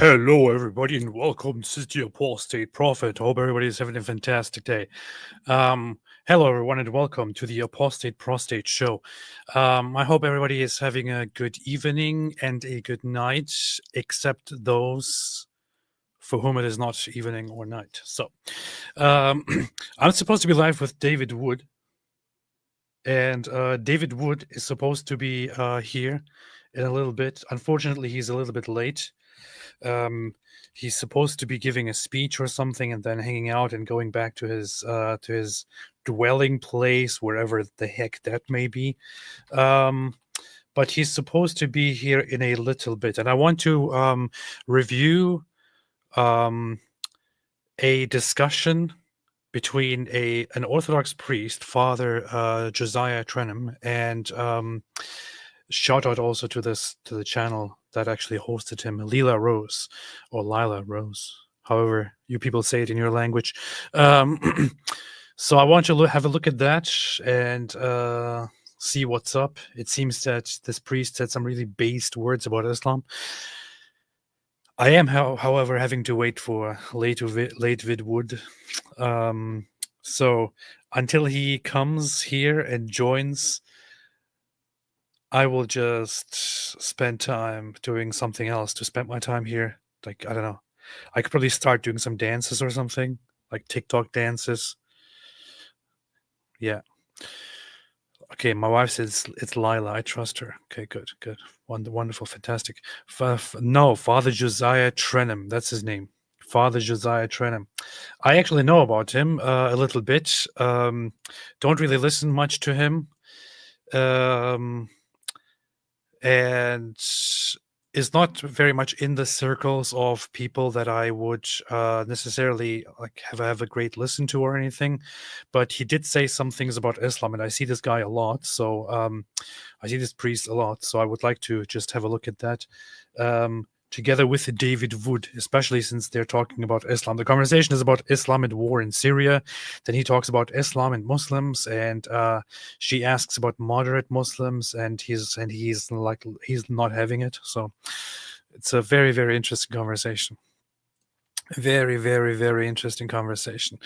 Hello, everybody, and welcome to the Apostate Prophet. Hope everybody's having a fantastic day. Hello, everyone, and welcome to the Apostate Prostate Show. I hope everybody is having a good evening and a good night, except those for whom it is not evening or night. So, um, I'm supposed to be live with David Wood, and David Wood is supposed to be here in a little bit. Unfortunately, he's a little bit late. He's supposed to be giving a speech or something and then hanging out and going back to his dwelling place, wherever the heck that may be. But he's supposed to be here in a little bit, and I want to review a discussion between an Orthodox priest, Father Josiah Trenum, and shout out also to the channel that actually hosted him, Lila Rose, or Lila Rose, however you people say it in your language. So I want you to have a look at that and see what's up. It seems that this priest said some really based words about Islam. I am, however, having to wait for late Vidwood. So until he comes here and joins, I will just spend time doing something else to spend my time here. Like, I don't know. I could probably start doing some dances or something, like TikTok dances. Yeah. Okay, my wife says it's Lila. I trust her. Okay, good. Wonderful, fantastic. No, Father Josiah Trenum. That's his name. Father Josiah Trenum. I actually know about him a little bit. Don't really listen much to him. And is not very much in the circles of people that I would necessarily like have a great listen to or anything. But he did say some things about Islam, and I see this guy a lot. So I see this priest a lot. So I would like to just have a look at that. Together with David Wood, especially since they're talking about Islam. The conversation is about Islam and war in Syria. Then he talks about Islam and Muslims, and she asks about moderate Muslims, and he's not having it. So it's a very, very interesting conversation. Very, very, very interesting conversation.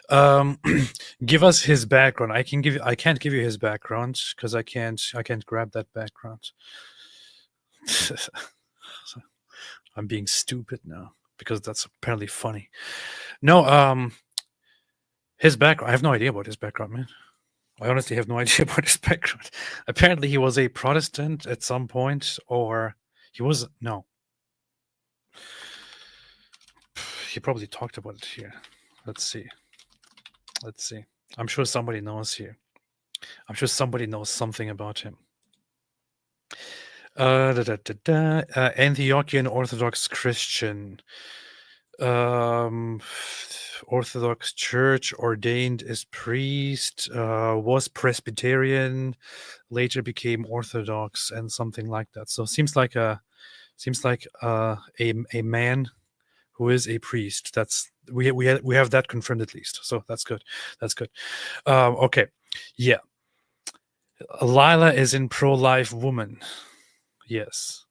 Give us his background. I can't give you his background because I can't grab that background. I'm being stupid now because that's apparently funny. No, his background. I have no idea about his background, man. I honestly have no idea about his background. Apparently, he was a Protestant at some point, or he was no. He probably talked about it here. Let's see. I'm sure somebody knows here. I'm sure somebody knows something about him. Antiochian Orthodox Christian. Orthodox Church, ordained as priest, was Presbyterian, later became Orthodox, and something like that. So seems like a man who is a priest. That's we have that confirmed at least. So that's good. Okay, yeah. Lila is in pro-life woman. Yes.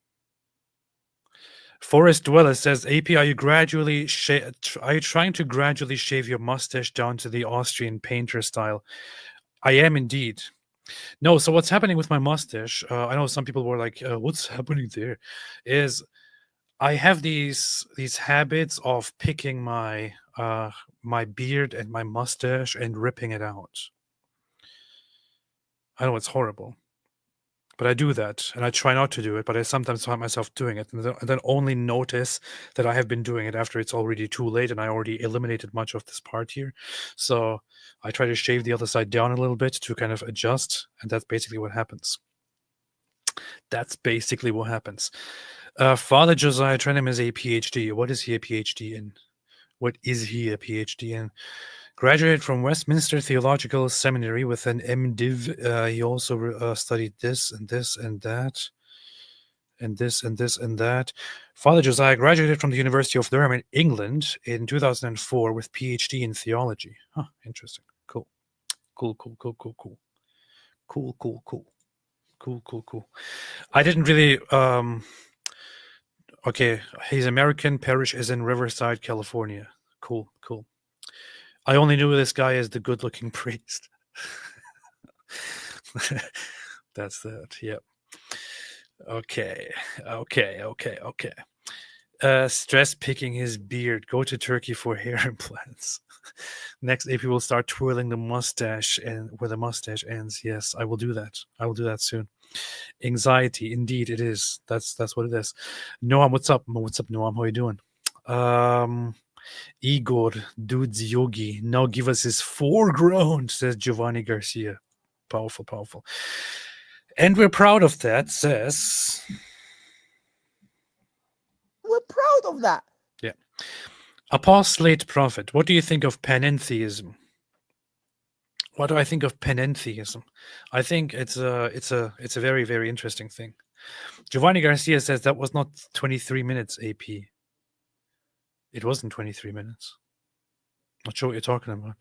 Forest Dweller says, AP, are you trying to gradually shave your mustache down to the Austrian painter style? I am indeed. No, so what's happening with my mustache? I know some people were like, "What's happening there?" Is I have these habits of picking my my beard and my mustache and ripping it out. I know it's horrible, but I do that, and I try not to do it, but I sometimes find myself doing it, and then only notice that I have been doing it after it's already too late, and I already eliminated much of this part here. So I try to shave the other side down a little bit to kind of adjust, and that's basically what happens. Father Josiah Trenum is a PhD. What is he a PhD in? Graduated from Westminster Theological Seminary with an MDiv. He also studied this and this and that, and this and this and that. Father Josiah graduated from the University of Durham in England in 2004 with PhD in theology. Huh, interesting. Cool. I didn't really Okay, he's American. Parish is in Riverside, California. Cool. I only knew this guy as the good-looking priest. That's that. Yep. Okay. Stress picking his beard. Go to Turkey for hair implants. Next AP will start twirling the mustache and where the mustache ends. Yes, I will do that. I will do that soon. Anxiety, indeed, it is. That's what it is. Noam, what's up? What's up, Noam? How you doing? Igor, dude's yogi. Now give us his foreground, says Giovanni Garcia. Powerful. And we're proud of that, says. We're proud of that. Yeah. Apostolate prophet, what do you think of panentheism? What do I think of panentheism? I think it's a very, very interesting thing. Giovanni Garcia says that was not 23 minutes, AP. It wasn't 23 minutes. Not sure what you're talking about.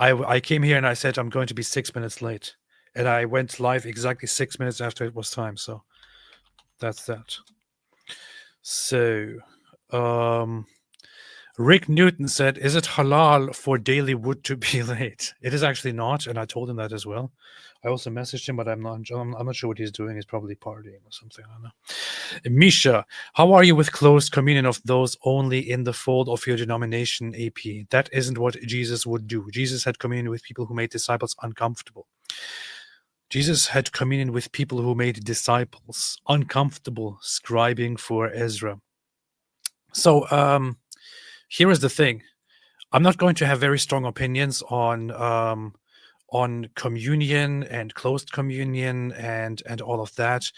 I came here and I said I'm going to be 6 minutes late. And I went live exactly 6 minutes after it was time. So that's that. So, Rick Newton said, is it halal for Daily Wood to be late? It is actually not. And I told him that as well. I also messaged him, but I'm not sure what he's doing. He's probably partying or something. I don't know. Misha, how are you with closed communion of those only in the fold of your denomination, AP? That isn't what Jesus would do. Jesus had communion with people who made disciples uncomfortable. Jesus had communion with people who made disciples uncomfortable, scribing for Ezra. So here is the thing. I'm not going to have very strong opinions on communion and closed communion and all of that.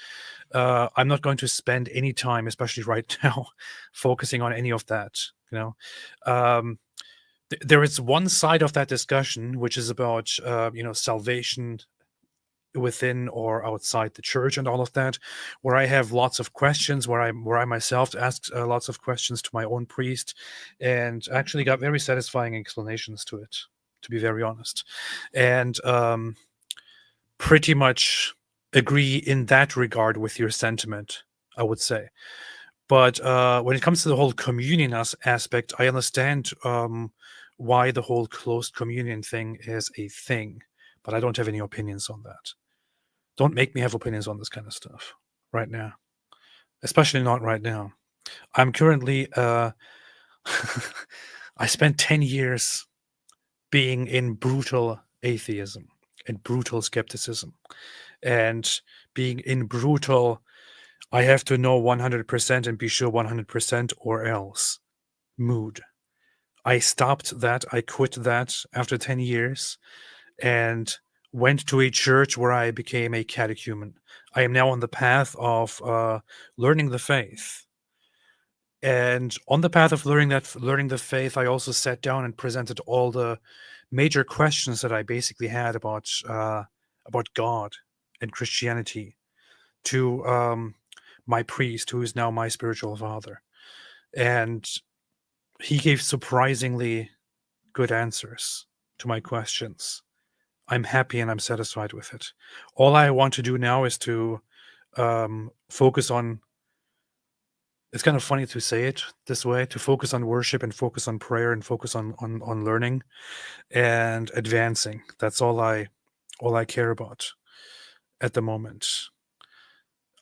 I'm not going to spend any time, especially right now, focusing on any of that. There is one side of that discussion which is about salvation within or outside the church and all of that, where I have lots of questions, where I myself asked lots of questions to my own priest, and actually got very satisfying explanations to it, to be very honest, and pretty much agree in that regard with your sentiment, I would say. But when it comes to the whole communion aspect, I understand why the whole closed communion thing is a thing, but I don't have any opinions on that. Don't make me have opinions on this kind of stuff right now, especially not right now. I'm currently I spent 10 years being in brutal atheism and brutal skepticism, and being in brutal I have to know 100% and be sure 100% or else mood. I stopped that. I quit that after 10 years and went to a church where I became a catechumen. I am now on the path of learning the faith. And on the path of learning the faith, I also sat down and presented all the major questions that I basically had about God and Christianity to my priest, who is now my spiritual father. And he gave surprisingly good answers to my questions. I'm happy and I'm satisfied with it. All I want to do now is to focus on, it's kind of funny to say it this way, to focus on worship and focus on prayer and focus on learning and advancing. That's all I care about at the moment.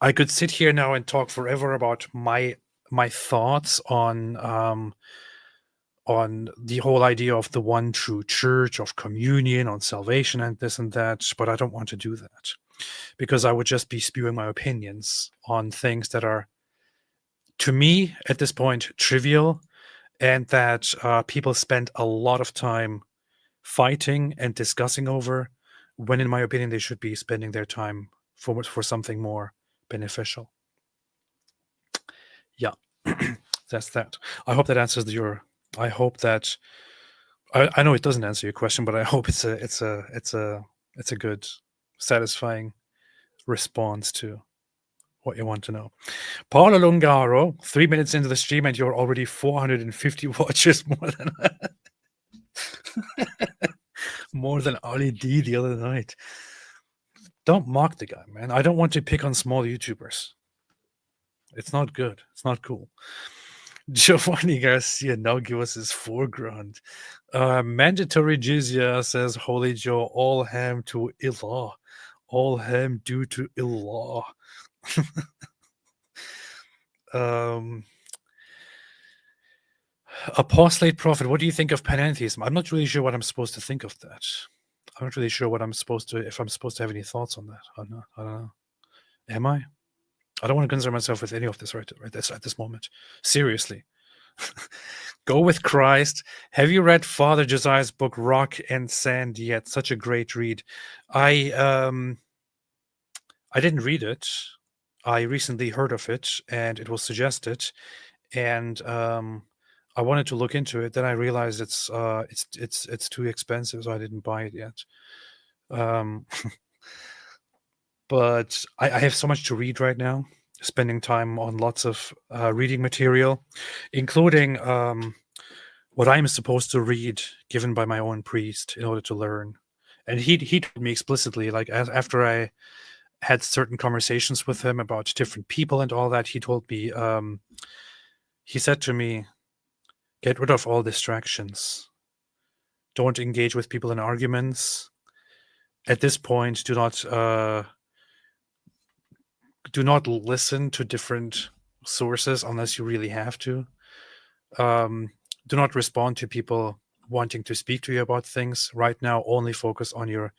I could sit here now and talk forever about my thoughts on the whole idea of the one true church, of communion, on salvation and this and that, but I don't want to do that because I would just be spewing my opinions on things that are, to me, at this point, trivial, and that people spend a lot of time fighting and discussing over, when, in my opinion, they should be spending their time for something more beneficial. Yeah, that's that. I hope that answers your. I hope that. I know it doesn't answer your question, but I hope it's a good, satisfying response to what you want to know. Paolo Lungaro, 3 minutes into the stream and you're already 450 watches more than Ali D the other night. Don't mock the guy, man. I don't want to pick on small YouTubers. It's not good. It's not cool. Giovanni Garcia now give us his foreground. Mandatory jizya, says Holy Joe. All ham to Allah. All ham due to Allah. Apostate prophet, what do you think of panentheism? I'm not really sure what I'm supposed to think of that. I'm not really sure what I'm supposed to, if I'm supposed to have any thoughts on that. I don't know. Am I? I don't want to concern myself with any of this right at this moment. Seriously. Go with Christ. Have you read Father Josiah's book Rock and Sand yet? Such a great read. I didn't read it. I recently heard of it and it was suggested, and I wanted to look into it. Then I realized it's too expensive, so I didn't buy it yet. But I have so much to read right now, spending time on lots of reading material, including what I'm supposed to read given by my own priest in order to learn. And he told me explicitly, like after I had certain conversations with him about different people and all that, he told me, he said to me, get rid of all distractions. Don't engage with people in arguments. At this point, do not listen to different sources unless you really have to. Do not respond to people wanting to speak to you about things. Right now, only focus on your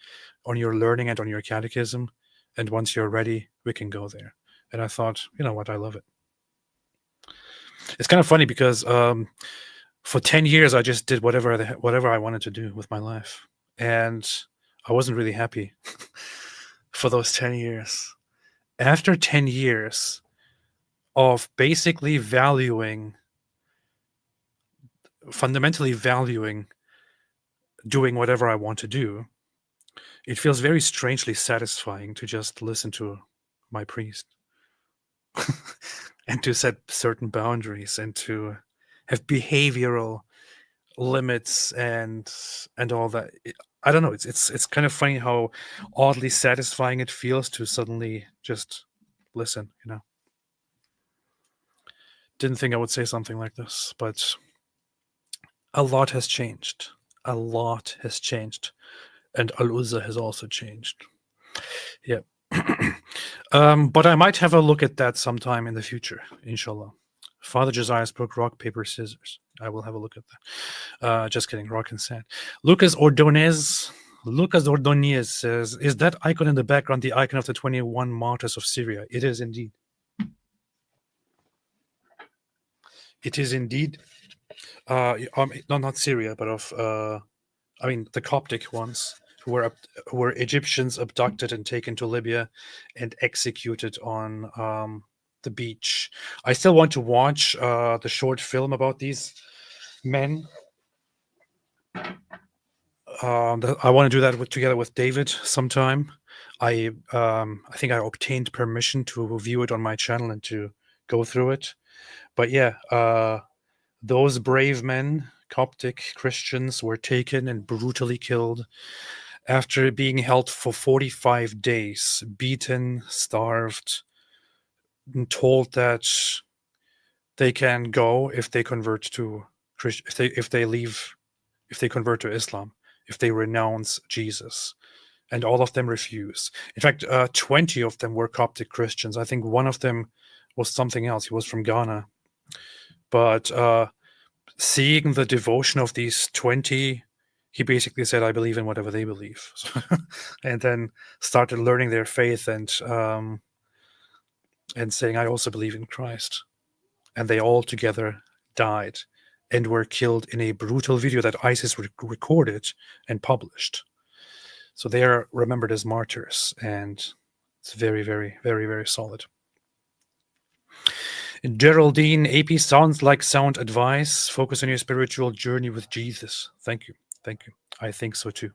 learning and on your catechism. And once you're ready, we can go there. And I thought, you know what, I love it. It's kind of funny because for 10 years, I just did whatever I wanted to do with my life. And I wasn't really happy for those 10 years. After 10 years of basically fundamentally valuing doing whatever I want to do, it feels very strangely satisfying to just listen to my priest and to set certain boundaries and to have behavioral limits and all that. I don't know. It's kind of funny how oddly satisfying it feels to suddenly just listen, you know. Didn't think I would say something like this, but a lot has changed. A lot has changed. And Al-Uzza has also changed. Yeah. But I might have a look at that sometime in the future, inshallah. Father Josiah's book, Rock, Paper, Scissors. I will have a look at that. Just kidding, Rock and Sand. Lucas Ordonez says, is that icon in the background the icon of the 21 martyrs of Syria? It is indeed. It is indeed. No, not Syria, but of, the Coptic ones, who were Egyptians abducted and taken to Libya and executed on the beach. I still want to watch the short film about these men. I want to do that together with David sometime. I think I obtained permission to view it on my channel and to go through it. But yeah, those brave men, Coptic Christians, were taken and brutally killed after being held for 45 days, beaten, starved, and told that they can go if they convert to if they convert to Islam, if they renounce Jesus. And all of them refused. In fact, 20 of them were Coptic Christians. I think one of them was something else. He was from Ghana. But seeing the devotion of these 20, he basically said, I believe in whatever they believe. And then started learning their faith and saying, I also believe in Christ. And they all together died and were killed in a brutal video that ISIS recorded and published. So they are remembered as martyrs, and it's very, very, very, very solid. Geraldine, AP sounds like sound advice. Focus on your spiritual journey with Jesus. Thank you. Thank you. I think so too.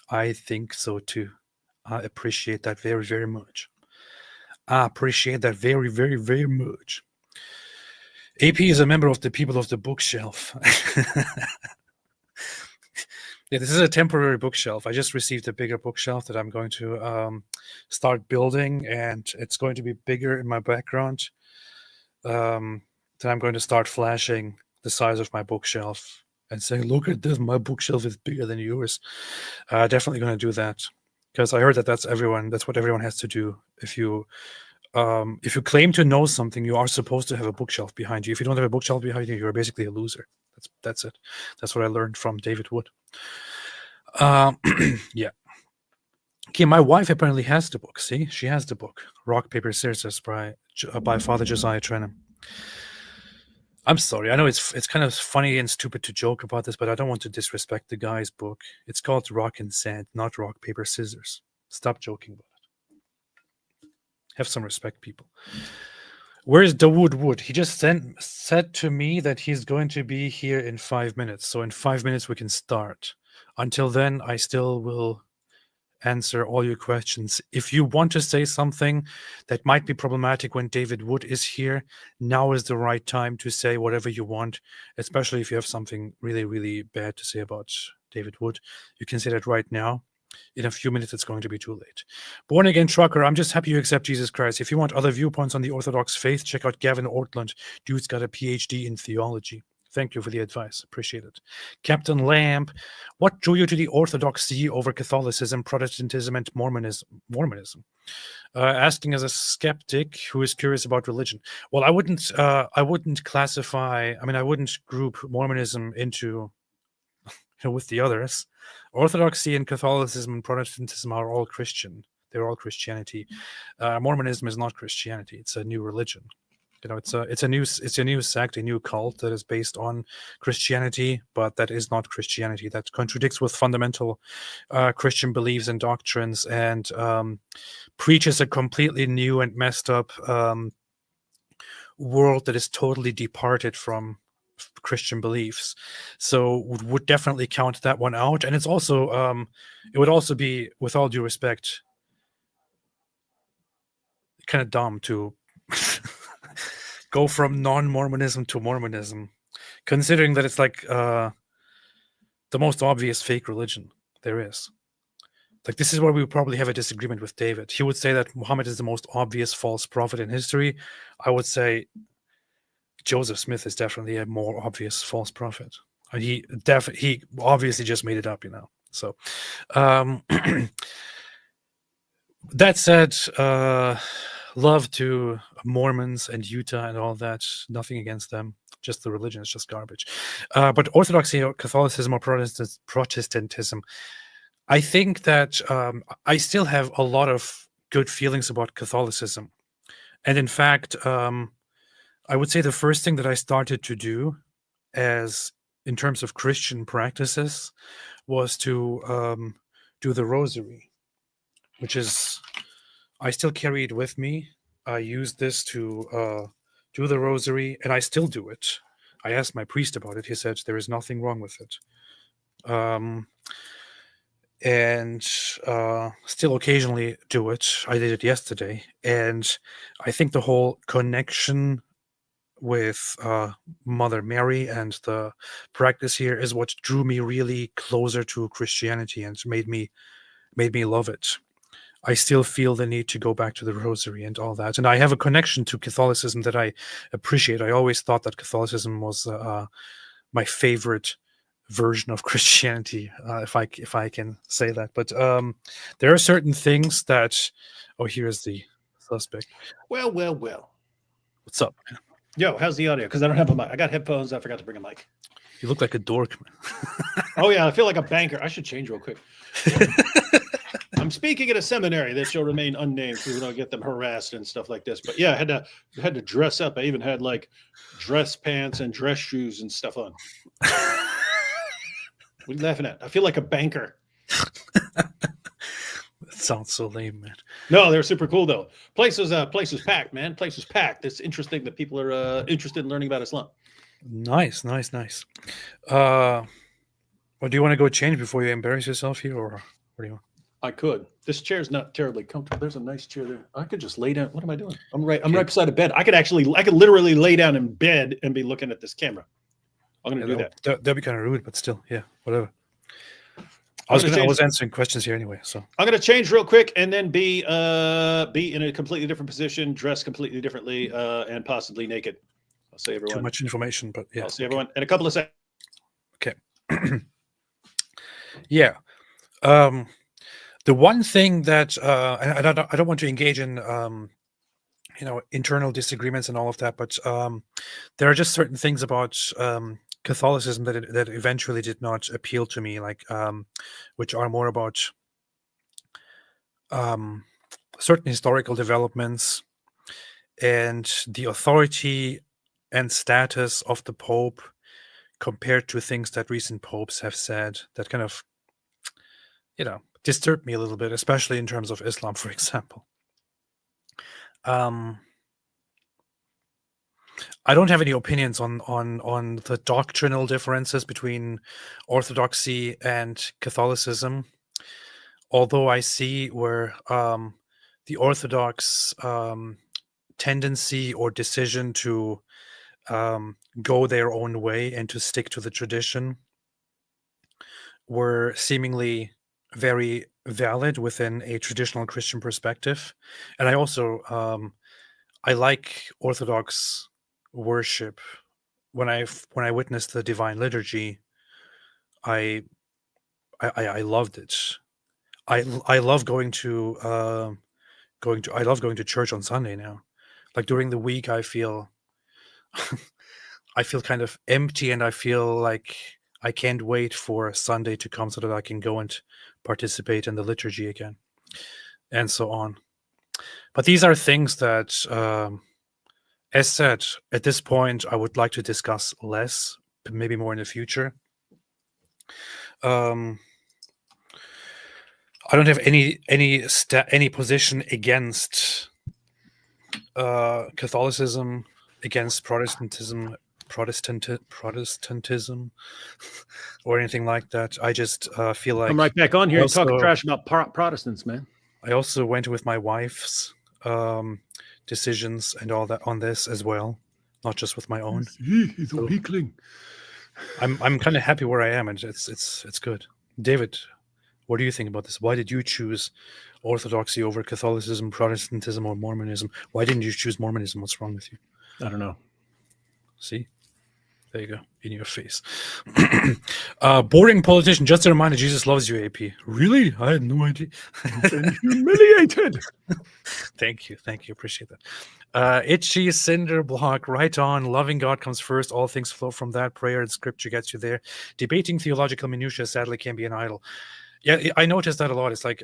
I think so too. I appreciate that very, very much. I appreciate that very, very, very much. AP is a member of the People of the Bookshelf. Yeah, this is a temporary bookshelf. I just received a bigger bookshelf that I'm going to start building, and it's going to be bigger in my background. then I'm going to start flashing the size of my bookshelf and saying, "Look at this! My bookshelf is bigger than yours." Definitely going to do that because I heard that that's what everyone has to do. If you claim to know something, you are supposed to have a bookshelf behind you. If you don't have a bookshelf behind you, you're basically a loser. That's it. That's what I learned from David Wood. Yeah. Okay, my wife apparently has the book. See, she has the book, Rock, Paper, Scissors by Father Josiah Trenum. I'm sorry. I know it's kind of funny and stupid to joke about this, but I don't want to disrespect the guy's book. It's called Rock and Sand, not Rock, Paper, Scissors. Stop joking about it. Have some respect, people. Where's Dawood Wood? He just said to me that he's going to be here in 5 minutes. So in 5 minutes we can start. Until then, I still will answer all your questions. If you want to say something that might be problematic when David Wood is here, now is the right time to say whatever you want, especially if you have something really, really bad to say about David Wood. You can say that right now. In a few minutes, it's going to be too late. Born Again Trucker, I'm just happy you accept Jesus Christ. If you want other viewpoints on the Orthodox faith, check out Gavin Ortland. Dude's got a PhD in theology. Thank you for the advice. Appreciate it. Captain Lamb, what drew you to the Orthodoxy over Catholicism, Protestantism, and Mormonism? Asking as a skeptic who is curious about religion. Well, I wouldn't classify. I mean, I wouldn't group Mormonism into with the others. Orthodoxy and Catholicism and Protestantism are all Christian. They're all Christianity. Mormonism is not Christianity. It's a new religion. It's a new sect, a new cult that is based on Christianity, but that is not Christianity. That contradicts with fundamental Christian beliefs and doctrines, and preaches a completely new and messed up world that is totally departed from Christian beliefs. So would definitely count that one out. And it's also it would also be, with all due respect, kind of dumb to go from non-Mormonism to Mormonism, considering that it's like the most obvious fake religion there is. Like, this is where we would probably have a disagreement with David. He would say that Muhammad is the most obvious false prophet in history. I would say Joseph Smith is definitely a more obvious false prophet. He obviously just made it up, So, that said, love to Mormons and Utah and all that. Nothing against them. Just the religion is just garbage. But Orthodoxy or Catholicism or Protestantism, I think that I still have a lot of good feelings about Catholicism. And in fact, I would say the first thing that I started to do in terms of Christian practices was to do the rosary, which is, I still carry it with me. I use this to do the rosary, and I still do it. I asked my priest about it. He said there is nothing wrong with it. And still occasionally do it. I did it yesterday. And I think the whole connection with Mother Mary and the practice here is what drew me really closer to Christianity and made me love it. I still feel the need to go back to the rosary and all that. And I have a connection to Catholicism that I appreciate. I always thought that Catholicism was my favorite version of Christianity, if I can say that. But there are certain things that... Oh, here's the suspect. Well. What's up, man? Yo, how's the audio? Because I don't have a mic. I got headphones. I forgot to bring a mic. You look like a dork, man. Oh, yeah. I feel like a banker. I should change real quick. I'm speaking at a seminary that shall remain unnamed so we don't get them harassed and stuff like this. But yeah, I had to dress up. I even had like dress pants and dress shoes and stuff on. What are you laughing at? I feel like a banker. That sounds so lame, man. No, they're super cool though. Place was packed, man. Place was packed. It's interesting that people are interested in learning about Islam. Nice. Well, do you want to go change before you embarrass yourself here, or what do you want? I could. This chair's not terribly comfortable. There's a nice chair there. I could just lay down. What am I doing? I'm right beside a bed. I could literally lay down in bed and be looking at this camera. I'm gonna do that. That'd be kind of rude, but still, yeah, whatever. I was answering questions here anyway. So I'm going to change real quick and then be in a completely different position, dress completely differently, and possibly naked. I'll see everyone. Too much information, but yeah. I'll see everyone in a couple of seconds. Okay. Yeah. The one thing that and I don't want to engage in internal disagreements and all of that, but there are just certain things about Catholicism that eventually did not appeal to me, like which are more about certain historical developments and the authority and status of the Pope compared to things that recent popes have said that kind of disturbed me a little bit, especially in terms of Islam, for example. I don't have any opinions on the doctrinal differences between Orthodoxy and Catholicism, although I see where the Orthodox tendency or decision to go their own way and to stick to the tradition were seemingly very valid within a traditional Christian perspective. And I also I like Orthodox worship. When I witnessed the Divine Liturgy, I loved it. I love going to church on Sunday now. Like during the week, I feel kind of empty, and I feel like I can't wait for Sunday to come so that I can go and participate in the liturgy again, and so on. But these are things that, as said, at this point, I would like to discuss less, maybe more in the future. I don't have any position against Catholicism, against Protestantism, or anything like that. I just feel like I'm right back on here. You're talking trash about Protestants, man. I also went with my wife's decisions and all that on this as well, not just with my own. He's a weakling. I'm kind of happy where I am, and it's good. David, what do you think about this? Why did you choose Orthodoxy over Catholicism, Protestantism, or Mormonism? Why didn't you choose Mormonism? What's wrong with you? I don't know. See? There you go. In your face. Boring politician. Just a reminder, Jesus loves you, AP. Really? I had no idea. Been humiliated. Thank you. Appreciate that. Itchy Cinder Block. Right on. Loving God comes first. All things flow from that. Prayer and scripture gets you there. Debating theological minutiae sadly can be an idol. Yeah, I noticed that a lot. It's like,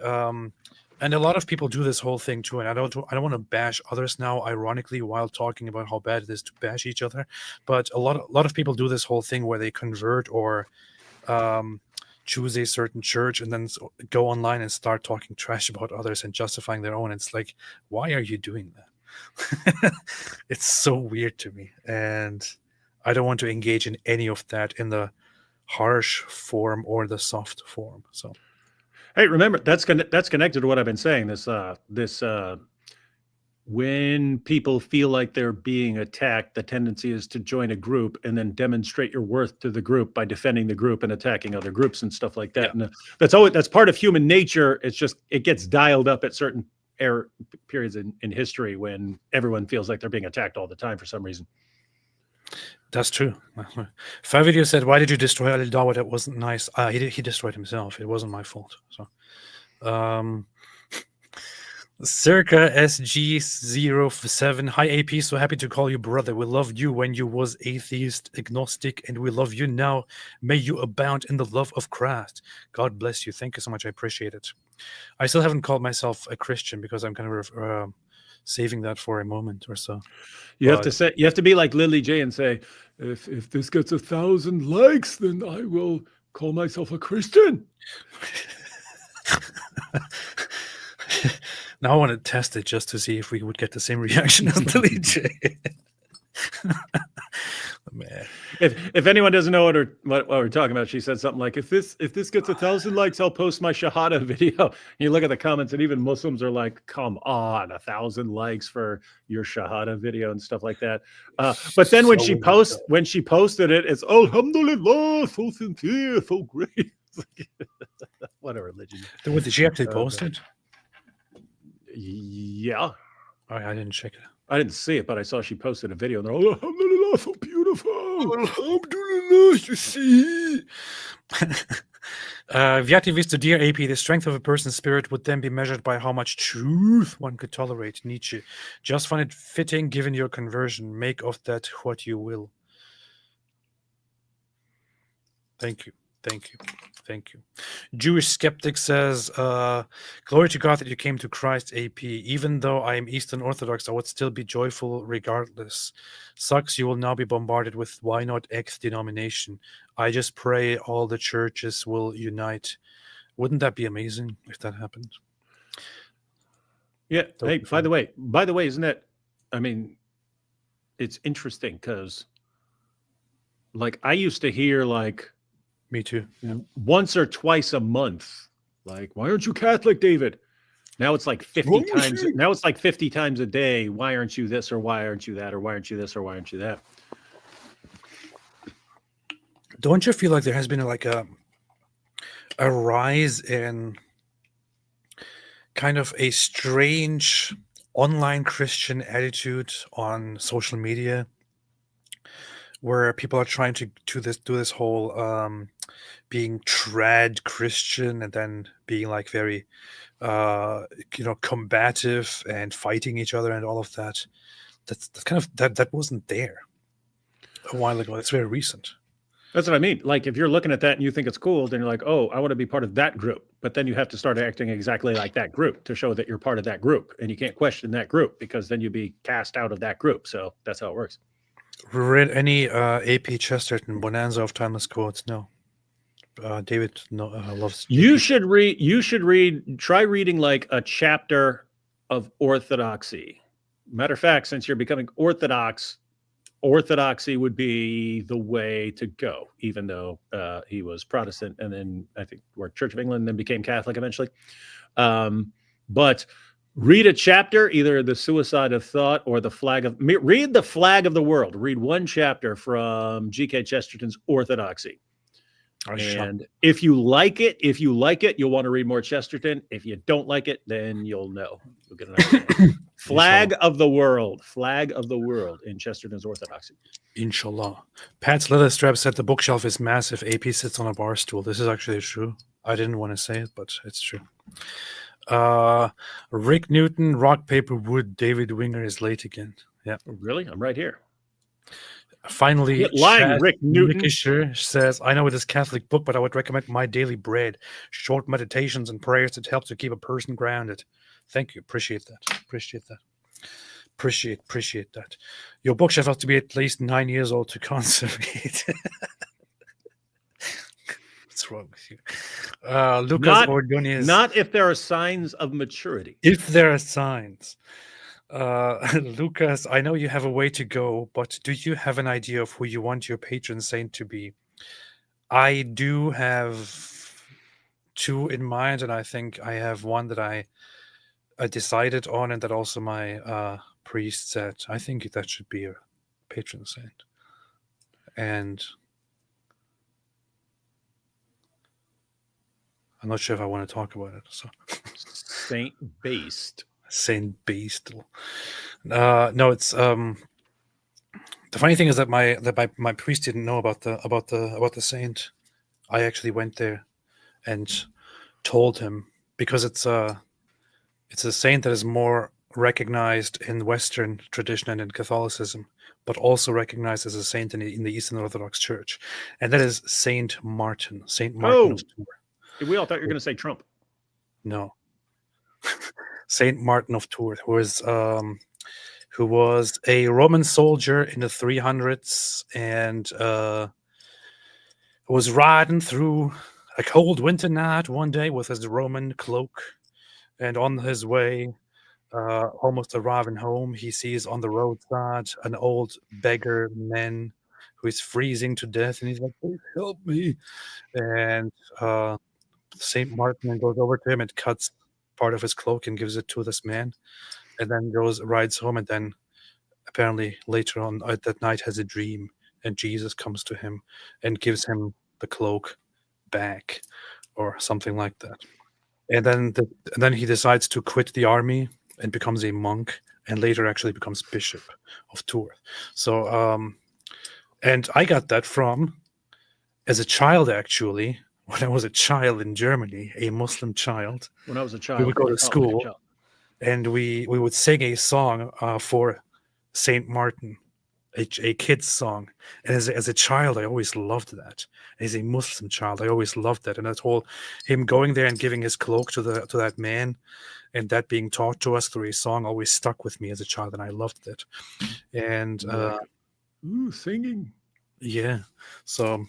and a lot of people do this whole thing too. And I don't want to bash others now, ironically, while talking about how bad it is to bash each other. But a lot of people do this whole thing where they convert or choose a certain church and then go online and start talking trash about others and justifying their own. It's like, why are you doing that? It's so weird to me, and I don't want to engage in any of that in the harsh form or the soft form. So. Hey, remember that's connected to what I've been saying. This when people feel like they're being attacked, the tendency is to join a group and then demonstrate your worth to the group by defending the group and attacking other groups and stuff like that. Yeah. And that's part of human nature. It's just it gets dialed up at certain periods in history when everyone feels like they're being attacked all the time for some reason. That's true. Favidio said, "Why did you destroy Ali Dawa? That wasn't nice." He destroyed himself. It wasn't my fault. So, Circa SG07. Hi AP, so happy to call you brother. We loved you when you was atheist, agnostic, and we love you now. May you abound in the love of Christ. God bless you. Thank you so much. I appreciate it. I still haven't called myself a Christian because I'm kind of saving that for a moment or so. You have to be like Lily J and say, if this gets 1,000 likes, then I will call myself a Christian. Now I want to test it just to see if we would get the same reaction as Lily J. Man. If anyone doesn't know what we're talking about, she said something like, if this gets 1,000 likes, I'll post my Shahada video. And you look at the comments, and even Muslims are like, come on, 1,000 likes for your Shahada video and stuff like that. But then when she posted it, it's Alhamdulillah, so sincere, so great. What a religion. Did she actually post it? Yeah. I didn't check it. I didn't see it, but I saw she posted a video and they're all, alhamdulillah, so beautiful. Alhamdulillah, you see. Vyati Visto, dear AP, the strength of a person's spirit would then be measured by how much truth one could tolerate. Nietzsche. Just find it fitting given your conversion. Make of that what you will. Thank you. Thank you. Thank you. Jewish skeptic says, glory to God that you came to Christ, AP. Even though I am Eastern Orthodox, I would still be joyful regardless. Sucks you will now be bombarded with why not X denomination. I just pray all the churches will unite. Wouldn't that be amazing if that happened? Yeah. Hey, by the way, isn't that, I mean, it's interesting because like I used to hear like, Me too. Yeah. once or twice a month, like, why aren't you Catholic, David? Now it's like 50 times. Now it's like 50 times a day. Why aren't you this or why aren't you that or why aren't you this or why aren't you that? Don't you feel like there has been like a rise in kind of a strange online Christian attitude on social media, where people are trying to do this whole being trad Christian and then being like very combative and fighting each other and all of that. That's kind of that wasn't there a while ago. It's very recent. That's what I mean. Like if you're looking at that and you think it's cool, then you're like, oh, I want to be part of that group. But then you have to start acting exactly like that group to show that you're part of that group. And you can't question that group because then you'd be cast out of that group. So that's how it works. Read any AP Chesterton Bonanza of Timeless Quotes? No. David loves. You should read. Try reading like a chapter of orthodoxy. Matter of fact, since you're becoming Orthodox, orthodoxy would be the way to go. Even though he was Protestant, and then I think worked Church of England, and then became Catholic eventually. But read a chapter, either The Suicide of Thought or read The Flag of the World. Read one chapter from G.K. Chesterton's Orthodoxy. And if you like it, you'll want to read more Chesterton. If you don't like it, then you'll know. You'll get an idea. Flag of the World in Chesterton's Orthodoxy. Inshallah. Pat's Leatherstrap said the bookshelf is massive. AP sits on a bar stool. This is actually true. I didn't want to say it, but it's true. Rick Newton, rock, paper, wood. David Winger is late again. Yeah. Really? I'm right here. Finally, lying, Rick Newton says, I know it is Catholic book, but I would recommend My Daily Bread. Short meditations and prayers that help to keep a person grounded. Thank you. Appreciate that. Appreciate that. Your bookshelf has to be at least 9 years old to conservate. What's wrong with you? Lucas Ordonez. Not if there are signs of maturity. If there are signs. Lucas, I know you have a way to go, but do you have an idea of who you want your patron saint to be? I do have two in mind, and I think I have one that I decided on, and that also my priest said. I think that should be a patron saint. And I'm not sure if I want to talk about it. So Saint Based. Saint Bastel. No, it's the funny thing is that my priest didn't know about the saint. I actually went there and told him, because it's a saint that is more recognized in Western tradition and in Catholicism, but also recognized as a saint in the Eastern Orthodox Church, and that is Saint Martin. Saint Martin of Tours. We all thought you were going to say Trump. No. Saint Martin of Tours, who was a Roman soldier in the 300s and was riding through a cold winter night one day with his Roman cloak, and on his way, almost arriving home, he sees on the roadside an old beggar man who is freezing to death, and he's like, "Please help me!" And Saint Martin goes over to him and cuts part of his cloak and gives it to this man, and then rides home, and then apparently later on that night has a dream, and Jesus comes to him and gives him the cloak back, or something like that. And then he decides to quit the army and becomes a monk, and later actually becomes bishop of Tours. So, and I got that from, as a child, actually, when I was a child in Germany, a Muslim child. When I was a child, We would go to like a school, child. and we would sing a song for Saint Martin, a kid's song. And as a child, I always loved that. As a Muslim child, I always loved that. And that whole him going there and giving his cloak to that man, and that being taught to us through a song, always stuck with me as a child, and I loved it. And Ooh, singing. yeah, so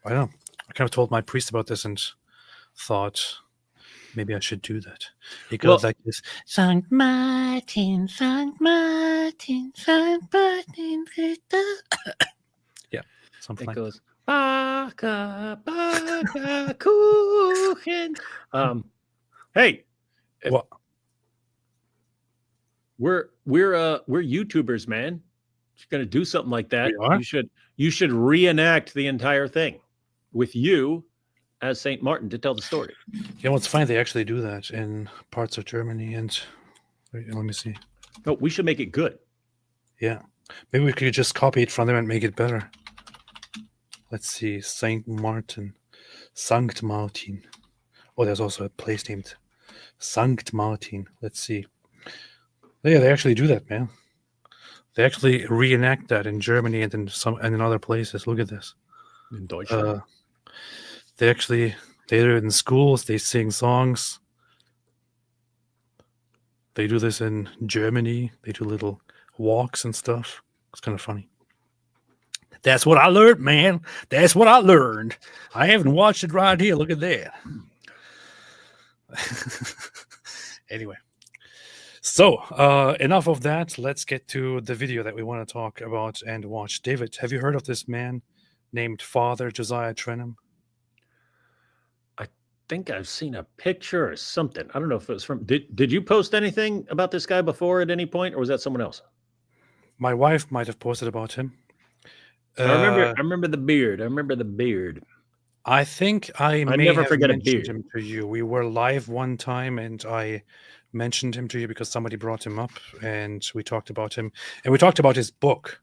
I don't know. I kind of told my priest about this and thought maybe I should do that. It goes like this: Saint Martin, Saint Martin, Saint Martin. Yeah, something It like goes Baka Baka Kuchen. Hey, that. What? we're YouTubers, man. If you're gonna do something like that, We are? you should reenact the entire thing with you as Saint Martin to tell the story. You know what's funny? They actually do that in parts of Germany, and wait, let me see. No, we should make it good. Yeah, maybe we could just copy it from them and make it better. Let's see, Saint Martin, Sankt Martin. Oh, there's also a place named Sankt Martin. Let's see. Yeah, they actually do that, man. They actually reenact that in Germany and in other places. Look at this. In Deutschland. They do it in schools. They sing songs. They do this in Germany. They do little walks and stuff. It's kind of funny. That's what I learned, man. That's what I learned. I haven't watched it right here. Look at that. Anyway. So, enough of that. Let's get to the video that we want to talk about and watch. David, have you heard of this man named Father Josiah Trenum? I think I've seen a picture or something. I don't know if it was from. Did you post anything about this guy before at any point, or was that someone else? My wife might have posted about him. I remember the beard. I remember the beard. I think I may never have forget a mentioned beard. him to you. We were live one time, and I mentioned him to you because somebody brought him up, and we talked about him, and we talked about his book,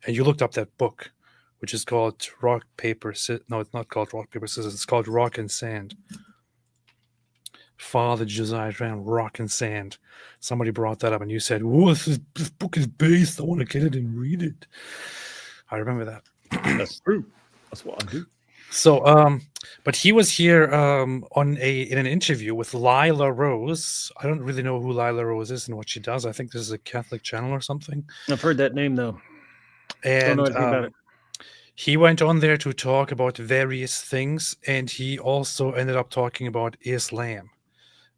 and you looked up that book, which is called Rock, Paper, No, it's not called Rock, Paper, Scissors. It's called Rock and Sand. Father Josiah Trenum, Rock and Sand. Somebody brought that up, and you said, "Whoa, this book is based. I want to get it and read it." I remember that. That's true. That's what I do. So, but he was here in an interview with Lila Rose. I don't really know who Lila Rose is and what she does. I think this is a Catholic channel or something. I've heard that name though. Don't And know anything about it. he went on there to talk about various things, and he also ended up talking about Islam.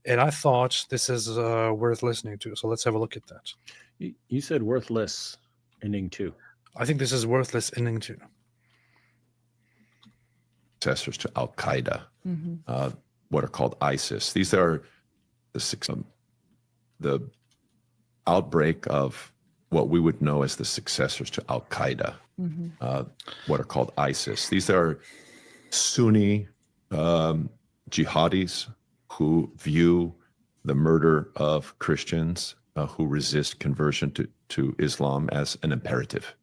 And I thought this is worth listening to. So let's have a look at that. You said worthless ending too. I think this is worth listening to. Successors to Al Qaeda, what are called ISIS. These are the outbreak of what we would know as the successors to Al Qaeda, what are called ISIS. These are Sunni jihadis who view the murder of Christians who resist conversion to Islam as an imperative.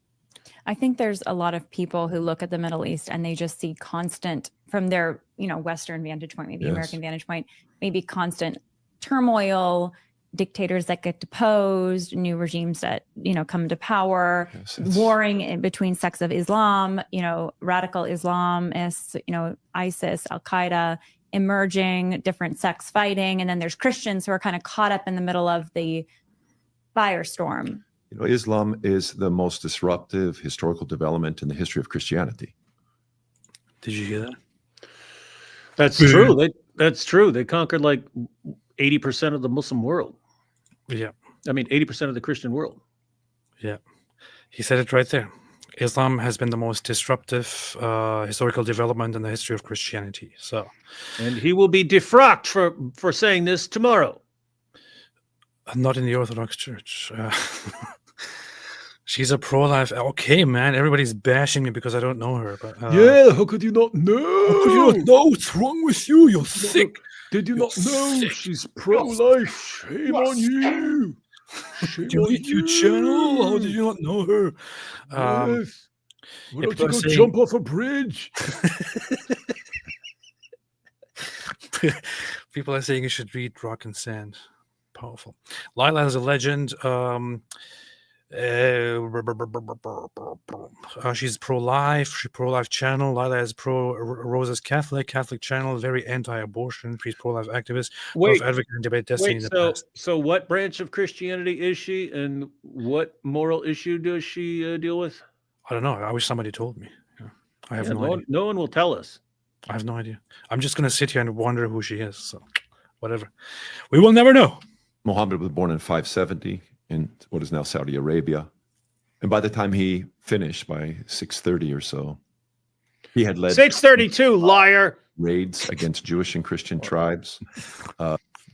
I think there's a lot of people who look at the Middle East and they just see constant, from their, Western vantage point, maybe Yes. American vantage point, maybe constant turmoil, dictators that get deposed, new regimes that, come to power, Yes, it's- warring in between sects of Islam, radical Islamists, ISIS, Al Qaeda, emerging, different sects fighting. And then there's Christians who are kind of caught up in the middle of the firestorm. Islam is the most disruptive historical development in the history of Christianity. Did you hear that? That's true. That's true. They conquered like 80% of the Muslim world. Yeah. I mean, 80% of the Christian world. Yeah. He said it right there. Islam has been the most disruptive historical development in the history of Christianity. So, And he will be defrocked for saying this tomorrow. not in the Orthodox Church. She's a pro-life. Okay, man. Everybody's bashing me because I don't know her. But how could you not know? how could you not know? What's wrong with you? You're sick. Did you You're not know sick. she's pro-life? Shame on you. Shame Do you on hate your channel? How did you not know her? Yes. Why yeah, don't people you are go saying- jump off a bridge? People are saying you should read Rock and Sand. Powerful. Lila is a legend. She's pro-life. She's pro-life channel. Lila is Rosa's Catholic channel. Very anti-abortion. She's pro-life activist. Wait, Advocate and debate destiny in wait. the past. So what branch of Christianity is she, and what moral issue does she deal with? I don't know. I wish somebody told me. Yeah. I have Yeah, no idea. no one will tell us. I have no idea. I'm just gonna sit here and wonder who she is. So, whatever. We will never know. Muhammad was born in 570 in what is now Saudi Arabia. And by the time he finished, by 630 or so, he had led 632, liar. raids against Jewish and Christian tribes.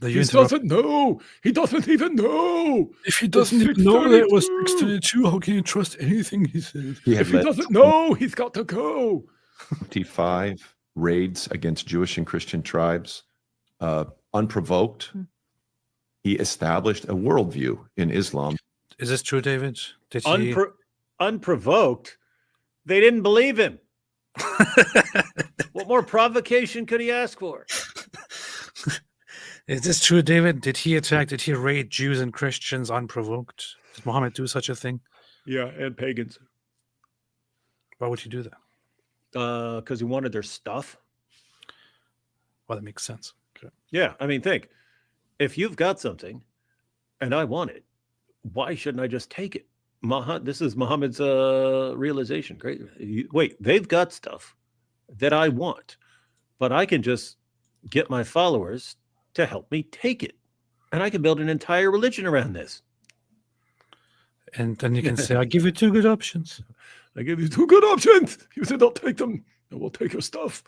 You interrupt- doesn't know. He doesn't even know. If he It's doesn't even know that it was 632. 632, how can you trust anything he says? He had If he led doesn't know, he's got to go. 25 raids against Jewish and Christian tribes, unprovoked. He established a worldview in Islam. Is this true, David? Did he? Unprovoked. They didn't believe him. What more provocation could he ask for? Is this true, David? Did he attack? Did he raid Jews and Christians unprovoked? Did Muhammad do such a thing? Yeah, and pagans. Why would he do that? Because he wanted their stuff. Well, that makes sense. Okay. Yeah, I mean, think. If you've got something and I want it, why shouldn't I just take it? This is Muhammad's realization. Great. Wait, they've got stuff that I want, but I can just get my followers to help me take it. And I can build an entire religion around this. And then you can say, I give you two good options. I give you two good options. You said, I'll take them. And we'll take your stuff.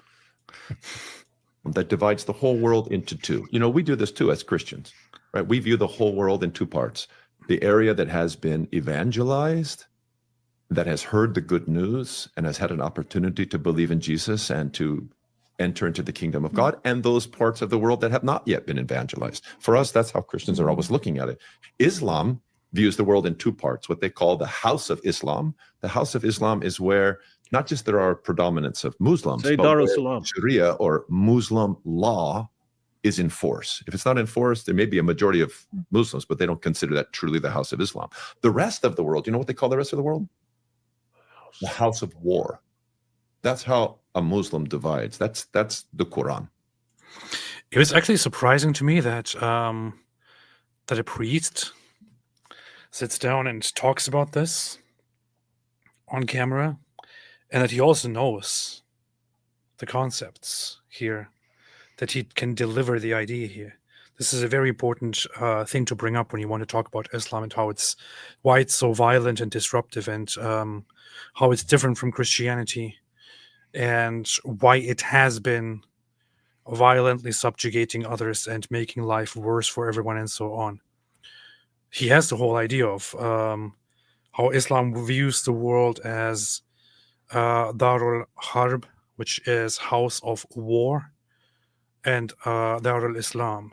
That divides the whole world into two. You know, we do this too as Christians, right? We view the whole world in two parts. The area that has been evangelized, that has heard the good news and has had an opportunity to believe in Jesus and to enter into the kingdom of God, and those parts of the world that have not yet been evangelized. For us, that's how Christians are always looking at it. Islam views the world in two parts, what they call the House of Islam. The House of Islam is where not just there are predominance of Muslims, Say but Dar where es Salaam. Sharia or Muslim law is in force. If it's not enforced, there may be a majority of Muslims, but they don't consider that truly the House of Islam. The rest of the world, you know what they call the rest of the world? The House of War. That's how a Muslim divides. That's the Quran. It was actually surprising to me that that a priest sits down and talks about this on camera, and that he also knows the concepts here, that he can deliver the idea here. This is a very important thing to bring up when you want to talk about Islam and why it's so violent and disruptive, and how it's different from Christianity, and why it has been violently subjugating others and making life worse for everyone and so on. He has the whole idea of how Islam views the world as Darul Harb, which is house of war, and Darul Islam,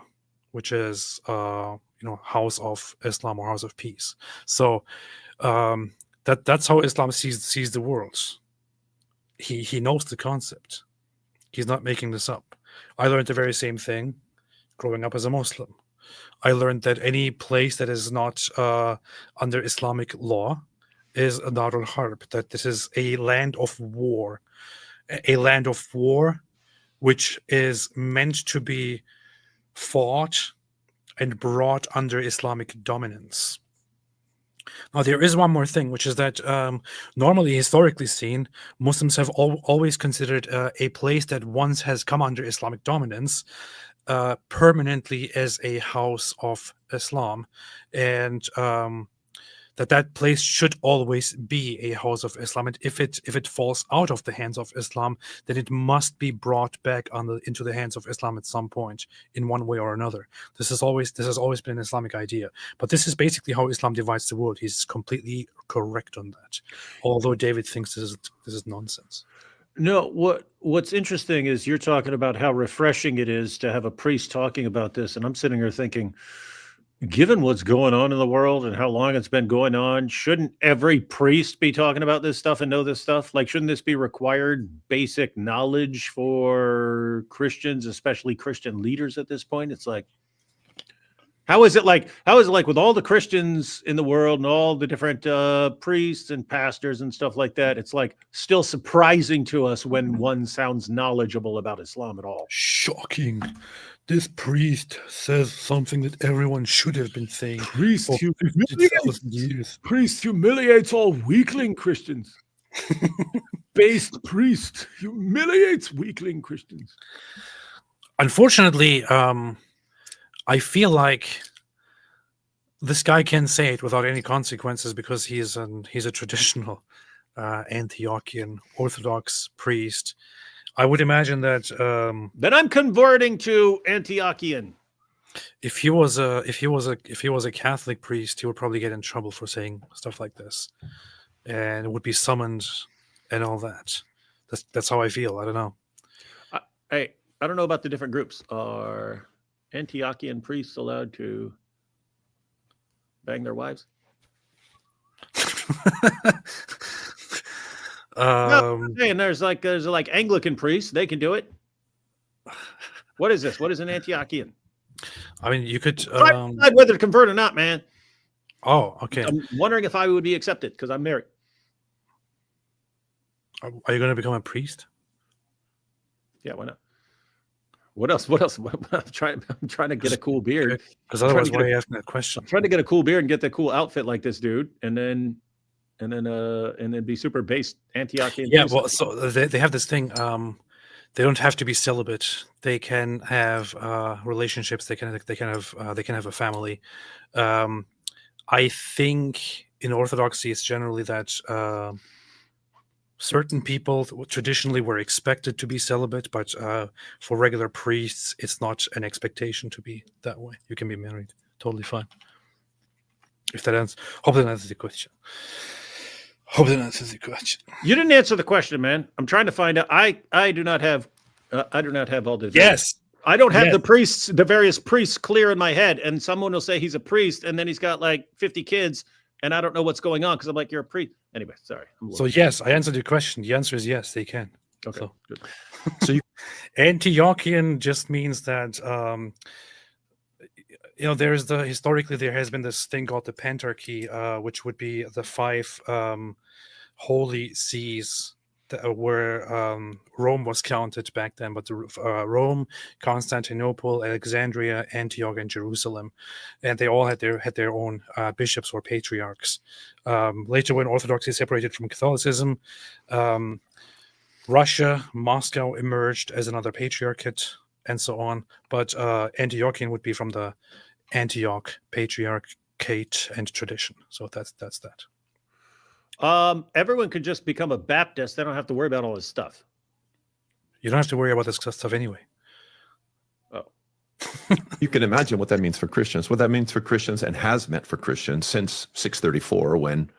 which is house of Islam or house of peace. So that's how Islam sees the world. He knows the concept. He's not making this up. I learned the very same thing growing up as a Muslim. I learned that any place that is not under Islamic law is a Darul Harb, that this is a land of war, which is meant to be fought and brought under Islamic dominance. Now, there is one more thing, which is that normally, historically seen, Muslims have always considered a place that once has come under Islamic dominance permanently as a house of Islam. And that place should always be a house of Islam. And if it falls out of the hands of Islam, then it must be brought back into the hands of Islam at some point in one way or another. This has always been an Islamic idea. But this is basically how Islam divides the world. He's completely correct on that. Although David thinks this is nonsense. No, what's interesting is you're talking about how refreshing it is to have a priest talking about this, and I'm sitting here thinking, given what's going on in the world and how long it's been going on, shouldn't every priest be talking about this stuff and know this stuff? Like, shouldn't this be required basic knowledge for Christians, especially Christian leaders at this point? It's like, how is it like with all the Christians in the world and all the different priests and pastors and stuff like that? It's like still surprising to us when one sounds knowledgeable about Islam at all. Shocking. This priest says something that everyone should have been saying Priest for 50,000 years. Priest humiliates all weakling Christians. Based priest humiliates weakling Christians. Unfortunately, I feel like this guy can say it without any consequences because he's a traditional Antiochian Orthodox priest. I would imagine that Then I'm converting to Antiochian. if he was a Catholic priest, he would probably get in trouble for saying stuff like this, and would be summoned and all that. That's how I feel. I don't know. I don't know about the different groups. Are Antiochian priests allowed to bang their wives? And there's like Anglican priests, they can do it. What is this? What is an Antiochian? I mean, you could. Decide whether to convert or not, man. Oh, okay. I'm wondering if I would be accepted because I'm married. Are you going to become a priest? Yeah, why not? What else? I'm trying to get a cool beard. Because otherwise, why are you asking that question? I'm trying to get a cool beard and get the cool outfit like this dude, and then be super based Antiochian. Yeah, well, so they have this thing. They don't have to be celibate. They can have relationships. They can have a family. I think in Orthodoxy, it's generally that certain people traditionally were expected to be celibate, but for regular priests, it's not an expectation to be that way. You can be married, totally fine. If that answers, hope that answers the question. You didn't answer the question, man. I'm trying to find out. I do not have all the Yes. I don't have Yes. the various priests clear in my head, and someone will say he's a priest, and then he's got like 50 kids, and I don't know what's going on because I'm like, you're a priest. Anyway, sorry. So yes, I answered your question. The answer is yes, they can. Okay. So, Good. So you Antiochian just means that historically there has been this thing called the Pentarchy, which would be the 5 holy sees where Rome was counted back then, but Rome, Constantinople, Alexandria, Antioch, and Jerusalem, and they all had their own bishops or patriarchs. Later, when Orthodoxy separated from Catholicism, Russia, Moscow emerged as another patriarchate, and so on. But Antiochian would be from the Antioch patriarchate and tradition. So that's that. Everyone could just become a Baptist. They don't have to worry about all this stuff. You don't have to worry about this stuff anyway. Oh, You can imagine what that means for Christians. What that means for Christians and has meant for Christians since 634, when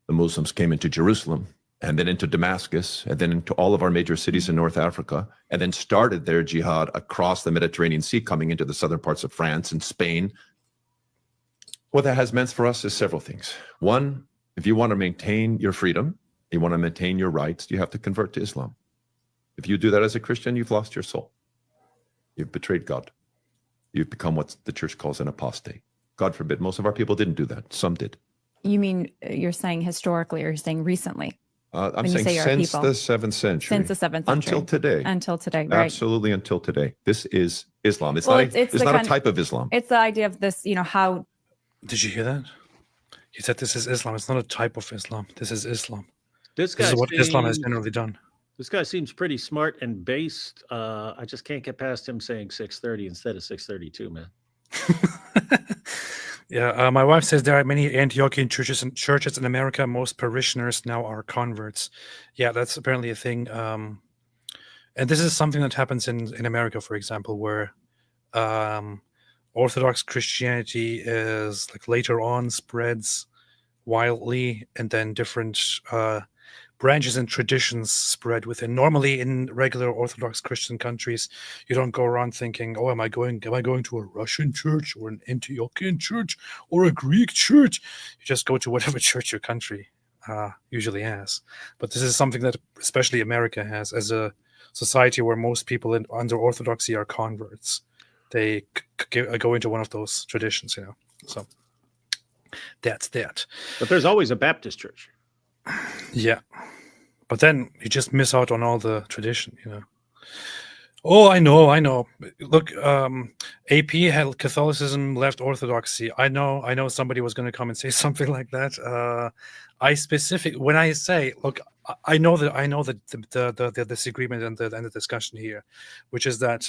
the Muslims came into Jerusalem and then into Damascus and then into all of our major cities in North Africa, and then started their jihad across the Mediterranean Sea, coming into the southern parts of France and Spain. What that has meant for us is several things. One, if you want to maintain your freedom, you want to maintain your rights, you have to convert to Islam. If you do that as a Christian, you've lost your soul. You've betrayed God. You've become what the church calls an apostate. God forbid. Most of our people didn't do that. Some did. You mean you're saying historically, or you're saying recently? I'm When you saying say our since people. the 7th century. Since the 7th century. Until today. Until today, right? Absolutely until today. This is Islam. It's Well, not, it's it's the not a kind- type of Islam. It's the idea of this, how Did you hear that? He said this is Islam. It's not a type of Islam. This is Islam. this This guy is what Islam has seems- generally done. This guy seems pretty smart and based. I just can't get past him saying 6:30 instead of 6:32, man. Yeah, my wife says there are many Antiochian churches in America. Most parishioners now are converts. Yeah, that's apparently a thing. And this is something that happens in America, for example, where Orthodox Christianity is like later on spreads wildly, and then different branches and traditions spread within. Normally, in regular Orthodox Christian countries, you don't go around thinking, "Oh, am I going to a Russian church or an Antiochian church or a Greek church?" You just go to whatever church your country usually has. But this is something that especially America has, as a society where most people under Orthodoxy are converts. They go into one of those traditions, So that's that. But there's always a Baptist church. Yeah. But then you just miss out on all the tradition, Oh, I know. Look, AP had Catholicism, left Orthodoxy. I know somebody was going to come and say something like that. When I say, look, I know the disagreement and the discussion here, which is that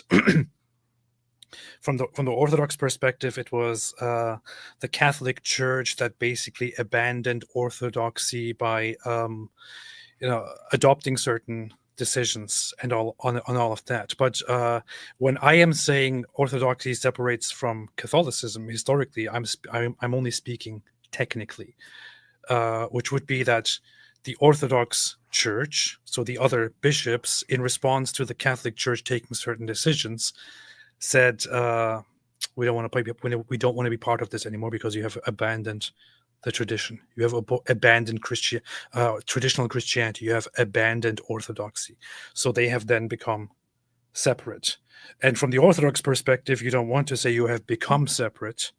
from the Orthodox perspective, it was the Catholic Church that basically abandoned Orthodoxy by adopting certain decisions and all on all of that. But when I am saying Orthodoxy separates from Catholicism historically, I'm only speaking technically, which would be that the Orthodox Church, so the other bishops, in response to the Catholic Church taking certain decisions, said we don't want to be part of this anymore because you have abandoned the tradition. You have abandoned traditional Christianity. You have abandoned Orthodoxy. So they have then become separate. And from the Orthodox perspective, you don't want to say you have become separate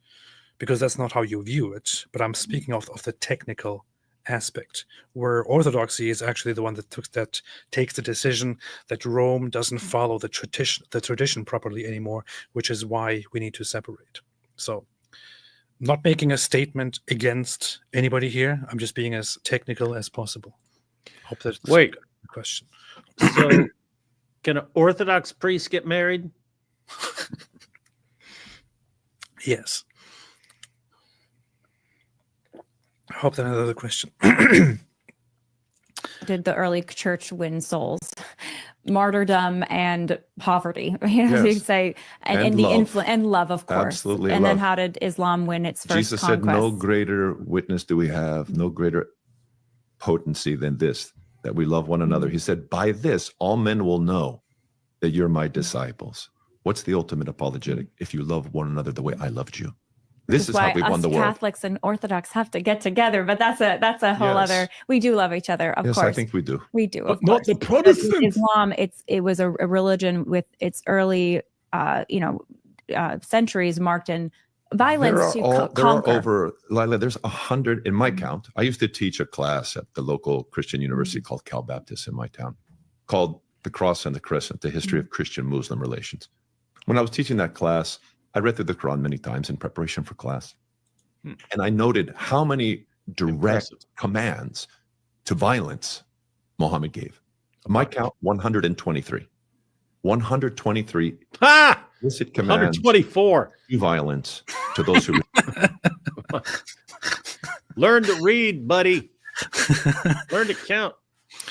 because that's not how you view it. But I'm speaking of the technical aspect, where Orthodoxy is actually the one that takes the decision that Rome doesn't follow the tradition properly anymore, which is why we need to separate. So not making a statement against anybody here. I'm just being as technical as possible. Hope that's a question. So can an Orthodox priest get married? Yes. I hope that's another question. Did the early church win souls? Martyrdom and poverty, you Yes. could say, And and the love. influence and love, of course. Absolutely, And then love. how did Islam win its first Jesus conquest? said, "No greater witness do we have, no greater potency than this, that we love one another." He said, "By this, all men will know that you're my disciples." What's the ultimate apologetic? If you love one another the way I loved you. This is how why we won us the world. Catholics and Orthodox have to get together, but that's a whole Yes. other. We do love each other, of Yes, course. I think we do. We do, of But not course. the Because Protestants. Islam, it was a religion with its early, centuries marked in violence There to are conquer. over, Lila, there's 100 in my count. I used to teach a class at the local Christian university called Cal Baptist in my town, called The Cross and the Crescent, the history of Christian-Muslim relations. When I was teaching that class, I read through the Quran many times in preparation for class. And I noted how many direct Impressive. commands to violence Muhammad gave. My count, 123. 123 Ha! explicit commands 124. to violence to those who Learn to read, buddy. Learn to count.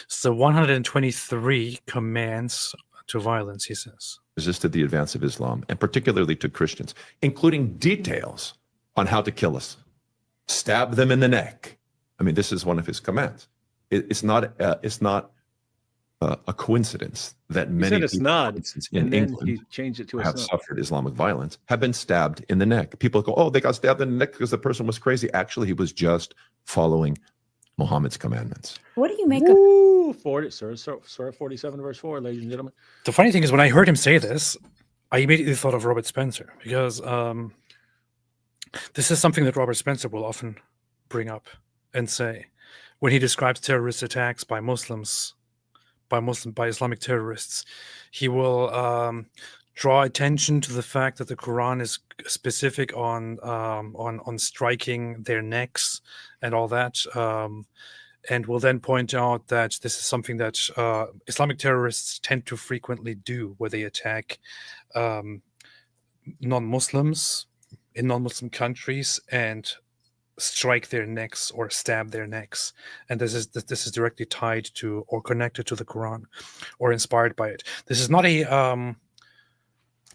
So 123 commands to violence, he says. resisted the advance of Islam, and particularly to Christians, including details on how to kill us. Stab them in the neck. I mean, this is one of his commands. It's not a coincidence that He many said it's people, not. for instance, And in then England he changed it to who a have snot. suffered Islamic violence have been stabbed in the neck. People go, "Oh, they got stabbed in the neck because the person was crazy." Actually, he was just following Muhammad's commandments. What do you make of Woo! 40, Surah 47, verse 4, ladies and gentlemen. The funny thing is, when I heard him say this, I immediately thought of Robert Spencer, because this is something that Robert Spencer will often bring up and say when he describes terrorist attacks by Muslims, by Islamic terrorists. He will draw attention to the fact that the Quran is specific on striking their necks and all that, and will then point out that this is something that Islamic terrorists tend to frequently do, where they attack non-Muslims, in non-Muslim countries and strike their necks or stab their necks, and this is directly tied to or connected to the Quran or inspired by it. This is not a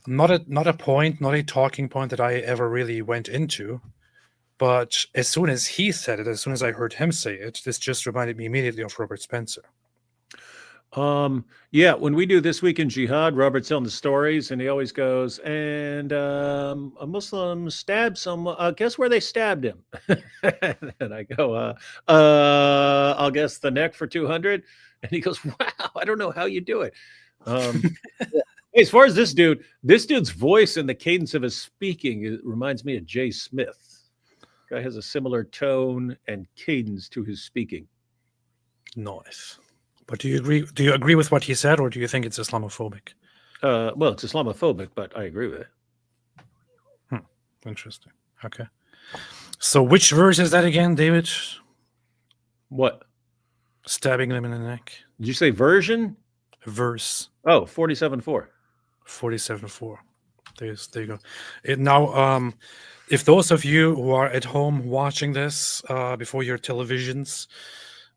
not a talking point that I ever really went into, but as soon as he said it, as soon as I heard him say it, this just reminded me immediately of Robert Spencer. Yeah, when we do This Week in Jihad, Robert's telling the stories, and he always goes, and a Muslim stabbed someone. Guess where they stabbed him? And I go, I'll guess the neck for 200. And he goes, wow, I don't know how you do it. As far as this dude's voice and the cadence of his speaking, it reminds me of Jay Smith. Guy has a similar tone and cadence to his speaking. Nice. But do you agree with what he said, or do you think it's Islamophobic? Well, it's Islamophobic, but I agree with it. Interesting. Okay. So which verse is that again, David? What? Stabbing them in the neck. Did you say version? Verse. Oh, 47:4. 47:4. There you go. Now, if those of you who are at home watching this before your televisions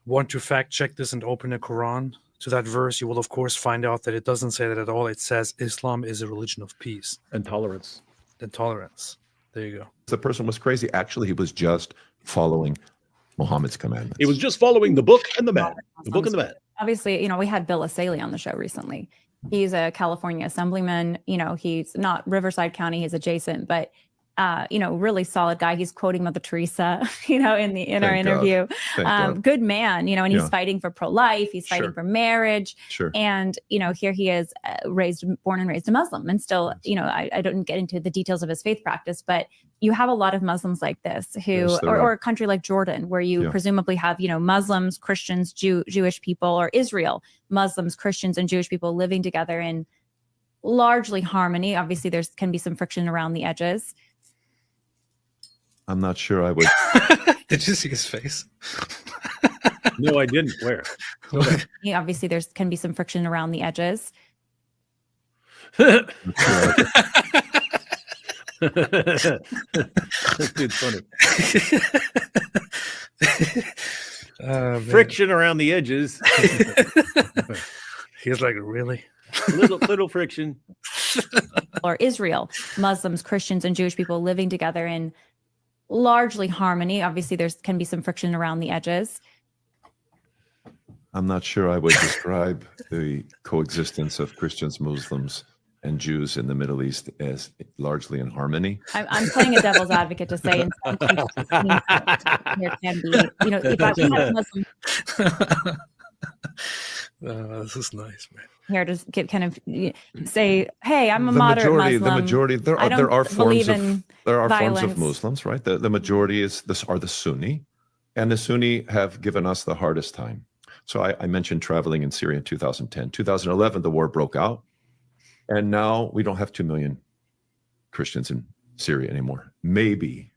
want to fact check this and open the Quran to that verse, you will of course find out that it doesn't say that at all. It says Islam is a religion of peace And tolerance. and tolerance. There you go. The person was crazy. Actually, he was just following Muhammad's commandments. He was just following the book and the man. The book and the man. Obviously, we had Bill Asaley on the show recently. He's a California assemblyman. He's not Riverside County, he's adjacent, but really solid guy. He's quoting Mother Teresa, in our interview. Thank God. Good man, and he's fighting for pro-life. He's fighting Sure. for marriage. Sure. And, here he is born and raised a Muslim, and still, I don't get into the details of his faith practice, but you have a lot of Muslims like this who, Yes, there or are. a country like Jordan, where you Yeah. presumably have, Muslims, Christians, Jewish people, or Israel, Muslims, Christians, and Jewish people living together in largely harmony. Obviously, can be some friction around the edges. I'm not sure I would. Did you see his face? No, I didn't. Where? Obviously, can be some friction around the edges. That dude's funny. Man. Friction around the edges. He's like, really? little friction. Or Israel, Muslims, Christians, and Jewish people living together in largely harmony. Obviously, can be some friction around the edges. I'm not sure I would describe the coexistence of Christians, Muslims, and Jews in the Middle East as largely in harmony. I'm playing a devil's advocate to say in some cases there can be, if I had a Muslim This is nice, man. here to kind of say, hey, I'm a moderate Muslim. The majority, there I don't are forms believe of in there are forms violence. of Muslims, right? The majority are the Sunni, and the Sunni have given us the hardest time. So I mentioned traveling in Syria in 2010. 2011, the war broke out, and now we don't have 2 million Christians in Syria anymore. Maybe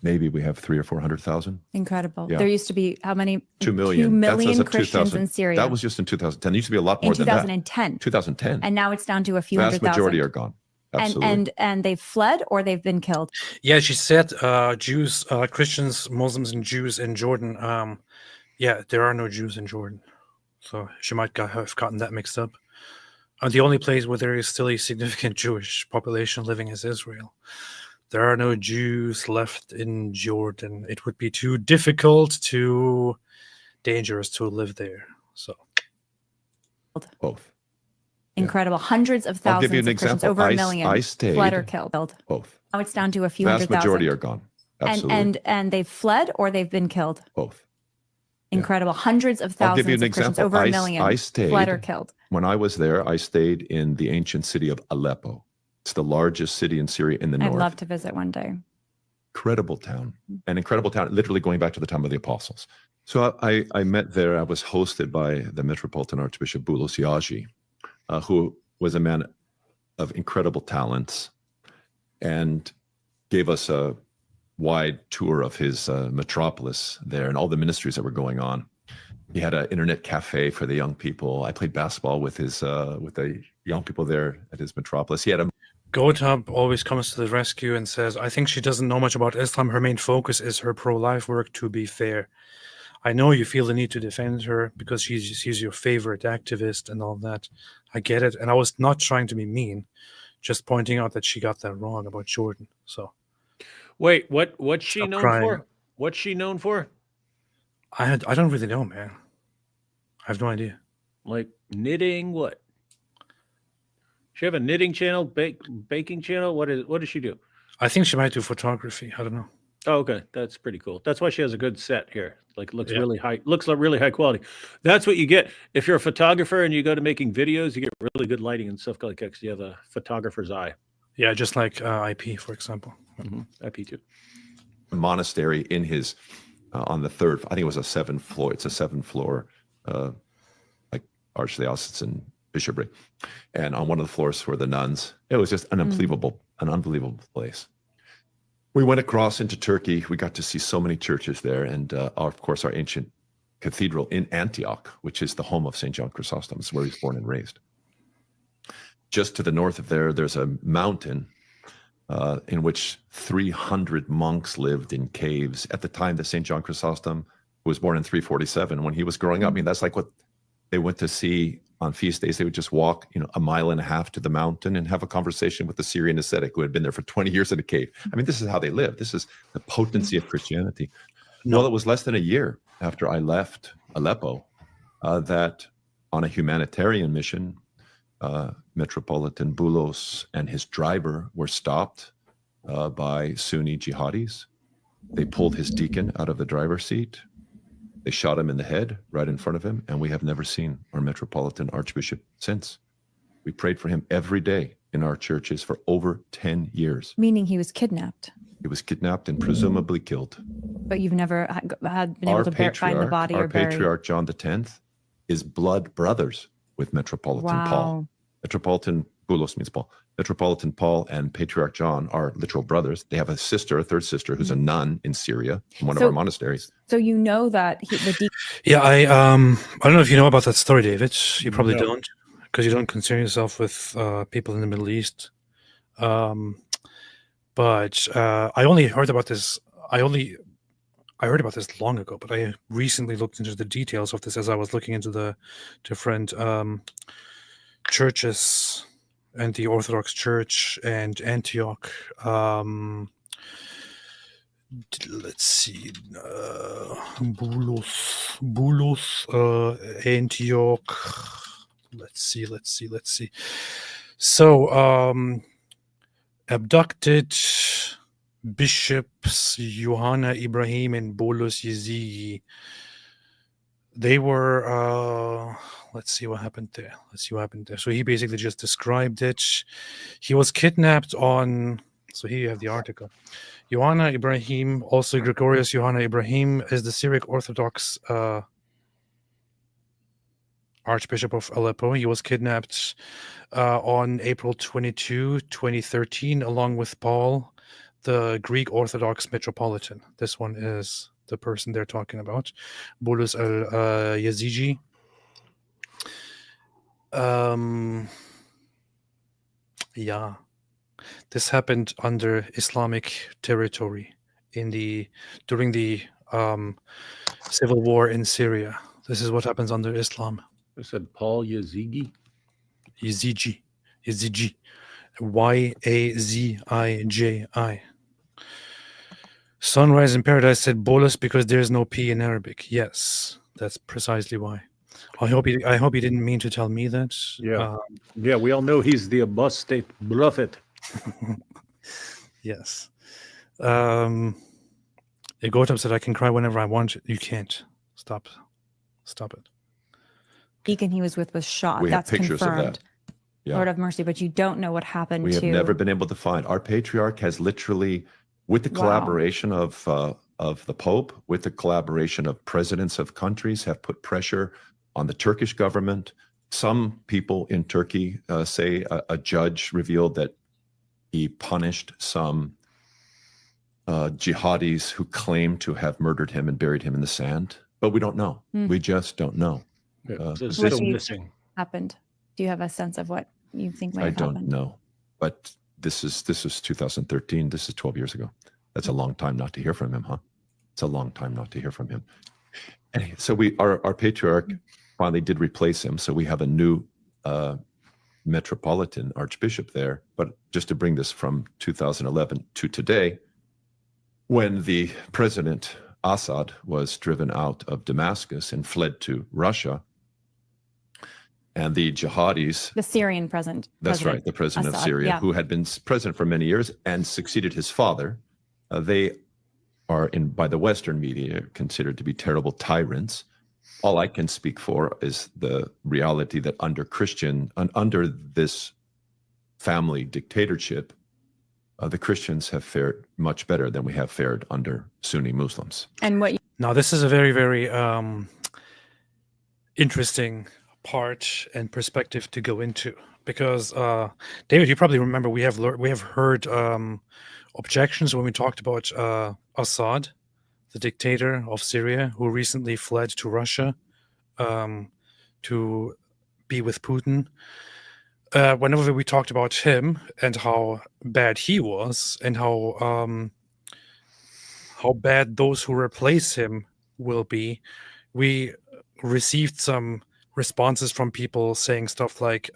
we have 300,000 or 400,000. Incredible. Yeah. There used to be how many? 2 million. 2 million That's as of Christians 2000. in Syria. That was just in 2010. There used to be a lot more in than that. 2010. 2010. And now it's down to a few Vast hundred thousand. majority are gone. Absolutely. And they've fled or they've been killed. Yeah, she said Jews, Christians, Muslims, and Jews in Jordan. Yeah, there are no Jews in Jordan. So she might have gotten that mixed up. The only place where there is still a significant Jewish population living is Israel. There are no Jews left in Jordan. It would be too difficult, too dangerous to live there. So Both. Yeah. Incredible. Hundreds of I'll give thousands you of an Christians, example. over a million, I stayed. fled or killed. Both. Now it's down to a few Vast hundred majority thousand. are gone. Absolutely. And they've fled or they've been killed. Both. Yeah. Incredible. Hundreds of I'll thousands give you an of Christians, example. over a million, I stayed. fled or killed. When I was there, I stayed in the ancient city of Aleppo. It's the largest city in Syria in the I'd north. love to visit one day. Incredible town. An incredible town, literally going back to the time of the apostles. So I met there. I was hosted by the Metropolitan Archbishop Boulos Yaji, who was a man of incredible talents and gave us a wide tour of his metropolis there and all the ministries that were going on. He had an internet cafe for the young people. I played basketball with the young people there at his metropolis. He had a Gotab always comes to the rescue and says, I think she doesn't know much about Islam. Her main focus is her pro-life work, to be fair. I know you feel the need to defend her because she's your favorite activist and all that. I get it. And I was not trying to be mean, just pointing out that she got that wrong about Jordan. So Wait, what's she Stop known crying. for? What's she known for? I don't really know, man. I have no idea. Like knitting? What? She have a knitting channel, baking channel? What does she do? I think she might do photography. I don't know. Oh, okay, that's pretty cool. That's why she has a good set here. Like, it looks Yeah. really high. Looks like really high quality. That's what you get if you're a photographer and you go to making videos. You get really good lighting and stuff like that. 'Cause you have a photographer's eye. Yeah, just like IP, for example. IP too. Monastery in his on the third. I think it was a 7th floor. It's a 7th floor, like archdiocesan bishopric, and on one of the floors were the nuns. It was just an unbelievable place. We went across into Turkey. We got to see so many churches there, and of course our ancient cathedral in Antioch, which is the home of St. John Chrysostom. It's where he's born and raised. Just to the north of there, there's a mountain in which 300 monks lived in caves at the time that St. John Chrysostom, who was born in 347, when he was growing up. I mean, that's like what they went to see on feast days. They would just walk, a mile and a half to the mountain and have a conversation with the Syrian ascetic who had been there for 20 years in a cave. I mean, this is how they lived. This is the potency of Christianity. Well, it was less than a year after I left Aleppo that on a humanitarian mission, Metropolitan Boulos and his driver were stopped by Sunni jihadis. They pulled his deacon out of the driver's seat. They shot him in the head right in front of him, and we have never seen our Metropolitan Archbishop since. We prayed for him every day in our churches for over 10 years. Meaning he was kidnapped, He was kidnapped and presumably killed. but you've never had been able to find the body our or bury. Patriarch John X is blood brothers with Metropolitan Paul. Wow. Metropolitan Boulos means Paul. Metropolitan Paul and Patriarch John are literal brothers. They have a third sister, who's a nun in Syria in one of So- our monasteries. So you know that the deacon. Yeah, I don't know if you know about that story, David. You probably No. don't, because you don't concern yourself with people in the Middle East. But I only heard about this. I heard about this long ago, but I recently looked into the details of this as I was looking into the different churches and the Orthodox Church and Antioch. Let's see, Boulos, Antioch. Let's see. So, abducted bishops Johanna Ibrahim and Boulos Yazigi. They were, let's see what happened there. So he basically just described it. He was kidnapped on, so here you have the article. Johanna Ibrahim, also Gregorius Johanna Ibrahim, is the Syriac Orthodox Archbishop of Aleppo. He was kidnapped on April 22, 2013, along with Paul, the Greek Orthodox Metropolitan. This one is the person they're talking about, Boulos al-Yazigi. Yeah, this happened under Islamic territory during the civil war in Syria. This is what happens under Islam. I said Paul Yazigi. Yazigi, Yaziji. Sunrise in Paradise said Bolus because there is no P in Arabic. Yes, that's precisely why. I hope he didn't mean to tell me that. Yeah. Yeah, we all know he's the apostate prophet. Yes. Gotham said I can cry whenever I want. You can't. Stop it. Deacon he was with was shot. We have That's pictures confirmed. of that. Yeah. Lord have mercy, but you don't know what happened We to. have never been able to find. Our patriarch has literally, with the Wow. collaboration of the Pope, with the collaboration of presidents of countries, have put pressure on the Turkish government. Some people in Turkey say a judge revealed that he punished some jihadis who claimed to have murdered him and buried him in the sand. But we don't know. Hmm. We just don't know. Yeah, it's What still do you- missing. happened. Do you have a sense of what you think might I have don't happened? know. But this is 2013. This is 12 years ago. That's a long time not to hear from him, huh? It's a long time not to hear from him. And so our patriarch finally did replace him. So we have a new metropolitan archbishop there. But just to bring this from 2011 to today, when the president Assad was driven out of Damascus and fled to Russia, and the jihadis, The Syrian president. that's right, the president of Assad, Syria, yeah. who had been president for many years and succeeded his father, they are by the Western media considered to be terrible tyrants. All I can speak for is the reality that under this family dictatorship, the Christians have fared much better than we have fared under Sunni Muslims. And what Now, this is a very, very interesting part and perspective to go into because, David, you probably remember we have heard objections when we talked about Assad, the dictator of Syria, who recently fled to Russia to be with Putin. Whenever we talked about him and how bad he was and how bad those who replace him will be, we received some responses from people saying stuff like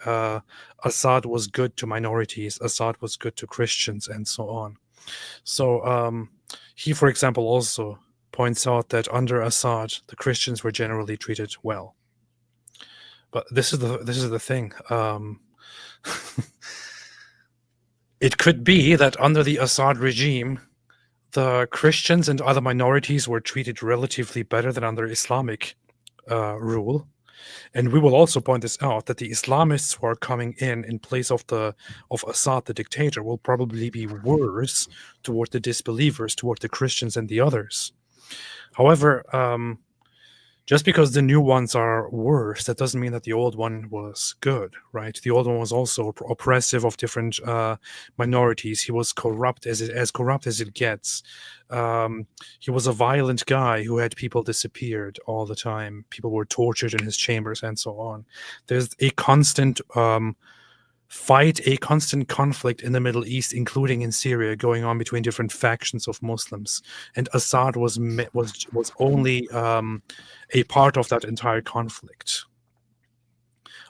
Assad was good to minorities, Assad was good to Christians, and so on. So he, for example, also points out that under Assad, the Christians were generally treated well. But this is the thing. It could be that under the Assad regime, the Christians and other minorities were treated relatively better than under Islamic rule. And we will also point this out that the Islamists who are coming in place of Assad, the dictator, will probably be worse toward the disbelievers, toward the Christians and the others. However, just because the new ones are worse, that doesn't mean that the old one was good, right? The old one was also oppressive of different minorities. He was corrupt as corrupt as it gets. He was a violent guy who had people disappeared all the time. People were tortured in his chambers and so on. There's a constant fight, a constant conflict in the Middle East, including in Syria, going on between different factions of Muslims. And Assad was only a part of that entire conflict.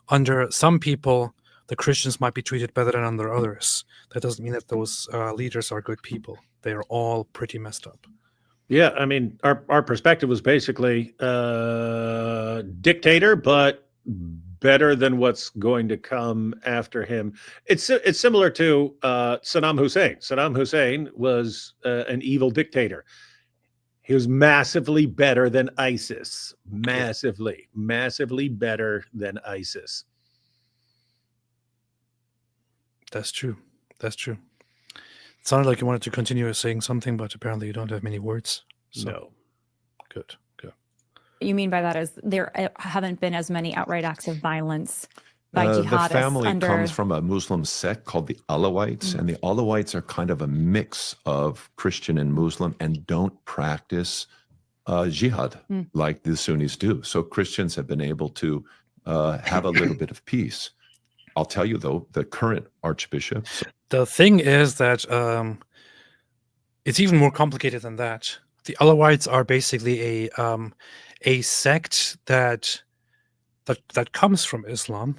Under some people, the Christians might be treated better than under others. That doesn't mean that those leaders are good people. They are all pretty messed up. Yeah, I mean, our perspective was basically dictator, but better than what's going to come after him. It's similar to Saddam Hussein. Saddam Hussein was an evil dictator. He was massively better than ISIS. Massively better than ISIS. That's true. That's true. It sounded like you wanted to continue saying something, but apparently you don't have many words. So, No. Good. you mean by that is there haven't been as many outright acts of violence by The jihadists family under... comes from a Muslim sect called the Alawites, and the Alawites are kind of a mix of Christian and Muslim and don't practice jihad like the Sunnis do. So Christians have been able to have a little bit of peace. I'll tell you, though, the current archbishop... The thing is that it's even more complicated than that. The Alawites are basically a sect that comes from Islam.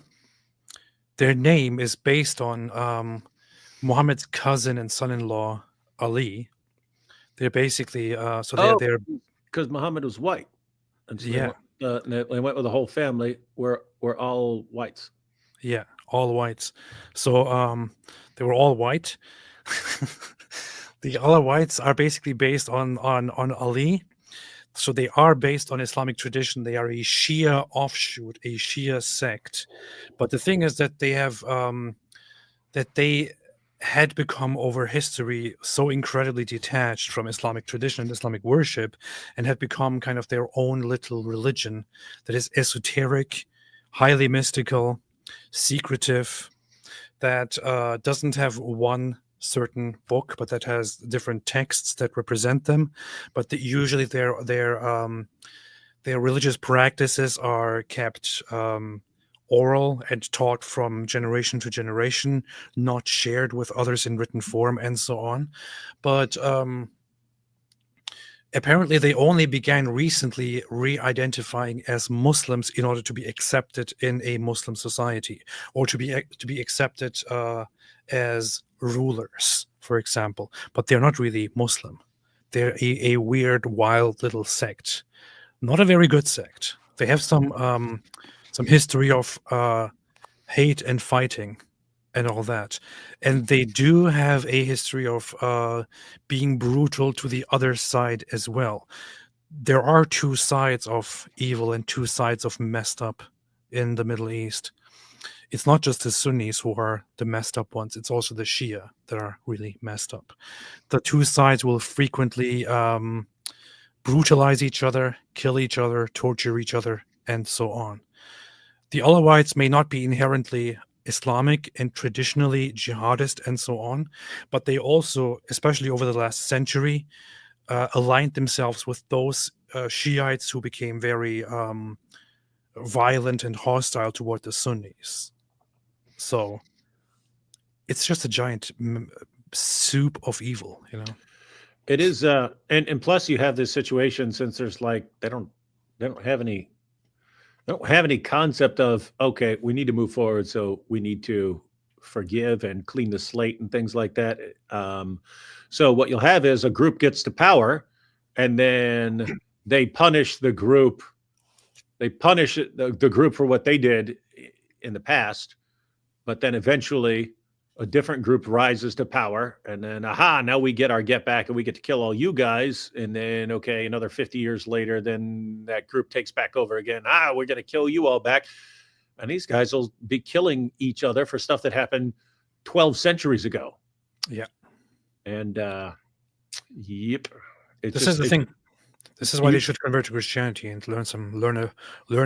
Their name is based on Muhammad's cousin and son-in-law Ali. They're basically they're because Muhammad was white, and so Yeah. they went with the whole family. We're all whites. Yeah, all whites. So they were all white. The Alawites are basically based on Ali. So they are based on Islamic tradition. They are a Shia offshoot, a Shia sect. But the thing is that they have that they had become over history so incredibly detached from Islamic tradition and Islamic worship, and had become kind of their own little religion that is esoteric, highly mystical, secretive, that doesn't have one certain book, but that has different texts that represent them. But usually their religious practices are kept oral and taught from generation to generation, not shared with others in written form, and so on. But apparently, they only began recently re-identifying as Muslims in order to be accepted in a Muslim society, or to be accepted as rulers, for example. But they're not really Muslim. They're a weird, wild little sect. Not a very good sect. They have some history of hate and fighting and all that. And they do have a history of being brutal to the other side as well. There are two sides of evil and two sides of messed up in the Middle East. It's not just the Sunnis who are the messed up ones, it's also the Shia that are really messed up. The two sides will frequently brutalize each other, kill each other, torture each other, and so on. The Alawites may not be inherently Islamic and traditionally jihadist and so on, but they also, especially over the last century, aligned themselves with those Shiites who became very violent and hostile toward the Sunnis. So it's just a giant soup of evil, you know. It is, and plus you have this situation, since there's like they don't have any concept of, okay, we need to move forward, so we need to forgive and clean the slate and things like that. So what you'll have is a group gets to power, and then they punish the group. They punish the group for what they did in the past, but then eventually a different group rises to power, and then now we get our get back, and we get to kill all you guys. And then, okay, another 50 years later, then that group takes back over again. We're going to kill you all back. And these guys will be killing each other for stuff that happened 12 centuries ago. Yeah. And yep. This is the thing. This is why they should convert to Christianity and learn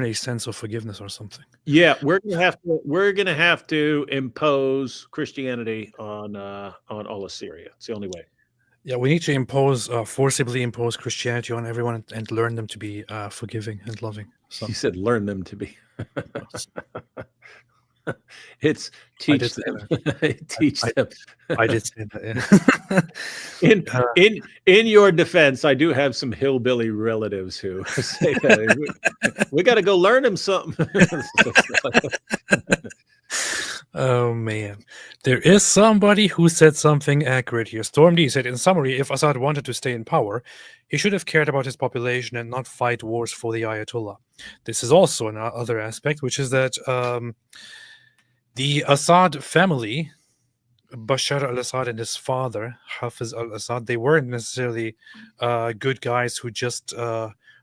a sense of forgiveness or something. Yeah, we're gonna have to impose Christianity on all of Syria. It's the only way. Yeah, we need to forcibly impose Christianity on everyone and learn them to be forgiving and loving. So You said learn them to be. It's teach them. Teach them. I did say that. Yeah. In your defense, I do have some hillbilly relatives who say that we got to go learn them something. Oh man, there is somebody who said something accurate here. Storm D said, in summary, if Assad wanted to stay in power, he should have cared about his population and not fight wars for the Ayatollah. This is also another aspect, which is that the Assad family, Bashar al-Assad and his father, Hafiz al-Assad, they weren't necessarily good guys who just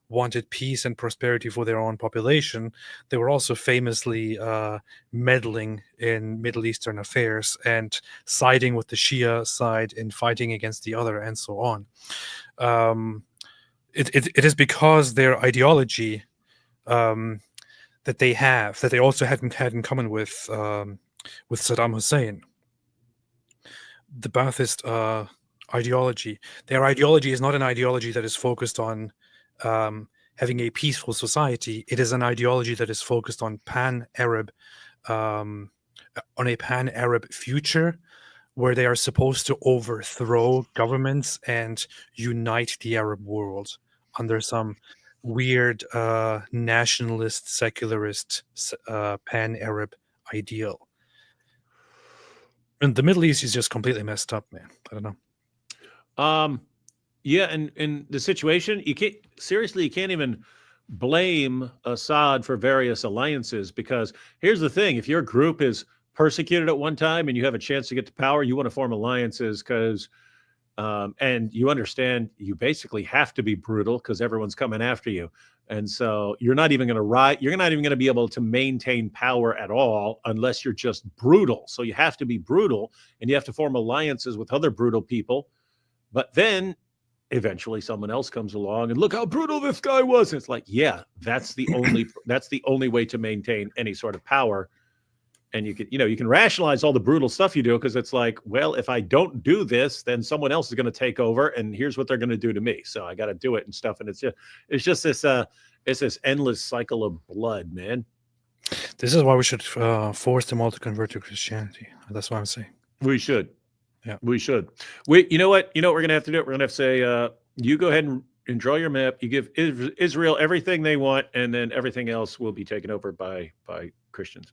wanted peace and prosperity for their own population. They were also famously meddling in Middle Eastern affairs and siding with the Shia side in fighting against the other, and so on. It is because their ideology that they also had in common with Saddam Hussein. The Ba'athist ideology. Their ideology is not an ideology that is focused on having a peaceful society. It is an ideology that is focused on pan-Arab future, where they are supposed to overthrow governments and unite the Arab world under some weird nationalist, secularist, pan-Arab ideal. And the Middle East is just completely messed up, man. I don't know. Yeah, and in the situation, you can't even blame Assad for various alliances, because here's the thing: if your group is persecuted at one time and you have a chance to get to power, you want to form alliances because and you understand you basically have to be brutal because everyone's coming after you. And so you're not even going to be able to maintain power at all unless you're just brutal. So you have to be brutal, and you have to form alliances with other brutal people. But then eventually someone else comes along and look how brutal this guy was. And it's like, yeah, that's the only way to maintain any sort of power. And you can rationalize all the brutal stuff you do, because it's like, well, if I don't do this, then someone else is going to take over, and here's what they're going to do to me. So I got to do it and stuff. And it's just this endless cycle of blood, man. This is why we should force them all to convert to Christianity. That's what I'm saying. We should. Yeah. We should. You know what? You know what we're gonna have to do? We're gonna have to say, you go ahead and draw your map. You give Israel everything they want, and then everything else will be taken over by Christians.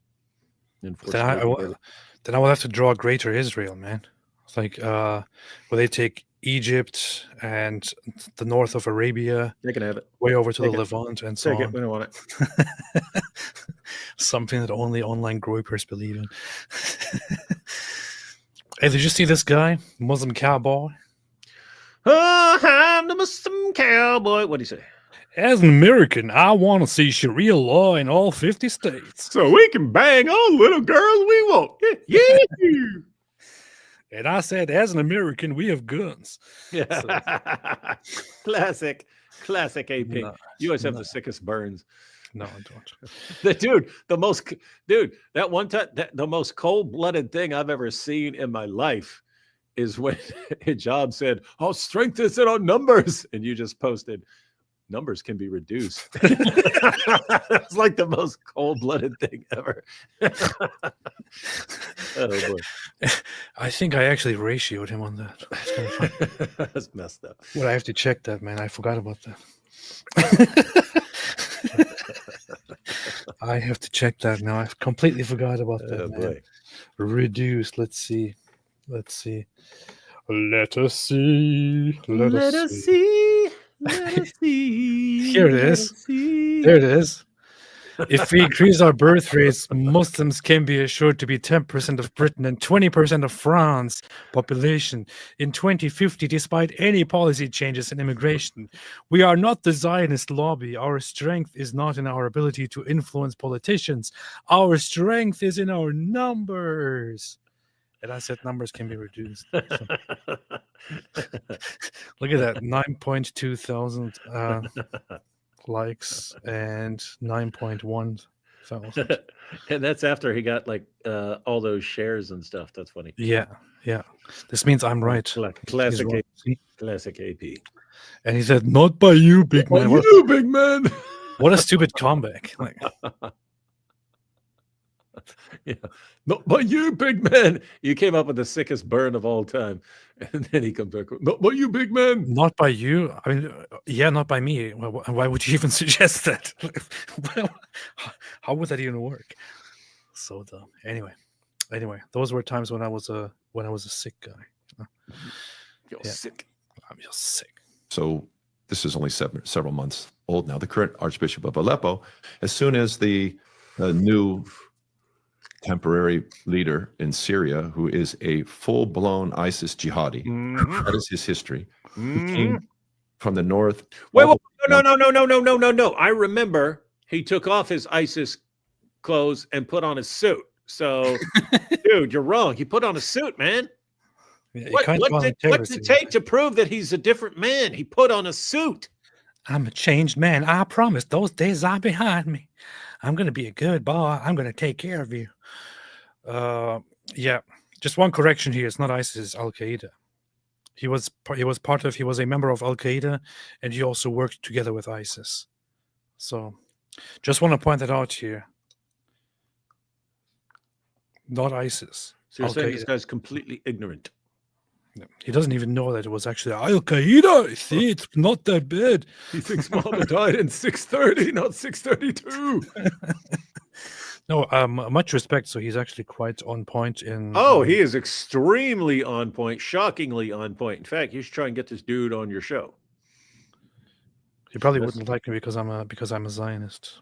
Then I will have to draw Greater Israel, man. It's like where they take Egypt and the north of Arabia, They can have it. way over to Take the it. Levant, and so Take it. on. We don't want it. Something that only online groupers believe in. Hey, did you see this guy, Muslim cowboy? Oh, I'm the Muslim cowboy. What do you say? As an American, I want to see Sharia law in all 50 states. So we can bang all the little girls we want. Yeah. And I said, as an American, we have guns. Yeah. Classic AP. No, You always have no. the sickest burns. No, I don't. That one time, the most cold-blooded thing I've ever seen in my life is when Hijab said, "Oh, strength is in our numbers," and you just posted, "Numbers can be reduced." It's like the most cold-blooded thing ever. Oh boy, I think I actually ratioed him on that. It's kind of fun. that's messed up. Well, I have to check that, man. I forgot about that. I have to check that now. I've completely forgot about that, Oh man. boy. Reduced. Let's see. Let us see. Let us see. see. Let us see. Here it is. There it is. If we increase our birth rates, Muslims can be assured to be 10% of Britain and 20% of France population in 2050, despite any policy changes in immigration. We are not the Zionist lobby. Our strength is not in our ability to influence politicians. Our strength is in our numbers. And I said numbers can be reduced. So, look at that, 9.2 thousand likes and 9.1 thousand. And that's after he got like all those shares and stuff. That's funny. Yeah. This means I'm right. He's Classic, wrong. See? classic AP. And he said, "Not by you, big man." What, you, big man. what a stupid comeback! Like, Yeah, not by you, big man. You came up with the sickest burn of all time, and then he comes back. Not by you, big man. not by you. I mean, yeah, not by me. Why would you even suggest that? How would that even work? So dumb. Anyway, those were times when I was a sick guy. You're Yeah. sick. I'm just sick. So this is only several months old now. The current Archbishop of Aleppo, as soon as the new temporary leader in Syria, who is a full-blown ISIS jihadi, that is his history. He came from the north. Wait, all no. I remember he took off his ISIS clothes and put on a suit. So, dude, you're wrong. He put on a suit, man. Yeah, What's it take to prove that he's a different man? He put on a suit. I'm a changed man. I promise. Those days are behind me. I'm gonna be a good boy. I'm gonna take care of you. Yeah. Just one correction here. It's not ISIS. It's Al Qaeda. He was a member of Al Qaeda, and he also worked together with ISIS. So, just want to point that out here. Not ISIS. So you're saying this Al-Qaeda. guy's completely ignorant. He doesn't even know that it was actually Al Qaeda. See, it's not that bad. He thinks Muhammad died in 630, not 632. No, much respect. So he's actually quite on point in. Oh, he is extremely on point, shockingly on point. In fact, you should try and get this dude on your show. He probably That's- wouldn't like me because I'm a Zionist.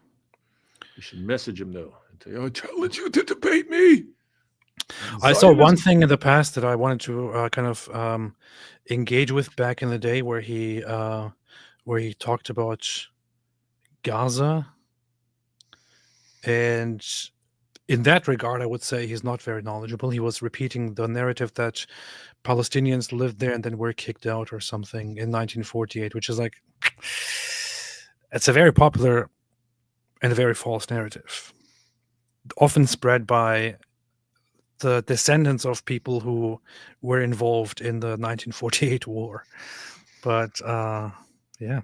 You should message him though and say, "I challenge you to debate me." I saw one thing in the past that I wanted to kind of engage with back in the day, where he talked about Gaza, and in that regard, I would say he's not very knowledgeable. He was repeating the narrative that Palestinians lived there and then were kicked out or something in 1948, which is like, it's a very popular and a very false narrative, often spread by the descendants of people who were involved in the 1948 war. But yeah,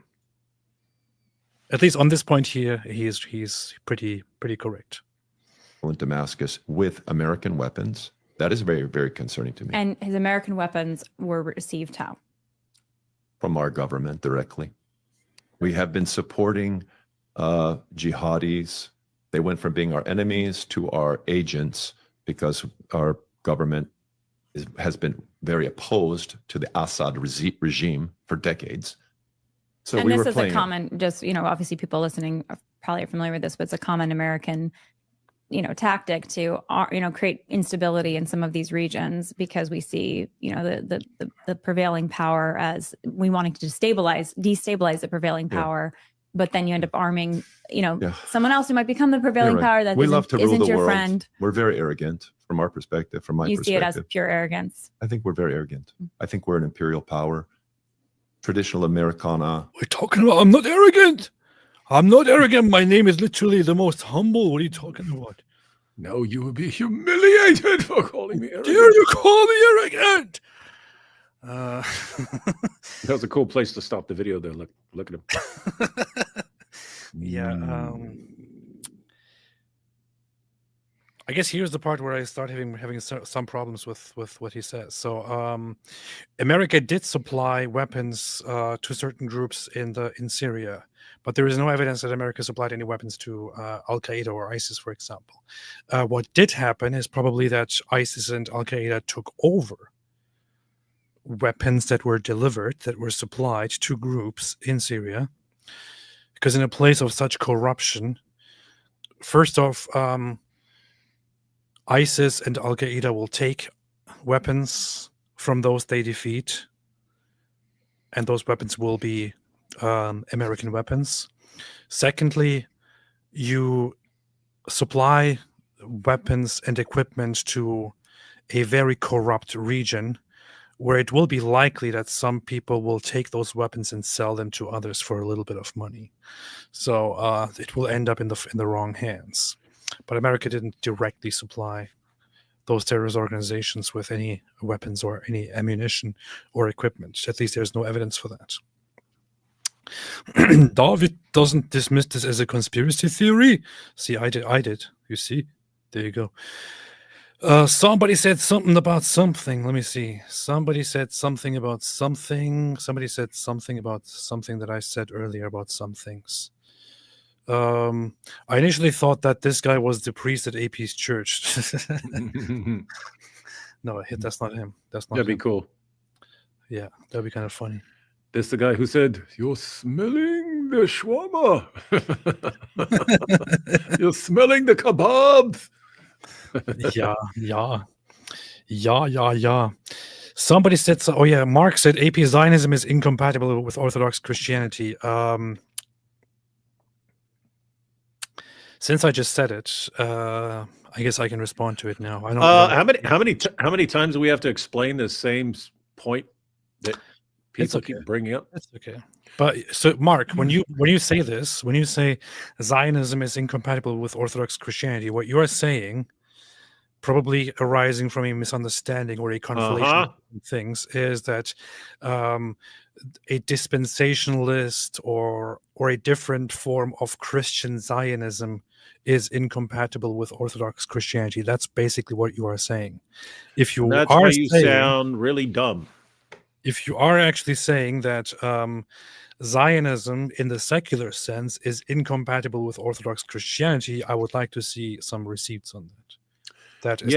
at least on this point here, he's pretty correct. in Damascus with American weapons. That is very, very concerning to me. And his American weapons were received how? From our government directly. We have been supporting jihadis. They went from being our enemies to our agents because our government has been very opposed to the Assad regime for decades. So and we this were is playing a common, just, obviously people listening are probably familiar with this, but it's a common American, tactic to, create instability in some of these regions because we see, the prevailing power as we wanting to destabilize the prevailing power. But then you end up arming, someone else who might become the prevailing right. power that we love to rule isn't the your world. friend. We're very arrogant from our perspective, from my You perspective. see it as pure arrogance. I think we're very arrogant. I think we're an imperial power. Traditional Americana. We're talking about, I'm not arrogant. I'm not arrogant. My name is literally the most humble. What are you talking about? No, you will be humiliated for calling me arrogant. Dare you call me arrogant? That was a cool place to stop the video there. Look at him. Yeah. I guess here's the part where I start having some problems with what he says. So, America did supply weapons to certain groups in Syria, but there is no evidence that America supplied any weapons to Al Qaeda or ISIS, for example. What did happen is probably that ISIS and Al Qaeda took over weapons that were delivered, that were supplied to groups in Syria, because in a place of such corruption, first off, ISIS and Al Qaeda will take weapons from those they defeat, and those weapons will be American weapons. Secondly, you supply weapons and equipment to a very corrupt region where it will be likely that some people will take those weapons and sell them to others for a little bit of money. So it will end up in the wrong hands. But America didn't directly supply those terrorist organizations with any weapons or any ammunition or equipment. At least there's no evidence for that. David doesn't dismiss this as a conspiracy theory. See, I did. You see? There you go. Somebody said something about something. Let me see. Somebody said something about something. Somebody said something about something that I said earlier about some things. I initially thought that this guy was the priest at AP's church. No, that's not him. That's not That'd him. be cool. Yeah, that'd be kind of funny. This the guy who said, "You're smelling the shawarma. You're smelling the kebabs." Yeah. Somebody said, oh yeah, Mark said AP Zionism is incompatible with Orthodox Christianity. Since I just said it, I guess I can respond to it now. I don't know. How many times do we have to explain the same point that people keep bringing up? That's okay. But so, Mark, when you say this, when you say Zionism is incompatible with Orthodox Christianity, what you are saying, probably arising from a misunderstanding or a conflation of things, is that a dispensationalist or a different form of Christian Zionism is incompatible with Orthodox Christianity. That's basically what you are saying. If you That's are why you saying, sound really dumb. if you are actually saying that Zionism in the secular sense is incompatible with Orthodox Christianity, I would like to see some receipts on that. That is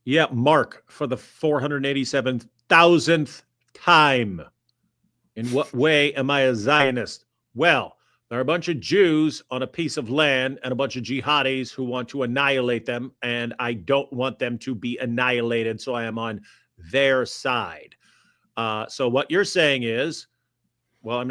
Yeah, Mark, for the 487,000th time. In what way am I a Zionist? Well, there are a bunch of Jews on a piece of land and a bunch of jihadis who want to annihilate them, and I don't want them to be annihilated, so I am on their side. So what you're saying is, well, I'm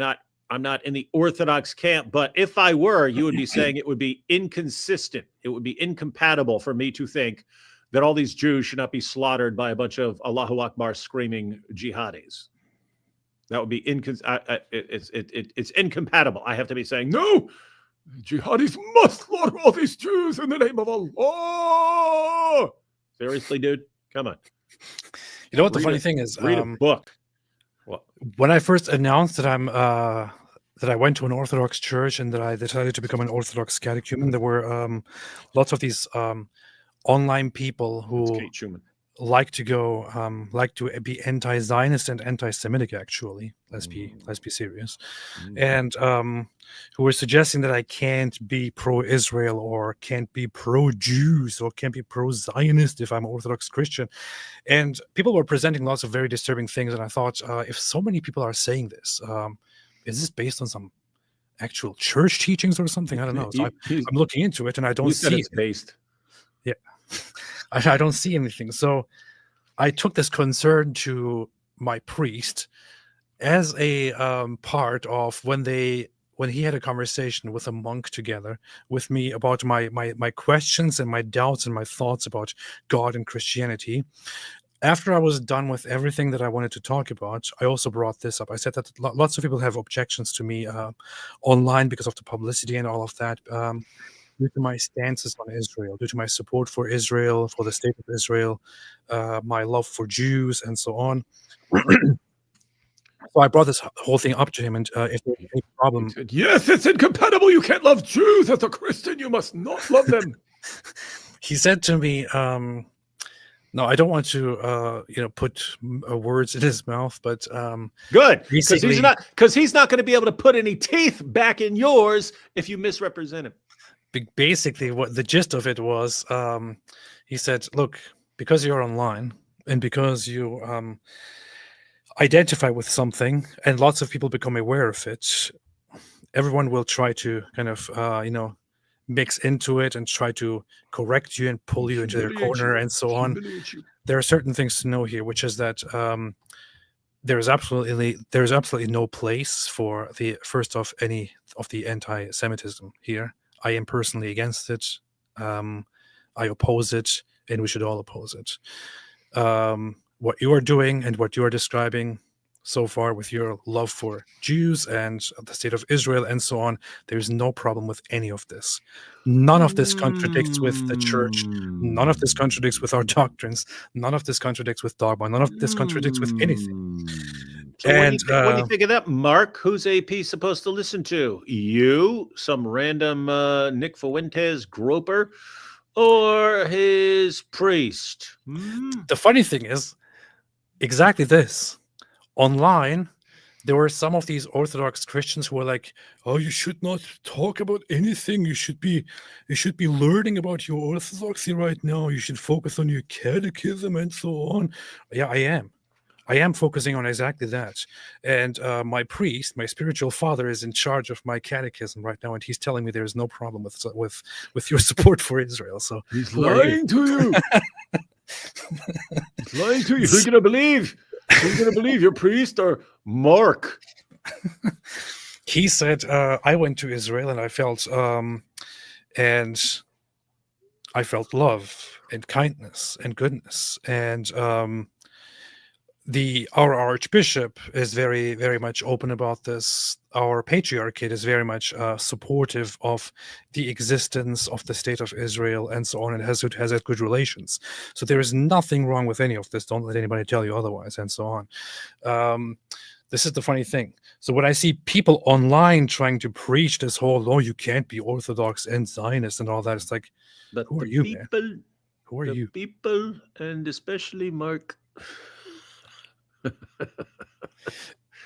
not in the Orthodox camp, but if I were, you would be saying it would be inconsistent. It would be incompatible for me to think that all these Jews should not be slaughtered by a bunch of Allahu Akbar screaming jihadis. That would be it's incompatible. I have to be saying, no, jihadis must slaughter all these Jews in the name of Allah. Seriously, dude? Come on. You know what the funny thing is? Read a book. When I first announced that that I went to an Orthodox church and that I decided to become an Orthodox catechumen, there were lots of these online people It's who Kate Schumann. like to be anti-Zionist and anti-Semitic. Actually, let's be serious, and who were suggesting that I can't be pro-Israel or can't be pro-Jews or can't be pro-Zionist if I'm Orthodox Christian. And people were presenting lots of very disturbing things, and I thought, if so many people are saying this, is this based on some actual church teachings or something? I don't know. So I'm looking into it, and I don't You said see it's based. I don't see anything. So I took this concern to my priest as a part of when he had a conversation with a monk together with me about my questions and my doubts and my thoughts about God and Christianity. After I was done with everything that I wanted to talk about, I also brought this up. I said that lots of people have objections to me online because of the publicity and all of that. Due to my stances on Israel, due to my support for Israel, for the state of Israel, my love for Jews, and so on. So I brought this whole thing up to him, and if there's any problem, He said, yes, it's incompatible. You can't love Jews as a Christian. You must not love them. he said to me, "No, I don't want to, put words in his mouth, but Good, because Basically- he's not going to be able to put any teeth back in yours if you misrepresent him. basically, what the gist of it was, he said, look, because you're online and because you identify with something and lots of people become aware of it, everyone will try to kind of, mix into it and try to correct you and pull you into their corner and so on. There are certain things to know here, which is that there's absolutely no place for the first of any of the anti-Semitism here. I am personally against it. I oppose it, and we should all oppose it. What you are doing and what you are describing so far with your love for Jews and the state of Israel and so on, there's no problem with any of this. None of this contradicts with the church. None of this contradicts with our doctrines. None of this contradicts with dogma. None of this contradicts with anything. So And, what do you think of that, Mark? Who's AP supposed to listen to? You, some random Nick Fuentes groper, or his priest? The funny thing is exactly this. Online, there were some of these Orthodox Christians who were like, "Oh, you should not talk about anything. You should be learning about your orthodoxy right now. You should focus on your catechism and so on." Yeah, I am focusing on exactly that. And my priest, my spiritual father, is in charge of my catechism right now, and he's telling me there is no problem with your support for Israel. So He's who are you? lying to you. He's lying to you. Who's gonna believe? Who's gonna believe, your priest or Mark? He said, I went to Israel and I felt love and kindness and goodness, and our archbishop is very, very much open about this. Our patriarchate is very much supportive of the existence of the state of Israel and so on, and has had good relations. So there is nothing wrong with any of this. Don't let anybody tell you otherwise, and so on. This is the funny thing. So when I see people online trying to preach this whole, "Oh, you can't be Orthodox and Zionist" and all that, it's like, But who are the you, man? people, who are the you? people, and especially Mark.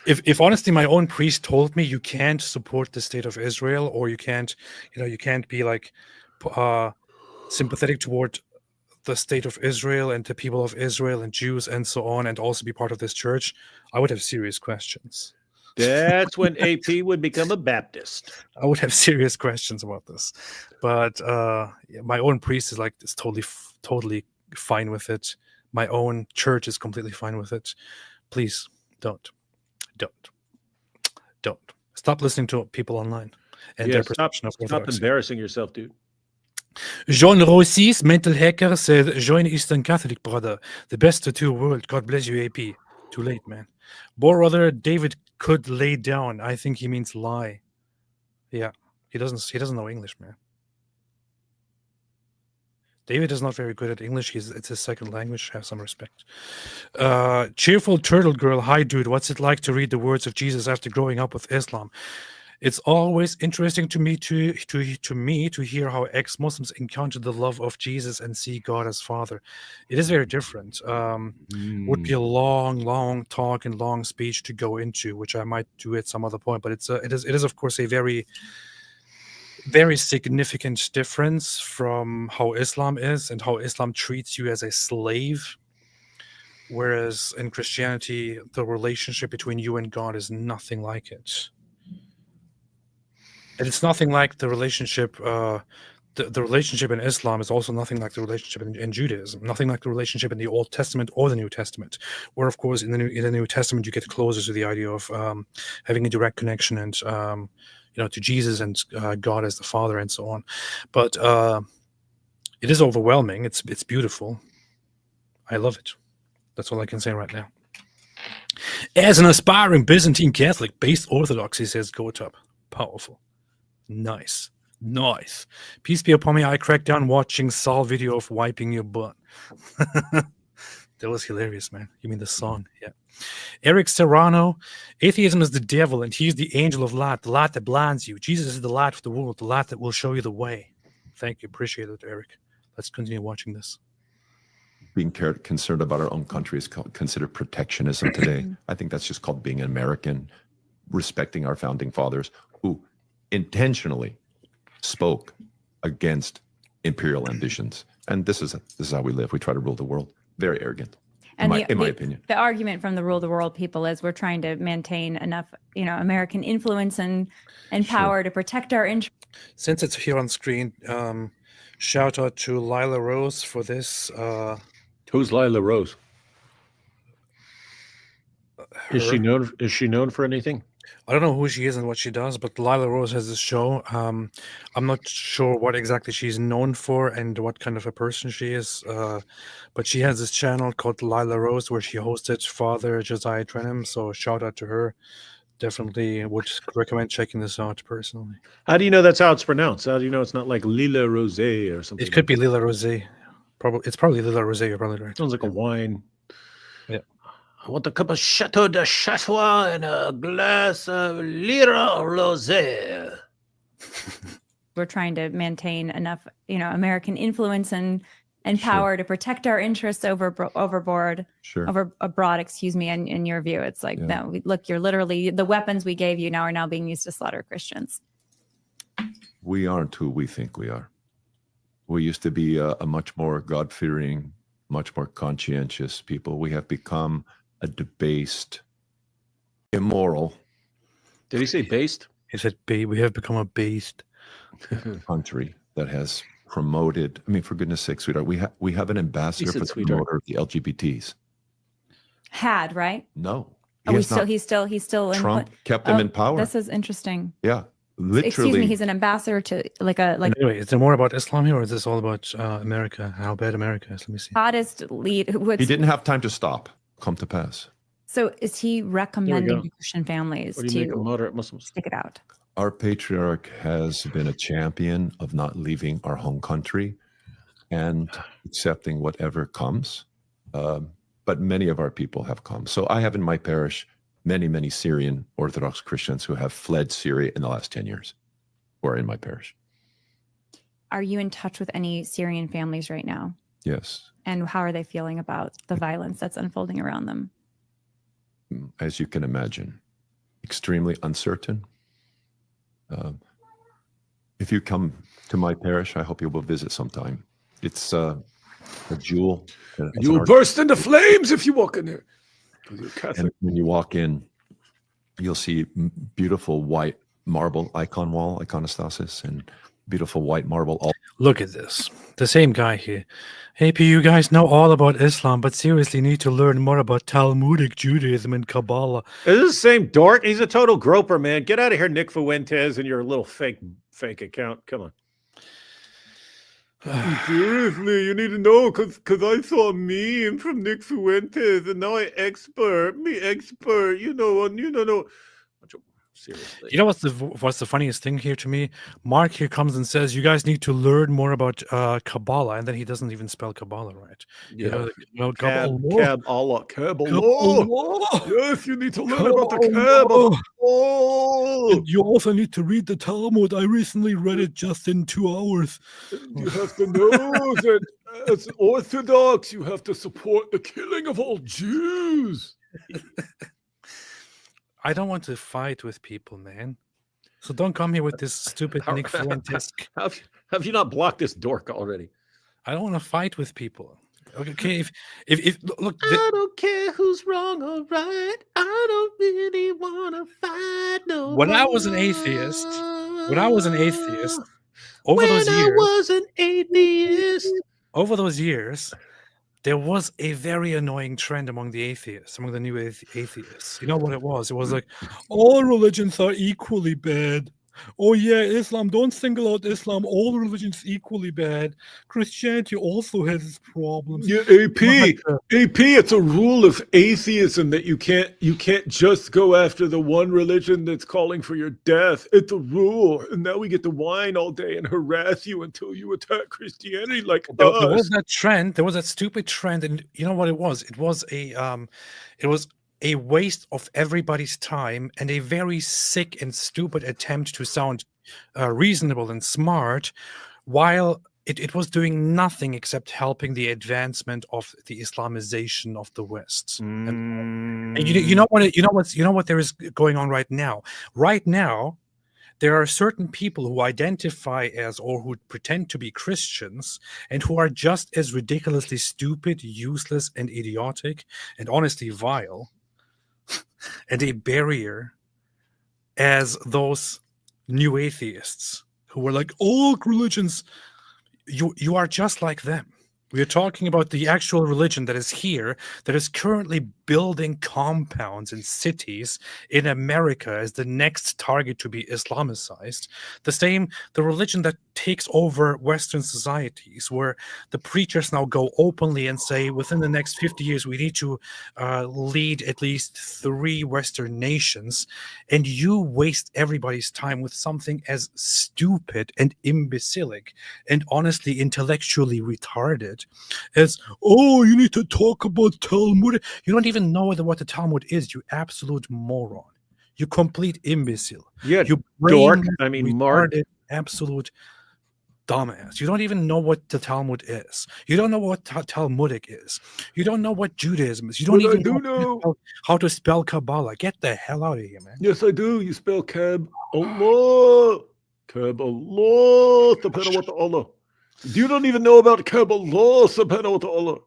If honestly my own priest told me you can't support the state of Israel, or you can't be like sympathetic toward the state of Israel and the people of Israel and Jews and so on, and also be part of this church, I would have serious questions. That's when AP would become a Baptist. I would have serious questions about this. But my own priest is totally fine with it. My own church is completely fine with it. Please don't stop listening to people online and their Stop perception of orthodoxy. embarrassing yourself, dude. John Rossi's mental hacker said, "Join Eastern Catholic, brother. The best of two worlds. God bless you, AP." Too late, man. Brother David could lay down. I think he means lie. Yeah, he doesn't know English, man. David is not very good at English. It's his second language. Have some respect. Cheerful Turtle Girl. Hi, dude. What's it like to read the words of Jesus after growing up with Islam? It's always interesting to me to hear how ex-Muslims encounter the love of Jesus and see God as Father. It is very different. Would be a long talk and long speech to go into, which I might do at some other point. But it is of course a very significant difference from how Islam is and how Islam treats you as a slave. Whereas in Christianity, the relationship between you and God is nothing like it. And it's nothing like the relationship. The relationship in Islam is also nothing like the relationship in Judaism. Nothing like the relationship in the Old Testament or the New Testament. Where, of course, in the New Testament, you get closer to the idea of having a direct connection and to Jesus and God as the Father and so on. But it is overwhelming. It's beautiful. I love it. That's all I can say right now. As an aspiring Byzantine Catholic, based Orthodoxy, says Gotop. Powerful. Nice. Peace be upon me. I cracked down watching Saul video of wiping your butt. That was hilarious, man. You mean the song? Yeah. Eric Serrano, atheism is the devil and he's the angel of light, the light that blinds you. Jesus is the light of the world, the light that will show you the way. Thank you. Appreciate it, Eric. Let's continue watching this. Being concerned about our own country is considered protectionism today. I think that's just called being an American, respecting our founding fathers who intentionally spoke against imperial ambitions. And this is how we live. We try to rule the world. Very arrogant, in my opinion. The argument from the rule the world people is we're trying to maintain enough, American influence and power to protect our interests. Since it's here on screen, shout out to Lila Rose for this. Who's Lila Rose? Is she known for anything? I don't know who she is and what she does, but Lila Rose has this show. I'm not sure what exactly she's known for and what kind of a person she is, but she has this channel called Lila Rose where she hosted Father Josiah Trenum, so shout out to her. Definitely would recommend checking this out personally. How do you know that's how it's pronounced? How do you know it's not like Lila Rosé or something? It could be Lila Rosé. It's probably Lila Rosé. You're probably right. Sounds like a wine. Yeah. I want a cup of Chateau de Chatois and a glass of Lira Rosé. We're trying to maintain enough, American influence and power to protect our interests abroad, excuse me, and in your view, it's like, no, look, you're literally, the weapons we gave you now are now being used to slaughter Christians. We aren't who we think we are. We used to be a much more God-fearing, much more conscientious people. We have become a debased, immoral. Did he say based? He said we have become a based country that has promoted. I mean, for goodness sake, sweetheart, we have an ambassador for the promoter of the LGBTs. Had, right? No. He's still Trump kept him in power. This is interesting. Yeah. Literally. Excuse me, he's an ambassador to Anyway, is there more about Islam here, or is this all about America? How bad America is? Let me see. Hottest lead. He didn't have time to stop. Come to pass. So is he recommending to Christian families to moderate Muslims stick it out? Our patriarch has been a champion of not leaving our home country and accepting whatever comes. But many of our people have come. So I have in my parish many Syrian Orthodox Christians who have fled Syria in the last 10 years, who are in my parish. Are you in touch with any Syrian families right now? Yes. And how are they feeling about the violence that's unfolding around them? As you can imagine, extremely uncertain. If you come to my parish, I hope you will visit sometime. It's a jewel. You will burst into flames if you walk in there. And when you walk in, you'll see beautiful white marble icon wall, iconostasis, and beautiful white marble. Look at this. The same guy here. Hey, you guys know all about Islam, but seriously need to learn more about Talmudic Judaism and Kabbalah. Is this the same dork? He's a total groper, man. Get out of here, Nick Fuentes, and your little fake account. Come on. Seriously, you need to know because I saw a meme from Nick Fuentes and now I expert. You know. Seriously. You know what's the funniest thing here to me? Mark here comes and says, "You guys need to learn more about Kabbalah," and then he doesn't even spell Kabbalah right. You know, Cab Allah. Kabbalah. Yes, you need to learn about the Cab of Allah. And you also need to read the Talmud. I recently read it just in 2 hours. You have to know that as Orthodox, you have to support the killing of all Jews. I don't want to fight with people, man. So don't come here with this stupid How- Nick Fuentes. Have you not blocked this dork already? I don't want to fight with people. Okay, if look, I don't care who's wrong or right. I don't really want to fight no when I was an atheist, over those years, there was a very annoying trend among the atheists, among the new atheists. You know what it was? It was like, all religions are equally bad. Oh yeah, Islam, don't single out Islam. All religions equally bad. Christianity also has its problems. Yeah, AP, it's a rule of atheism that you can't just go after the one religion that's calling for your death. It's a rule, and now we get to whine all day and harass you until you attack Christianity like There us. was that trend. There was that stupid trend, and you know what it was? It was a waste of everybody's time and a very sick and stupid attempt to sound reasonable and smart, while it was doing nothing except helping the advancement of the Islamization of the West. And you know what there is going on right now. Right now, there are certain people who identify as or who pretend to be Christians and who are just as ridiculously stupid, useless, and idiotic, and honestly vile, and a barrier as those new atheists who were like, all religions, you are just like them. We are talking about the actual religion that is here, that is currently building compounds in cities in America as the next target to be Islamicized. The religion that takes over Western societies, where the preachers now go openly and say, within the next 50 years, we need to lead at least 3 Western nations. And you waste everybody's time with something as stupid and imbecilic and honestly intellectually retarded as, oh, you need to talk about Talmud. You don't even know what the Talmud is, you absolute moron. You complete imbecile. Yeah, You dork. brain I mean, Mark. retarded, absolute dumbass. You don't even know what the Talmud is. You don't know what Talmudic is. You don't know what Judaism is. You don't But I even do know how to spell Kabbalah. Get the hell out of here, man. Yes, I do. You spell Cab Allah. Cab Allah. Subhanahu wa ta'ala. You don't even know about Cab Allah. Subhanahu wa ta'ala.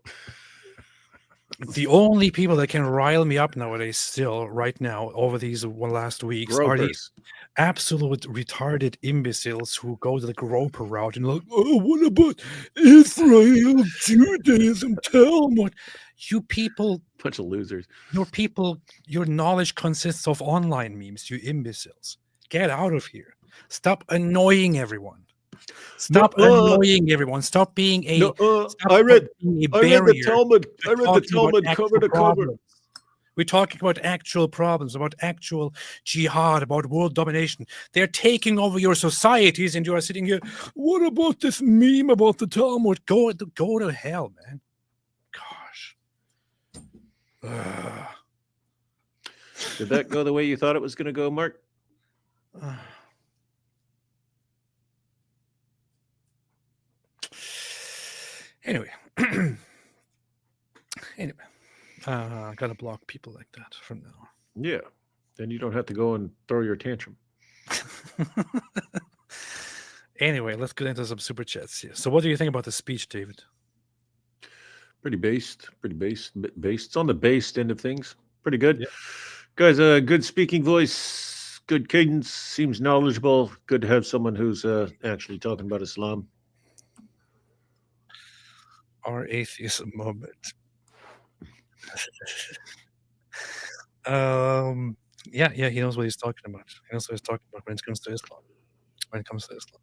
The only people that can rile me up nowadays, still right now, over these last weeks, are these absolute retarded imbeciles who go to the groper route and like, oh, what about Israel, Judaism, Talmud? You people, Bunch of losers. your knowledge consists of online memes, you imbeciles. Get out of here. Stop annoying everyone. Stop annoying everyone. Stop being a. I read the barrier Talmud. I read the talking about Talmud actual cover to cover. problems. We're talking about actual problems, about actual jihad, about world domination. They're taking over your societies, and you are sitting here. What about this meme about the Talmud? Go to hell, man. Gosh. Did that go the way you thought it was going to go, Mark? Anyway, gotta block people like that from now on. Yeah. Then you don't have to go and throw your tantrum. Anyway, let's get into some super chats here. So, what do you think about the speech, David? Pretty based. It's on the based end of things. Pretty good. Yeah. Guys, good speaking voice, good cadence, seems knowledgeable. Good to have someone who's actually talking about Islam. Our atheism moment. Yeah, he knows what he's talking about. He knows what he's talking about when it comes to Islam. when it comes to Islam.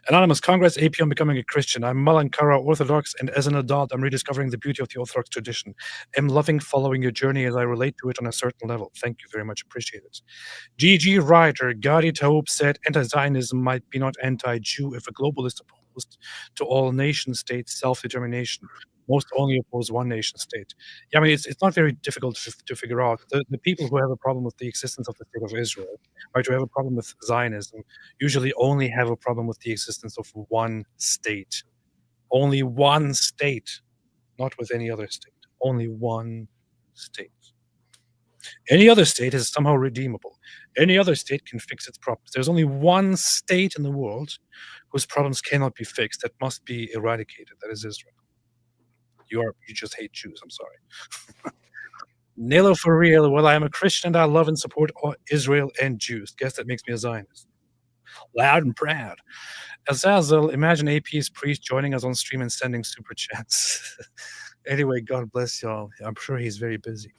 Anonymous, congrats AP on becoming a Christian. I'm Malankara Orthodox, and as an adult, I'm rediscovering the beauty of the Orthodox tradition. I'm loving following your journey as I relate to it on a certain level. Thank you very much. Appreciate it. GG writer Gadi Taub said anti-Zionism might be not anti-Jew if a globalist opposed to all nation states self-determination. Most only oppose one nation state. Yeah, I mean, it's not very difficult to figure out. The people who have a problem with the existence of the state of Israel, right, who have a problem with Zionism, usually only have a problem with the existence of one state. Only one state, not with any other state. Only one state. Any other state is somehow redeemable. Any other state can fix its problems. There's only one state in the world whose problems cannot be fixed, that must be eradicated. That is Israel. You just hate Jews. I'm sorry. Nilo for real. Well, I am a Christian and I love and support Israel and Jews. Guess that makes me a Zionist. Loud and proud. Azazel, imagine AP's priest joining us on stream and sending super chats. Anyway, God bless y'all. I'm sure he's very busy.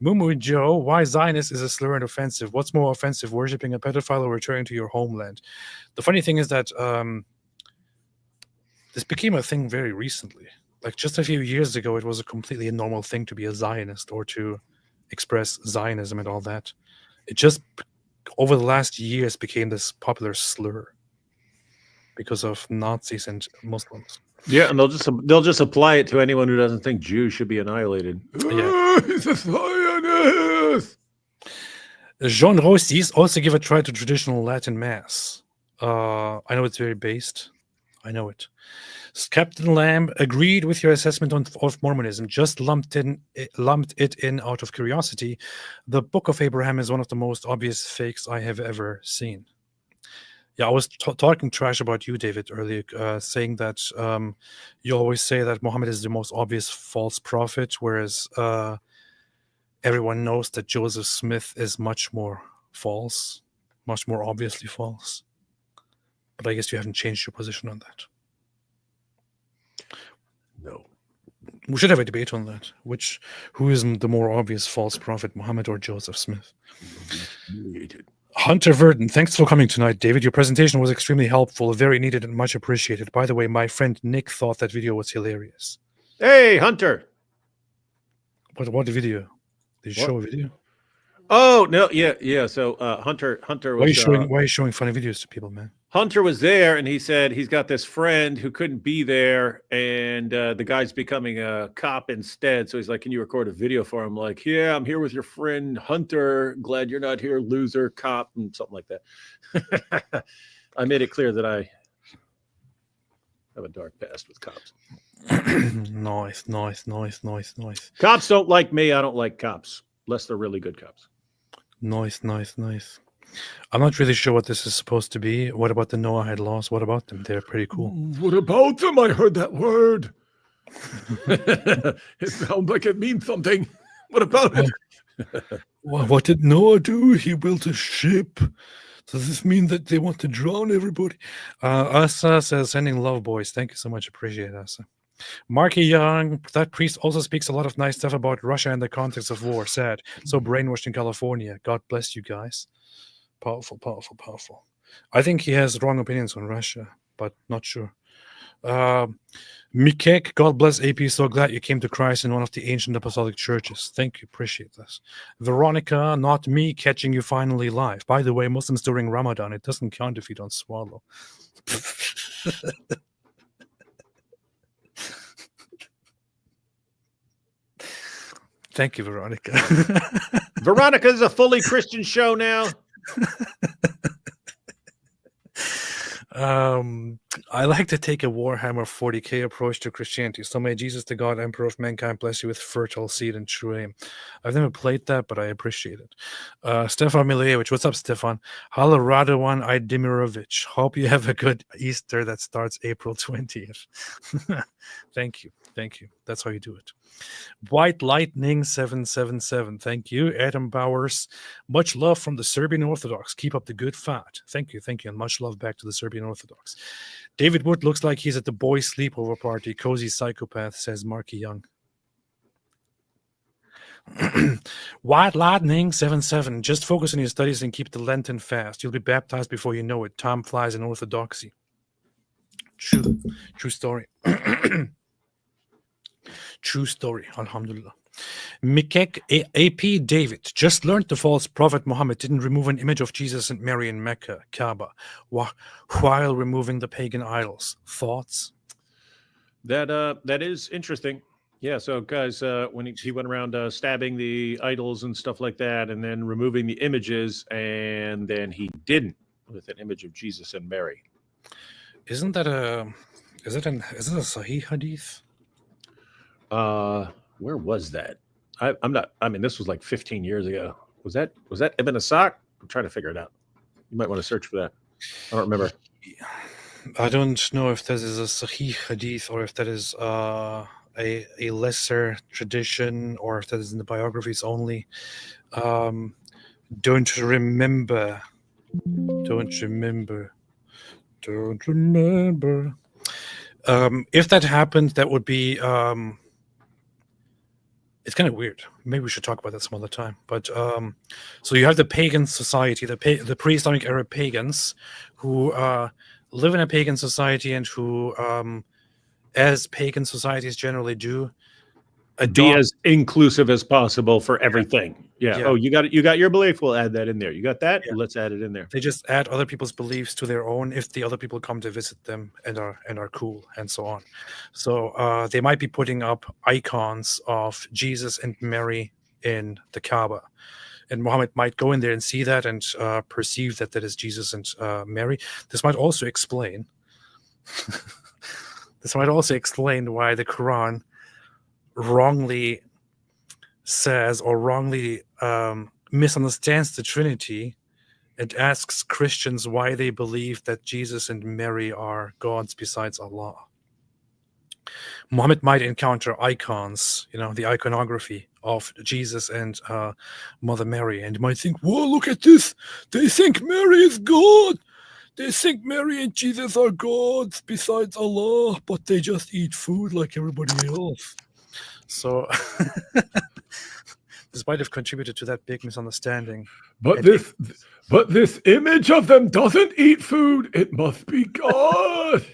Mumu Joe, why Zionist is a slur and offensive? What's more offensive, worshipping a pedophile or returning to your homeland? The funny thing is that this became a thing very recently. Like just a few years ago, it was a completely normal thing to be a Zionist or to express Zionism and all that. It just, over the last years, became this popular slur because of Nazis and Muslims. Yeah, and they'll just apply it to anyone who doesn't think Jews should be annihilated. Yeah. He's a Zionist. Jean Rossis also give a try to traditional Latin Mass. I know it's very based. I know it. Captain Lamb agreed with your assessment of Mormonism, just lumped it in out of curiosity. The Book of Abraham is one of the most obvious fakes I have ever seen. Yeah, I was talking trash about you, David, earlier, saying that you always say that Muhammad is the most obvious false prophet, whereas everyone knows that Joseph Smith is much more false, much more obviously false. But I guess you haven't changed your position on that. No. We should have a debate on that. Who is the more obvious false prophet, Muhammad or Joseph Smith? Hunter Verdon, thanks for coming tonight, David. Your presentation was extremely helpful, very needed, and much appreciated. By the way, my friend Nick thought that video was hilarious. Hey, Hunter. What video? Did you show a video? Oh no, yeah. So Hunter was. Why are you showing funny videos to people, man? Hunter was there, and he said he's got this friend who couldn't be there, and the guy's becoming a cop instead. So he's like, "Can you record a video for him?" Like, "Yeah, I'm here with your friend Hunter. Glad you're not here, loser cop," and something like that. I made it clear that I have a dark past with cops. Nice. Cops don't like me. I don't like cops, unless they're really good cops. Nice. I'm not really sure what this is supposed to be. What about the Noahide laws? What about them? They're pretty cool. What about them? I heard that word. It sounds like it means something. What about it? Well, what did Noah do? He built a ship. Does this mean that they want to drown everybody? Asa says, sending love, boys. Thank you so much. Appreciate it, Asa. Marky Young, that priest also speaks a lot of nice stuff about Russia in the context of war. Sad. So brainwashed in California. God bless you guys. Powerful. I think he has wrong opinions on Russia, but not sure. Mikek, God bless AP. So glad you came to Christ in one of the ancient apostolic churches. Thank you. Appreciate this. Veronica, not me catching you finally live. By the way, Muslims during Ramadan, it doesn't count if you don't swallow. Thank you, Veronica. Veronica is a fully Christian show now. I like to take a Warhammer 40k approach to Christianity. So may Jesus, the God, Emperor of mankind, bless you with fertile seed and true aim. I've never played that, but I appreciate it. Stefan Milejevich, what's up, Stefan? Halo Radovan Idimirovich. Hope you have a good Easter that starts April 20th. Thank you. That's how you do it. White Lightning 777. Thank you. Adam Bowers. Much love from the Serbian Orthodox. Keep up the good fight. Thank you. And much love back to the Serbian Orthodox. David Wood looks like he's at the boys' sleepover party. Cozy psychopath, says Marky Young. White Lightning 77. Just focus on your studies and keep the Lenten fast. You'll be baptized before you know it. Time flies in orthodoxy. True story. True story. Alhamdulillah. Mikek AP David just learned the false prophet Muhammad didn't remove an image of Jesus and Mary in Mecca, Kaaba, while removing the pagan idols. Thoughts? That is interesting. Yeah, so guys, when he went around stabbing the idols and stuff like that, and then removing the images, and then he didn't with an image of Jesus and Mary. Isn't that is it a Sahih hadith? Where was that? I'm not. I mean, this was like 15 years ago. Was that Ibn Asaq? I'm trying to figure it out. You might want to search for that. I don't remember. I don't know if that is a Sahih hadith or if that is a lesser tradition or if that is in the biographies only. Don't remember. If that happened, that would be it's kind of weird. Maybe we should talk about that some other time. But so you have the pagan society, the pre-Islamic era pagans who live in a pagan society and who, as pagan societies generally do, Be as inclusive as possible for everything. Yeah. Yeah. Oh, you got your belief. We'll add that in there. You got that? Yeah. Let's add it in there. They just add other people's beliefs to their own if the other people come to visit them and are cool and so on. So they might be putting up icons of Jesus and Mary in the Kaaba, and Muhammad might go in there and see that and perceive that is Jesus and Mary. This might also explain. This might also explain why the Quran wrongly says or wrongly misunderstands the Trinity and asks Christians why they believe that Jesus and Mary are gods besides Allah. Muhammad might encounter icons, the iconography of Jesus and Mother Mary, and might think, whoa, look at this. They think Mary is God. They think Mary and Jesus are gods besides Allah, but they just eat food like everybody else. So this might have contributed to that big misunderstanding. But this image of them doesn't eat food. It must be God.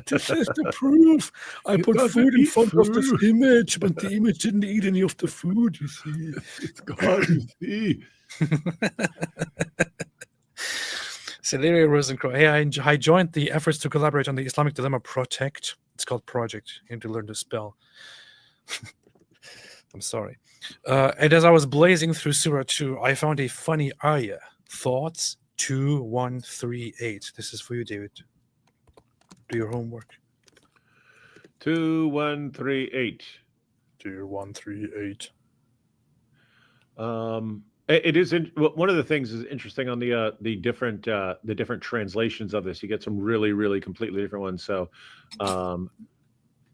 This is the proof. I put doesn't food in eat front of this food. image, but the image didn't eat any of the food, you see. It's God, you see. Celeria Rosencroft. Hey, I joined the efforts to collaborate on the Islamic Dilemma Protect. It's called Project. You need to learn to spell. I'm sorry. And as I was blazing through Surah 2, I found a funny ayah. Thoughts 2138. This is for you, David. Do your homework. 2138. 2138. It is one of the things is interesting on the different translations of this. You get some really, really completely different ones. So,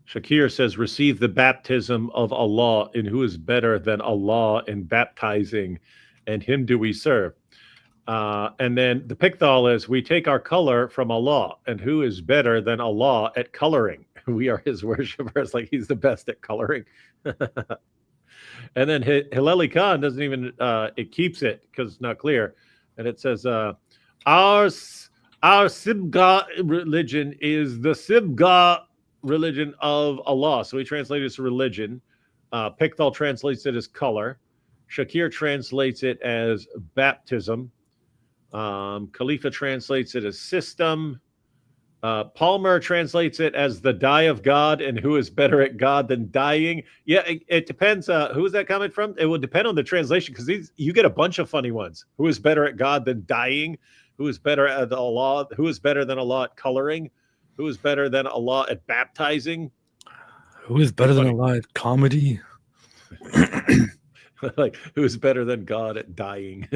Shakir says, "Receive the baptism of Allah, and who is better than Allah in baptizing, and Him do we serve." And then the Pickthall is, "We take our color from Allah, and who is better than Allah at coloring? We are His worshippers." Like He's the best at coloring. And then Hilali Khan doesn't even it keeps it because it's not clear, and it says our Sibga religion is the Sibga religion of Allah. So he translated it as religion. Pickthall translates it as color. Shakir translates it as baptism. Khalifa translates it as system. Palmer translates it as the die of God, and who is better at God than dying. Yeah, it depends. Who is that coming from? It will depend on the translation because you get a bunch of funny ones. Who is better at God than dying? Who is better at Allah? Who is better than Allah at coloring? Who is better than Allah at baptizing? Who is better than Allah at comedy? Like, who is better than God at dying?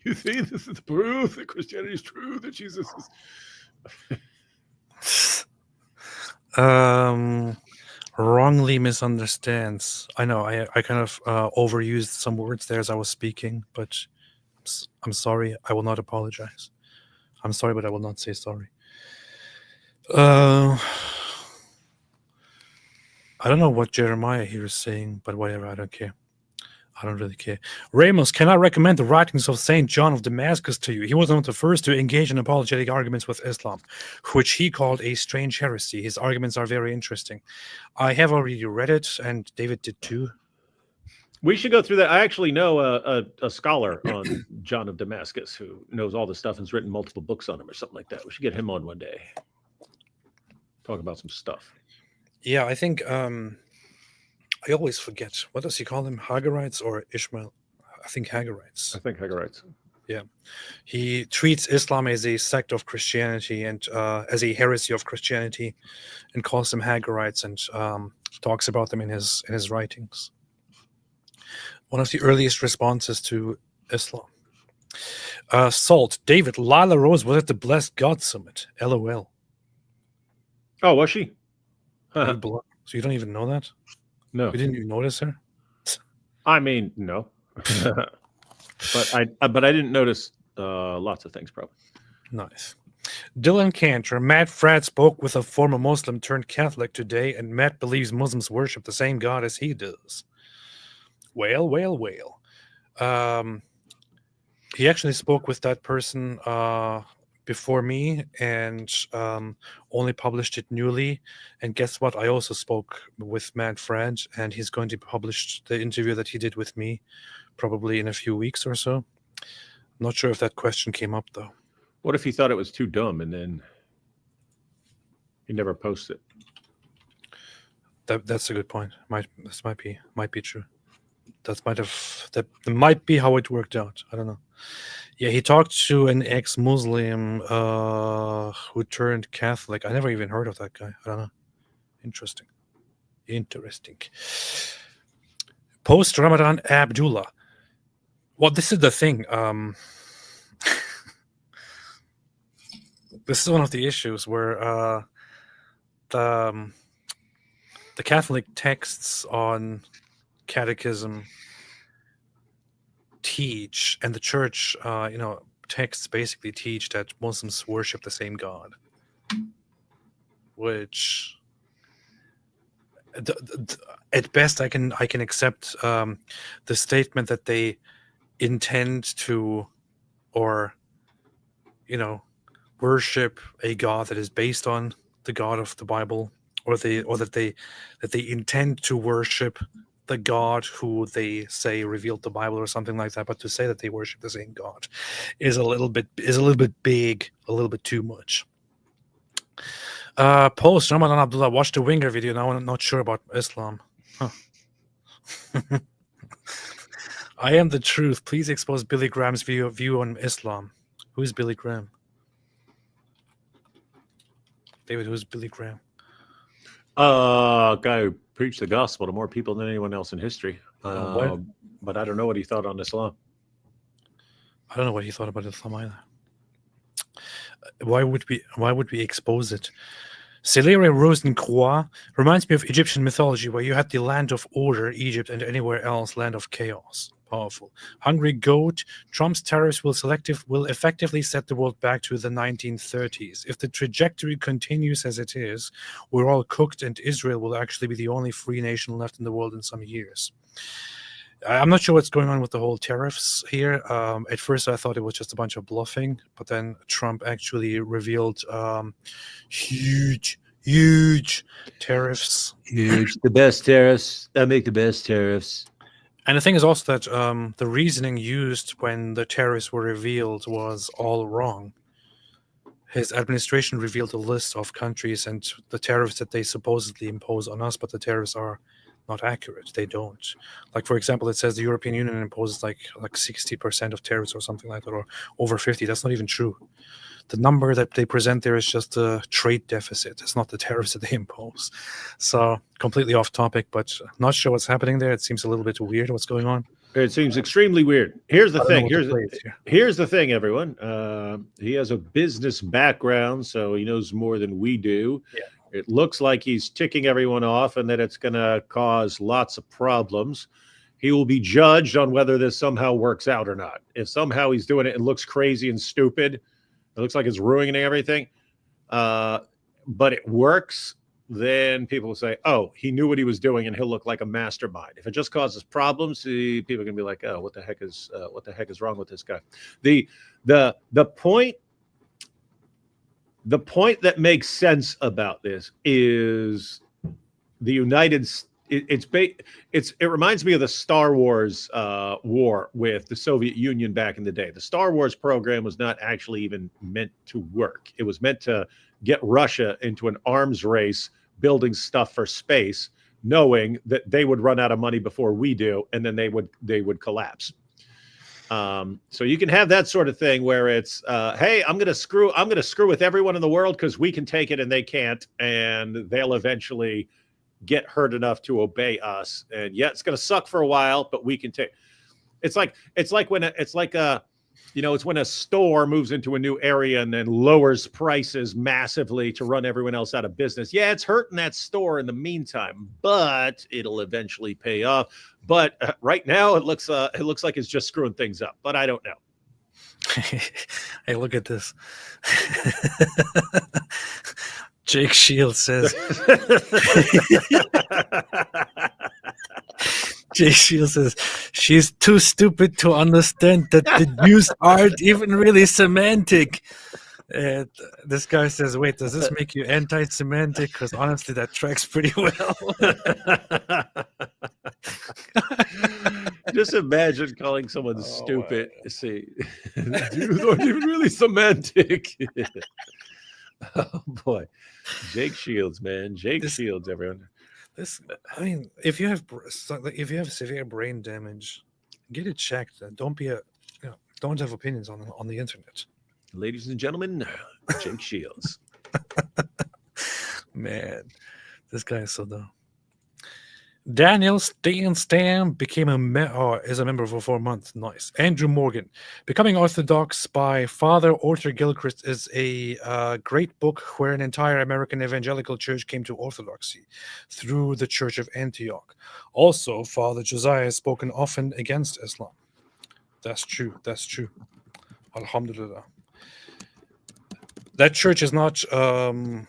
You see, this is proof that Christianity is true, that Jesus is... Wrongly misunderstands. I know I kind of overused some words there as I was speaking, but I'm sorry. I will not apologize. I'm sorry, but I will not say sorry. I I don't know what Jeremiah here is saying, but whatever, I don't care. I don't really care. Ramos, can I recommend the writings of Saint John of Damascus to you? He was one of the first to engage in apologetic arguments with Islam, which he called a strange heresy. His arguments are very interesting. I have already read it, and David did too. We should go through that. I actually know a scholar on John of Damascus who knows all this stuff and has written multiple books on him or something like that. We should get him on one day. Talk about some stuff. Yeah, I think I always forget. What does he call them? Hagarites or Ishmael? I think Hagarites. I think Hagarites. Yeah. He treats Islam as a sect of Christianity and as a heresy of Christianity and calls them Hagarites and talks about them in his writings. One of the earliest responses to Islam. Salt, David, Lila Rose was at the Blessed God Summit. LOL. Oh, was she? So you don't even know that? No. You didn't even notice her? I mean, no. but I didn't notice lots of things probably. Nice. Dylan Cantor, Matt Fradd spoke with a former Muslim turned Catholic today, and Matt believes Muslims worship the same God as he does. Well. He actually spoke with that person before me and only published it newly. And guess what? I also spoke with Matt Fradd, and he's going to publish the interview that he did with me probably in a few weeks or so. I'm not sure if that question came up, though. What if he thought it was too dumb and then he never posted it? That's a good point. Might be true. That might be how it worked out. I don't know. Yeah, he talked to an ex-Muslim who turned Catholic. I never even heard of that guy. I don't know. Interesting. Post Ramadan Abdullah. Well, this is the thing. This is one of the issues where the Catholic texts on catechism teach, and the church texts basically teach that Muslims worship the same God, which at best I can accept the statement that they intend to, or worship a God that is based on the God of the Bible, or that they intend to worship the God who they say revealed the Bible or something like that. But to say that they worship the same God is a little bit big, a little bit too much. Post Ramadan Abdullah, watch the Winger video. Now I'm not sure about Islam. Huh. I am the truth. Please expose Billy Graham's view on Islam. Who is Billy Graham? David, who's Billy Graham? Guy who preached the gospel to more people than anyone else in history. What? But I don't know what he thought on Islam. I don't know what he thought about Islam either. Why would we expose it? Celeria Rosencroix reminds me of Egyptian mythology, where you had the land of order, Egypt, and anywhere else, land of chaos. Powerful. Hungry Goat, Trump's tariffs will effectively set the world back to the 1930s. If the trajectory continues as it is, we're all cooked, and Israel will actually be the only free nation left in the world in some years. I'm not sure what's going on with the whole tariffs here. At first, I thought it was just a bunch of bluffing, but then Trump actually revealed huge tariffs. Huge. The best tariffs. I make the best tariffs. And the thing is also that the reasoning used when the tariffs were revealed was all wrong. His administration revealed a list of countries and the tariffs that they supposedly impose on us, but the tariffs are not accurate. They don't. Like, for example, it says the European Union imposes like 60% of tariffs or something like that, or over 50. That's not even true. The number that they present there is just a trade deficit. It's not the tariffs that they impose. So completely off topic, but not sure what's happening there. It seems a little bit weird what's going on. It seems extremely weird. Here's the thing. Here. Here's the thing, everyone. He has a business background, so he knows more than we do. Yeah. It looks like he's ticking everyone off and that it's going to cause lots of problems. He will be judged on whether this somehow works out or not. If somehow he's doing it and looks crazy and stupid, it looks like it's ruining everything, but it works, then people will say, "Oh, he knew what he was doing, and he'll look like a mastermind." If it just causes problems, people are gonna be like, "Oh, what the heck is wrong with this guy?" The point that makes sense about this is the United States. It reminds me of the Star Wars war with the Soviet Union back in the day. The Star Wars program was not actually even meant to work. It was meant to get Russia into an arms race, building stuff for space, knowing that they would run out of money before we do, and then they would collapse. So you can have that sort of thing where it's, hey, I'm gonna screw with everyone in the world because we can take it and they can't, and they'll eventually get hurt enough to obey us. And yeah, it's going to suck for a while, but we can take. It's like when it's when a store moves into a new area and then lowers prices massively to run everyone else out of business. Yeah, it's hurting that store in the meantime, but it'll eventually pay off. But right now, it looks like it's just screwing things up. But I don't know. Hey, look at this. Jake Shields says, Jake Shields says, she's too stupid to understand that the Jews aren't even really semantic. And this guy says, wait, does this make you anti-semantic? Because honestly, that tracks pretty well. Just imagine calling someone stupid. See, Jews aren't even really semantic. Oh boy, Jake Shields, man, Shields, everyone. If you have severe brain damage, get it checked. Don't have opinions on the internet. Ladies and gentlemen, Jake Shields. Man, this guy is so dumb. Daniel Stan became is a member for 4 months. Nice. Andrew Morgan, Becoming Orthodox by Father Arthur Gilchrist is a great book where an entire American evangelical church came to orthodoxy through the Church of Antioch. Also, Father Josiah has spoken often against Islam. That's true. Alhamdulillah. That church is not, they're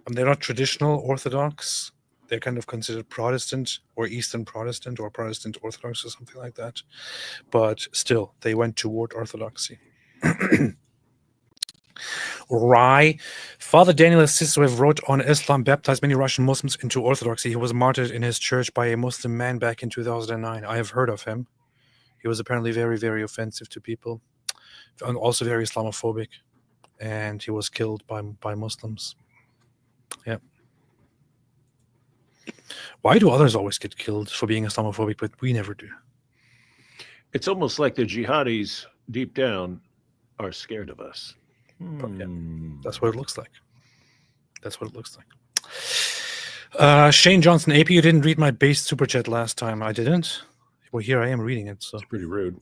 not traditional Orthodox. They're kind of considered Protestant or Eastern Protestant or Protestant Orthodox or something like that. But still, they went toward Orthodoxy. Rai. Father Daniel Siswev wrote on Islam, baptized many Russian Muslims into Orthodoxy. He was martyred in his church by a Muslim man back in 2009. I have heard of him. He was apparently very, very offensive to people and also very Islamophobic. And he was killed by Muslims. Yeah. Why do others always get killed for being Islamophobic, but we never do? It's almost like the jihadis deep down are scared of us. Yeah, that's what it looks like. Shane Johnson, AP, you didn't read my base super chat last time. I didn't. Well, here I am reading it. So it's pretty rude.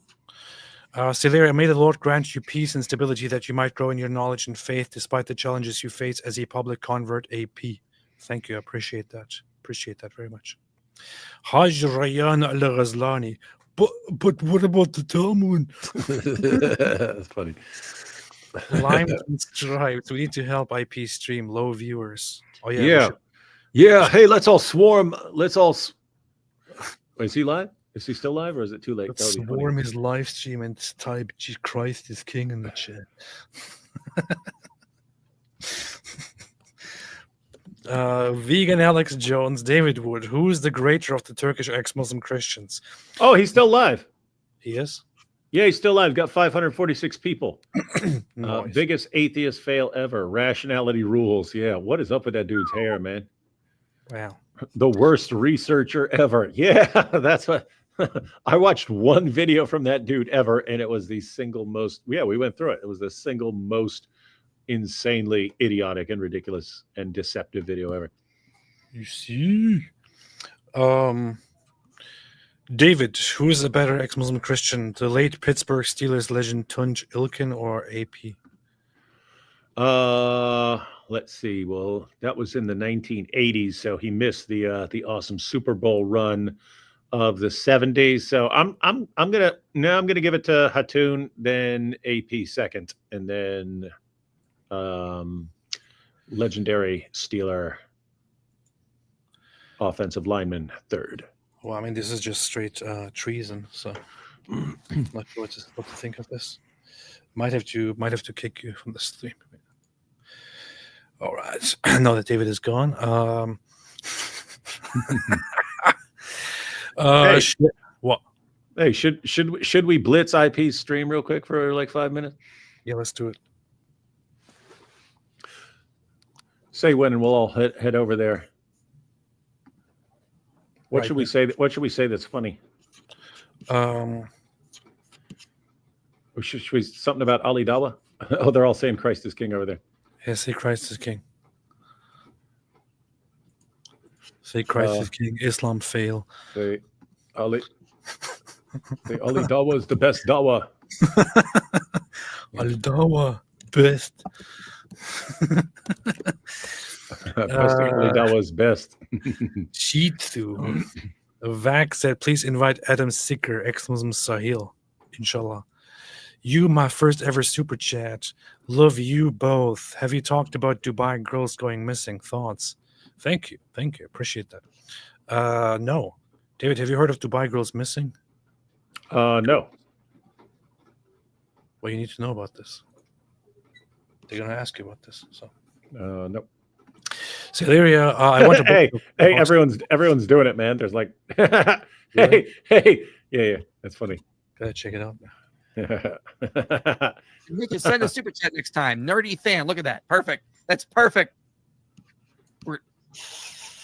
Sileria, may the Lord grant you peace and stability that you might grow in your knowledge and faith despite the challenges you face as a public convert, AP. Thank you. I appreciate that. Appreciate that very much. Haj Rayyan al-Ghazlani. But what about the Talmud? That's funny. Lime and Stripes. We need to help IP stream. Low viewers. Oh, yeah. Yeah. Hey, let's all swarm. Wait, is he live? Is he still live or is it too late? Let's swarm his live stream and type Christ is King in the chat. Vegan Alex Jones, David Wood. Who is the greater of the Turkish ex-Muslim Christians? Oh, he's still live. He is? Yeah, he's still live. Got 546 people. Nice. Biggest atheist fail ever. Rationality rules. Yeah, what is up with that dude's hair, man? Wow. The worst researcher ever. Yeah, that's what. I watched one video from that dude ever, and it was the single most. Yeah, we went through it. It was the single most insanely idiotic and ridiculous and deceptive video ever. You see, David, who is the better ex-Muslim Christian, the late Pittsburgh Steelers legend Tunj Ilkin or AP? Let's see. Well, that was in the 1980s, so he missed the awesome Super Bowl run of the 70s. So I'm gonna give it to Hatun, then AP second, and then legendary Steeler offensive lineman third. Well, I mean, this is just straight treason. So, not sure what to think of this. Might have to kick you from the stream. All right. Now that David is gone. Hey. What? Hey, should we blitz IP's stream real quick for like 5 minutes? Yeah, let's do it. Say when, and we'll all head over there. What Right should we say? What should we say that's funny? Um, Or should we something about Ali Dawah? Oh, they're all saying Christ is King over there. yeah, say Christ is King. Say Christ is King. Islam fail. Say Ali. Say Ali Dawah is the best Dawah. Al Dawa best. Ali Dawah is best. Shitsu. Vac said, please invite Adam Sicker, ex-Muslim Sahil. Inshallah. You, my first ever super chat. Love you both. Have you talked about Dubai girls going missing? Thoughts? Thank you. Appreciate that. No. David, have you heard of Dubai girls missing? No. Well, you need to know about this. They're going to ask you about this. So, No. Celeria, I want to. hey, everyone's doing it, man. There's like, hey, yeah, that's funny. Gotta check it out. We can send a super chat next time. Nerdy fan, look at that. Perfect. That's perfect.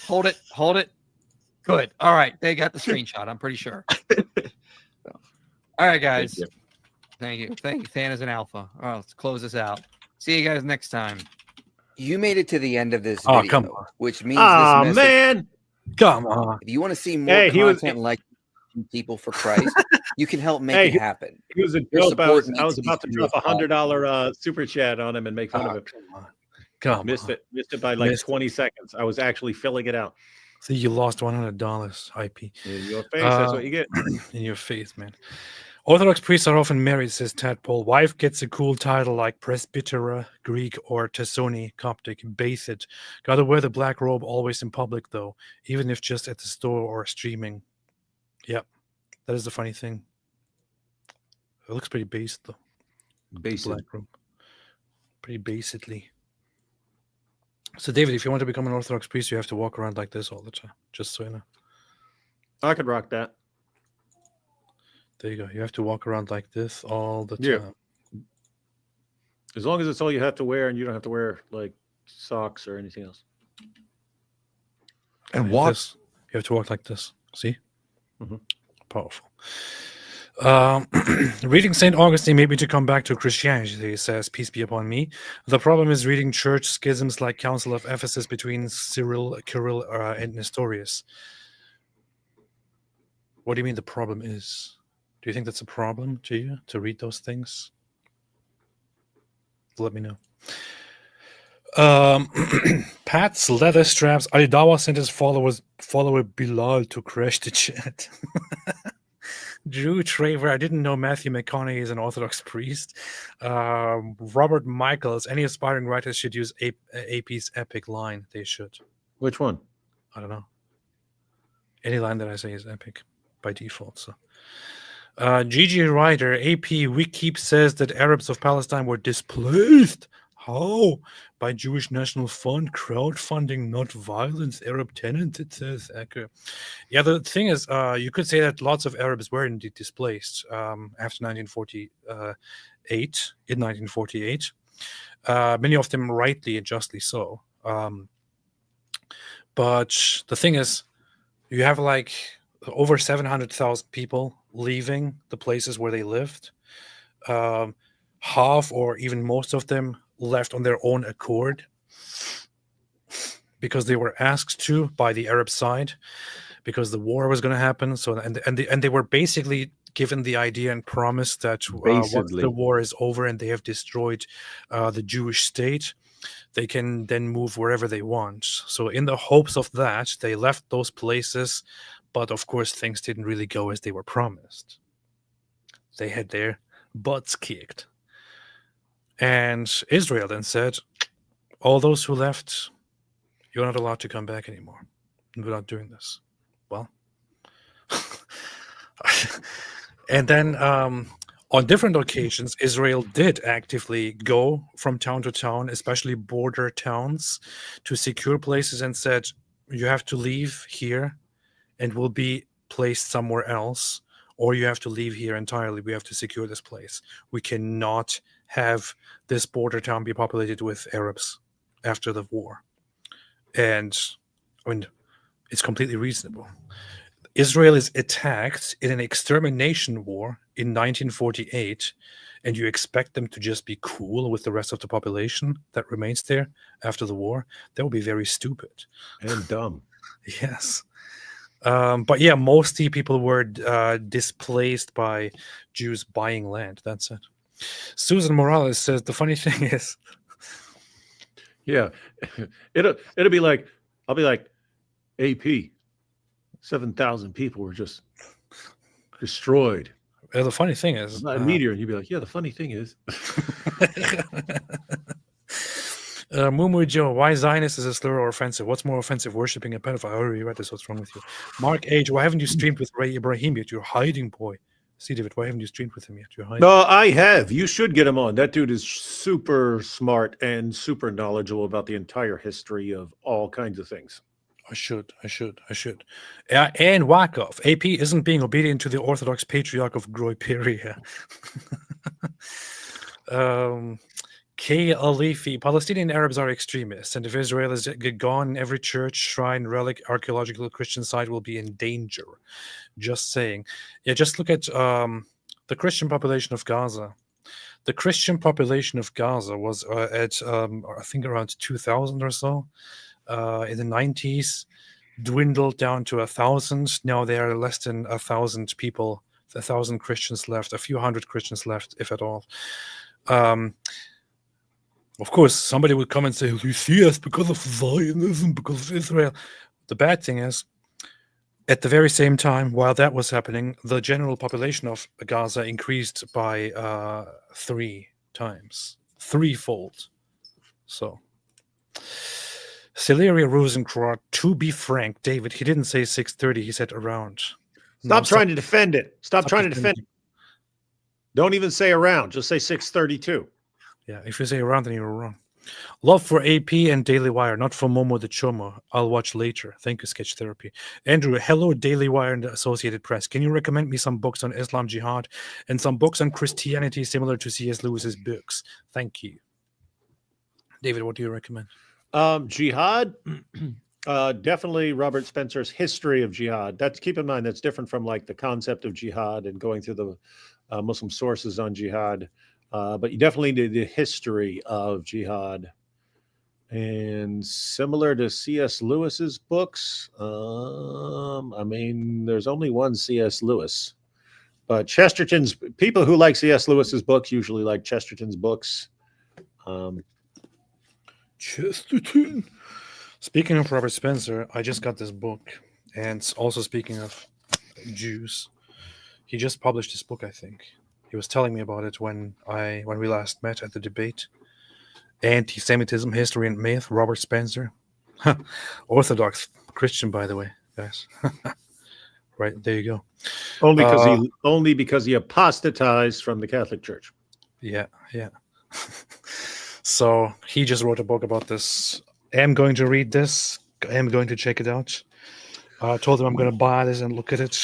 Hold it. Good. All right, they got the screenshot. I'm pretty sure. All right, guys. Thank you. Fan is an alpha. All right, let's close this out. See you guys next time. You made it to the end of this Oh, video, come on. which means Ah, this message, man. Come on. if you want to see more Hey, he was- content like people for Christ, you can help make Hey, it happen. He was a Your dope. I support was needs to be about to through drop the call. $100 super chat on him and make fun of him. Come Missed on. it. Missed it by like Missed it. 20 seconds. I was actually filling it out. See, you lost $100 IP. In your face, that's what you get. In your face, man. Orthodox priests are often married, says Tadpole. Wife gets a cool title like Presbytera, Greek, or Tessoni, Coptic, Bathit. Gotta wear the black robe always in public, though, even if just at the store or streaming. Yep. That is the funny thing. It looks pretty based, though. Basic. Black robe. Pretty basically. So, David, if you want to become an Orthodox priest, you have to walk around like this all the time, just so you know. I could rock that. There you go. You have to walk around like this all the Yeah. time. As long as it's all you have to wear and you don't have to wear like socks or anything else. And Like walk. this. You have to walk like this. See? Mhm. Powerful. Reading St. Augustine made me to come back to Christianity, he says, peace be upon me. The problem is reading church schisms like Council of Ephesus between Cyril, Kirill, and Nestorius. What do you mean the problem is? Do you think that's a problem to you, to read those things? Let me know. Pat's leather straps. Ali Dawah sent his follower Bilal to crash the chat. Drew Traver. I didn't know Matthew McConaughey is an Orthodox priest. Robert Michaels. Any aspiring writers should use AP's epic line. They should. Which one? I don't know. Any line that I say is epic by default. So, Gigi Ryder, AP Wikip says that Arabs of Palestine were displaced. How? By Jewish National Fund crowdfunding, not violence. Arab tenants, it says. Yeah, the thing is, you could say that lots of Arabs were indeed displaced after 1948. In 1948, many of them rightly and justly so. But the thing is, you have like over 700,000 people leaving the places where they lived. Half or even most of them left on their own accord because they were asked to by the Arab side because the war was going to happen. So and they were basically given the idea and promised that once Basically. the war is over and they have destroyed the Jewish state, they can then move wherever they want. So in the hopes of that, they left those places, but of course things didn't really go as they were promised. They had their butts kicked. And Israel then said, all those who left, you're not allowed to come back anymore. We're not doing this. Well, and then on different occasions, Israel did actively go from town to town, especially border towns, to secure places and said, you have to leave here and we'll be placed somewhere else, or you have to leave here entirely. We have to secure this place. We cannot have this border town be populated with Arabs after the war. And I mean, it's completely reasonable. Israel is attacked in an extermination war in 1948, and you expect them to just be cool with the rest of the population that remains there after the war? That would be very stupid. And dumb. Yes. But yeah, mostly people were displaced by Jews buying land. That's it. Susan Morales says the funny thing is, Yeah. It'll be like, I'll be like, AP, 7,000 people were just destroyed the funny thing is, by a meteor. And you'd be like, yeah, the funny thing is. Mumu Joe, why Zionist is a slur or offensive? What's more offensive, worshipping a pedophile? I already read this. What's wrong with you? Mark H, why haven't you streamed with Ray Ibrahim yet? You're hiding, boy. See, David, why haven't you streamed with him yet? You're hiding. No, I have. You should get him on. That dude is super smart and super knowledgeable about the entire history of all kinds of things. I should. And Wakov, AP isn't being obedient to the Orthodox Patriarch of Groiperia. K. Alifi, Palestinian Arabs are extremists, and if Israel is gone, every church, shrine, relic, archaeological Christian site will be in danger. Just saying. Yeah, just look at the Christian population of Gaza. The Christian population of Gaza was at, I think, around 2,000 or so in the 90s, dwindled down to 1,000. Now there are less than 1,000 people, 1,000 Christians left, a few hundred Christians left, if at all. Of course, somebody would come and say, you see us because of Zionism, because of Israel. The bad thing is, at the very same time, while that was happening, the general population of Gaza increased by 3 times, threefold. So, Celeria Rosencrantz, to be frank, David, he didn't say 6:30, he said around. Stop trying to defend it. Stop trying to defend it. Don't even say around. Just say 6:32. Yeah, if you say around, then you're wrong. Love for AP and Daily Wire, not for Momo the Chomo. I'll watch later. Thank you, Sketch Therapy. Andrew, hello, Daily Wire and the Associated Press. Can you recommend me some books on Islam Jihad and some books on Christianity similar to C.S. Lewis's books? Thank you. David, what do you recommend? Jihad, definitely Robert Spencer's History of Jihad. That's, keep in mind, that's different from like the concept of jihad and going through the Muslim sources on jihad. But you definitely need the history of jihad. And similar to C.S. Lewis's books, I mean, there's only one C.S. Lewis. But Chesterton's, people who like C.S. Lewis's books usually like Chesterton's books. Chesterton. Speaking of Robert Spencer, I just got this book. And also speaking of Jews, he just published this book, I think. He was telling me about it when we last met at the debate. Anti-Semitism, History and Myth, Robert Spencer. Orthodox Christian, by the way, guys. Right, there you go. Only because he apostatized from the Catholic Church. Yeah. So he just wrote a book about this. I'm going to read this. I'm going to check it out. I told him I'm going to buy this and look at it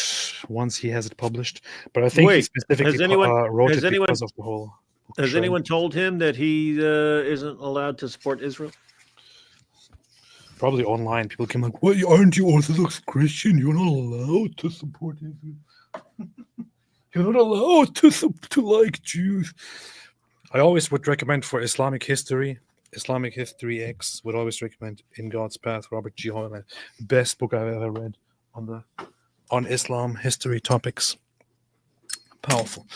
once he has it published. But I think he specifically wrote it because of the whole. Has anyone told him that he isn't allowed to support Israel? Probably online. People came like, "Why aren't you Orthodox Christian? You're not allowed to support Israel. You're not allowed to like Jews." I always would recommend for Islamic History X would always recommend In God's Path, Robert G. Hoyland. Best book I've ever read on Islam history topics. Powerful.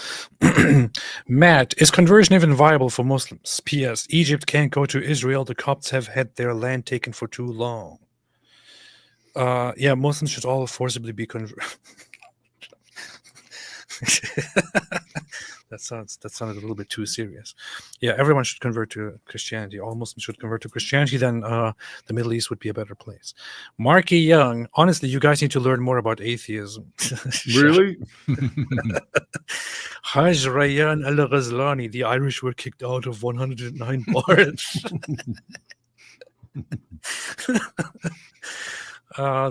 Matt, is conversion even viable for Muslims? P.S. Egypt can't go to Israel. The Copts have had their land taken for too long. Yeah, Muslims should all forcibly be converted. That sounded a little bit too serious. Yeah, everyone should convert to Christianity. All Muslims should convert to Christianity. Then the Middle East would be a better place. Marky Young, honestly, you guys need to learn more about atheism. Really? Haj Rayyan Al Ghazlani, the Irish were kicked out of 109 bars.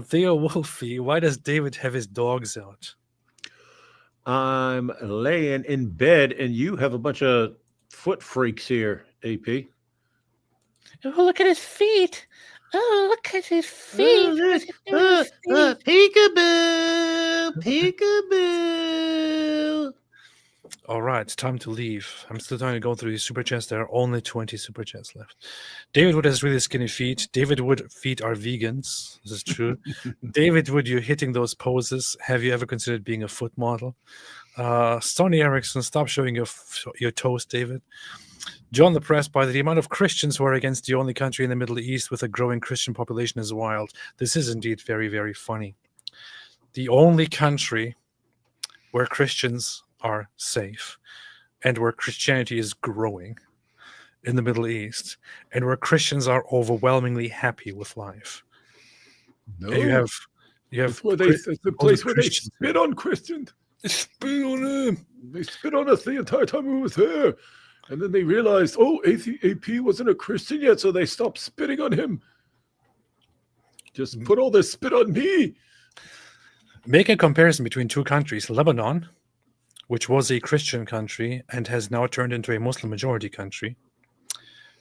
Theo Wolfie, why does David have his dogs out? I'm laying in bed, and you have a bunch of foot freaks here, AP. Oh, look at his feet. Oh, look at his feet. Peekaboo, peekaboo. All right, time to leave. I'm still trying to go through these super chats. There are only 20 super chats left. David Wood has really skinny feet. David Wood feet are vegans. This is true. David Wood, you're hitting those poses. Have you ever considered being a foot model? Stoney Erickson, stop showing your toes, David. John the Press, by the amount of Christians who are against the only country in the Middle East with a growing Christian population is wild. This is indeed very, very funny. The only country where Christians are safe and where Christianity is growing in the Middle East and where Christians are overwhelmingly happy with life. No. And you have That's where it's the place where they spit on Christians. They spit on him. They spit on us the entire time we was there. And then they realized, oh, AP wasn't a Christian yet, so they stopped spitting on him. Just put all this spit on me. Make a comparison between two countries. Lebanon, which was a Christian country and has now turned into a Muslim majority country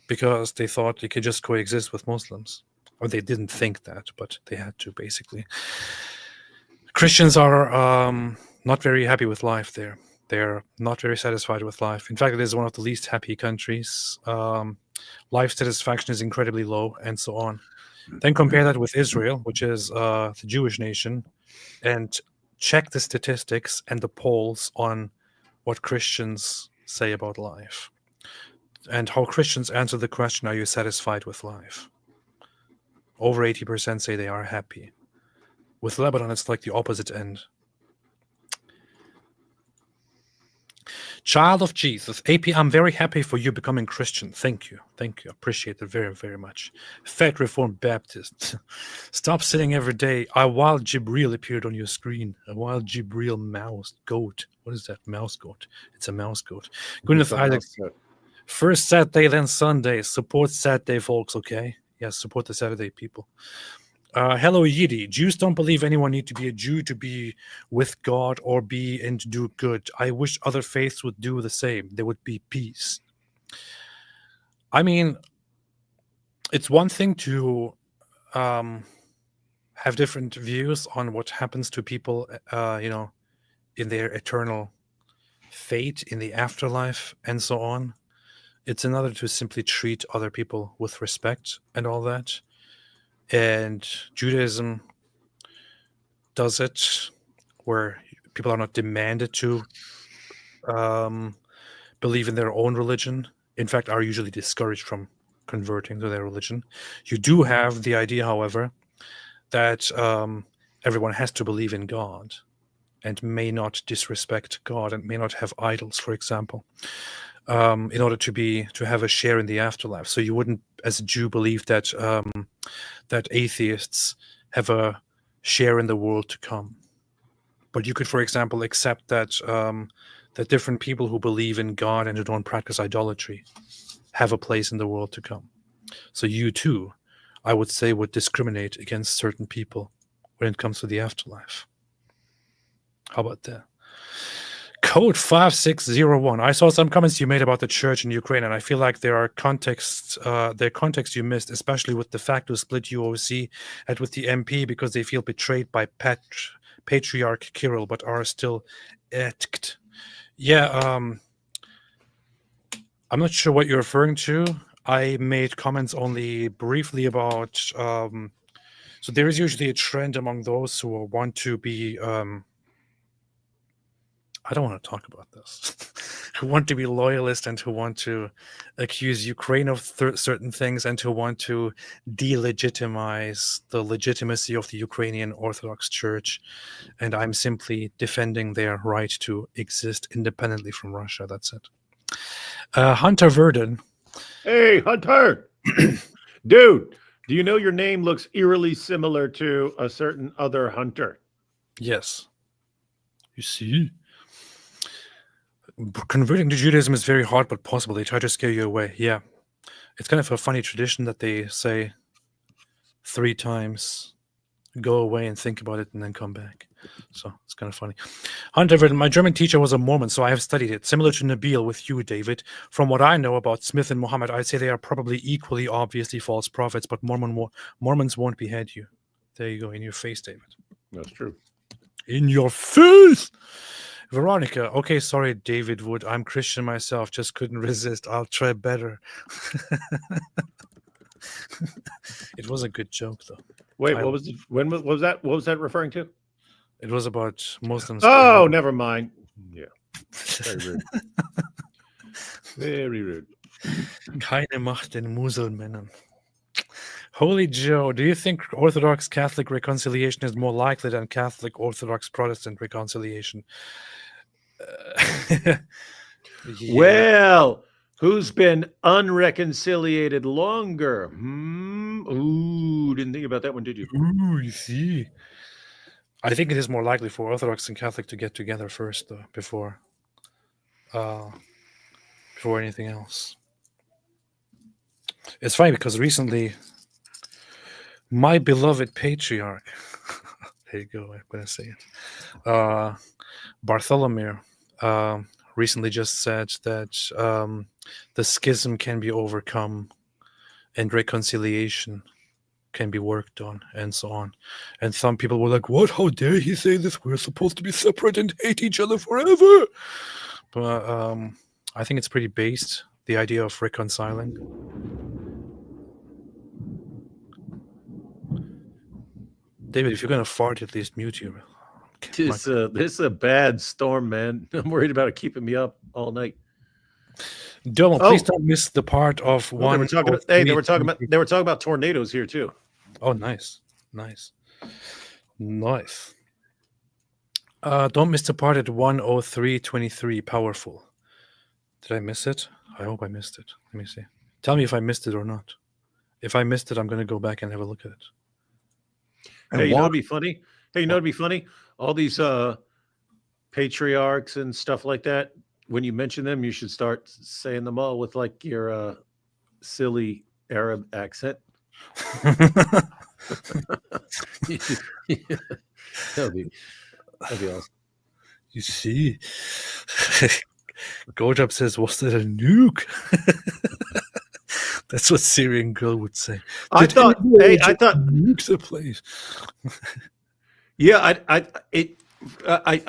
because they thought they could just coexist with Muslims. Or they didn't think that, but they had to, basically. Christians are not very happy with life there. They're not very satisfied with life. In fact, it is one of the least happy countries. Life satisfaction is incredibly low, and so on. Then compare that with Israel, which is the Jewish nation, and check the statistics and the polls on what Christians say about life and how Christians answer the question, are you satisfied with life? Over 80% say they are happy. With Lebanon, it's like the opposite end. Child of Jesus. AP, I'm very happy for you becoming Christian. Thank you. Thank you. Appreciate it very, very much. Fat Reformed Baptist. Stop sitting every day. A wild Jibril appeared on your screen. A wild Jibril mouse goat. What is that? Mouse goat. It's a mouse goat. Gwyneth Isaac. First Saturday, then Sunday. Support Saturday, folks, okay? Yes, support the Saturday people. Hello, Yidi. Jews don't believe anyone need to be a Jew to be with God or be and do good. I wish other faiths would do the same. There would be peace. I mean, it's one thing to have different views on what happens to people, in their eternal fate, in the afterlife, and so on. It's another to simply treat other people with respect and all that. And Judaism does it where people are not demanded to believe in their own religion. In fact, are usually discouraged from converting to their religion. You do have the idea, however, that everyone has to believe in God and may not disrespect God and may not have idols, for example, in order to have a share in the afterlife. So you wouldn't, as a Jew, believe that that atheists have a share in the world to come. But you could, for example, accept that that different people who believe in God and who don't practice idolatry have a place in the world to come. So you too, I would say, would discriminate against certain people when it comes to the afterlife. How about that? Code 5601. I saw some comments you made about the church in Ukraine, and I feel like there are contexts you missed, especially with de facto split UOC and with the MP, because they feel betrayed by Patriarch Kirill, but are still etked. Yeah, I'm not sure what you're referring to. I made comments only briefly about. So there is usually a trend among those who want to be. I don't want to talk about this. who want to be loyalist and who want to accuse Ukraine of certain things and who want to delegitimize the legitimacy of the Ukrainian Orthodox Church. And I'm simply defending their right to exist independently from Russia. That's it. Hunter Verdon. Hey, Hunter! Dude, do you know your name looks eerily similar to a certain other Hunter? Yes. You see? Converting to Judaism is very hard but possible. They try to scare you away. Yeah. It's kind of a funny tradition that they say 3 times, go away and think about it and then come back. So it's kind of funny. Hunter, my German teacher was a Mormon, so I have studied it. Similar to Nabil with you, David. From what I know about Smith and Muhammad, I'd say they are probably equally obviously false prophets, but Mormons won't behead you. There you go, in your face, David. That's true. In your face! Veronica, okay, sorry, David Wood. I'm Christian myself, just couldn't resist. I'll try better. It was a good joke, though. Wait, what was that? What was that referring to? It was about Muslims. Oh, never mind. Yeah. Very rude. Very rude. Keine Macht den Muselmännern. Holy Joe, do you think Orthodox Catholic reconciliation is more likely than Catholic Orthodox Protestant reconciliation? Yeah. Well, who's been unreconciliated longer? Ooh, didn't think about that one, did you? Ooh, you see. I think it is more likely for Orthodox and Catholic to get together first, though, before anything else. It's funny because recently, my beloved patriarch, there you go, I'm going to say it, Bartholomew, recently just said that the schism can be overcome and reconciliation can be worked on and so on. And some people were like, what? How dare he say this? We're supposed to be separate and hate each other forever. But I think it's pretty based, the idea of reconciling. David, if you're going to fart, at least mute you. This is a bad storm, man. I'm worried about it keeping me up all night. Please don't miss the part of Well, one. they were talking about tornadoes here too. Oh, nice. Don't miss the part at 1:03:23. Powerful. Did I miss it? I hope I missed it. Let me see. Tell me if I missed it or not. If I missed it, I'm going to go back and have a look at it. And Hey, you know what'd be funny? Hey, you know what'd be funny? All these patriarchs and stuff like that. When you mention them, you should start saying them all with like your silly Arab accent. That'd be awesome. You see, Gojab says, "Was that a nuke?" That's what Syrian girl would say. I thought nukes the place. Yeah, I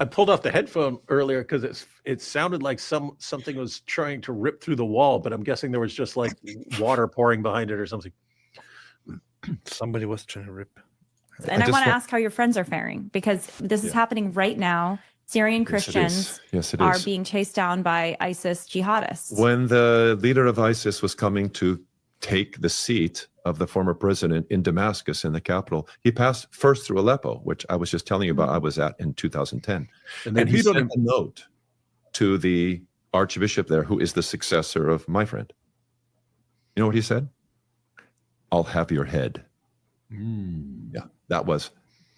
pulled off the headphone earlier because it sounded like something was trying to rip through the wall, but I'm guessing there was just like water pouring behind it or something. Somebody was trying to rip. And I want to ask how your friends are faring, because this is happening right now. Syrian Christians are being chased down by ISIS jihadists. When the leader of ISIS was coming to take the seat of the former president in Damascus, in the capital, he passed first through Aleppo, which I was just telling you about. I was at in 2010. And he sent a note to the archbishop there, who is the successor of my friend. You know what he said? I'll have your head. Yeah, that was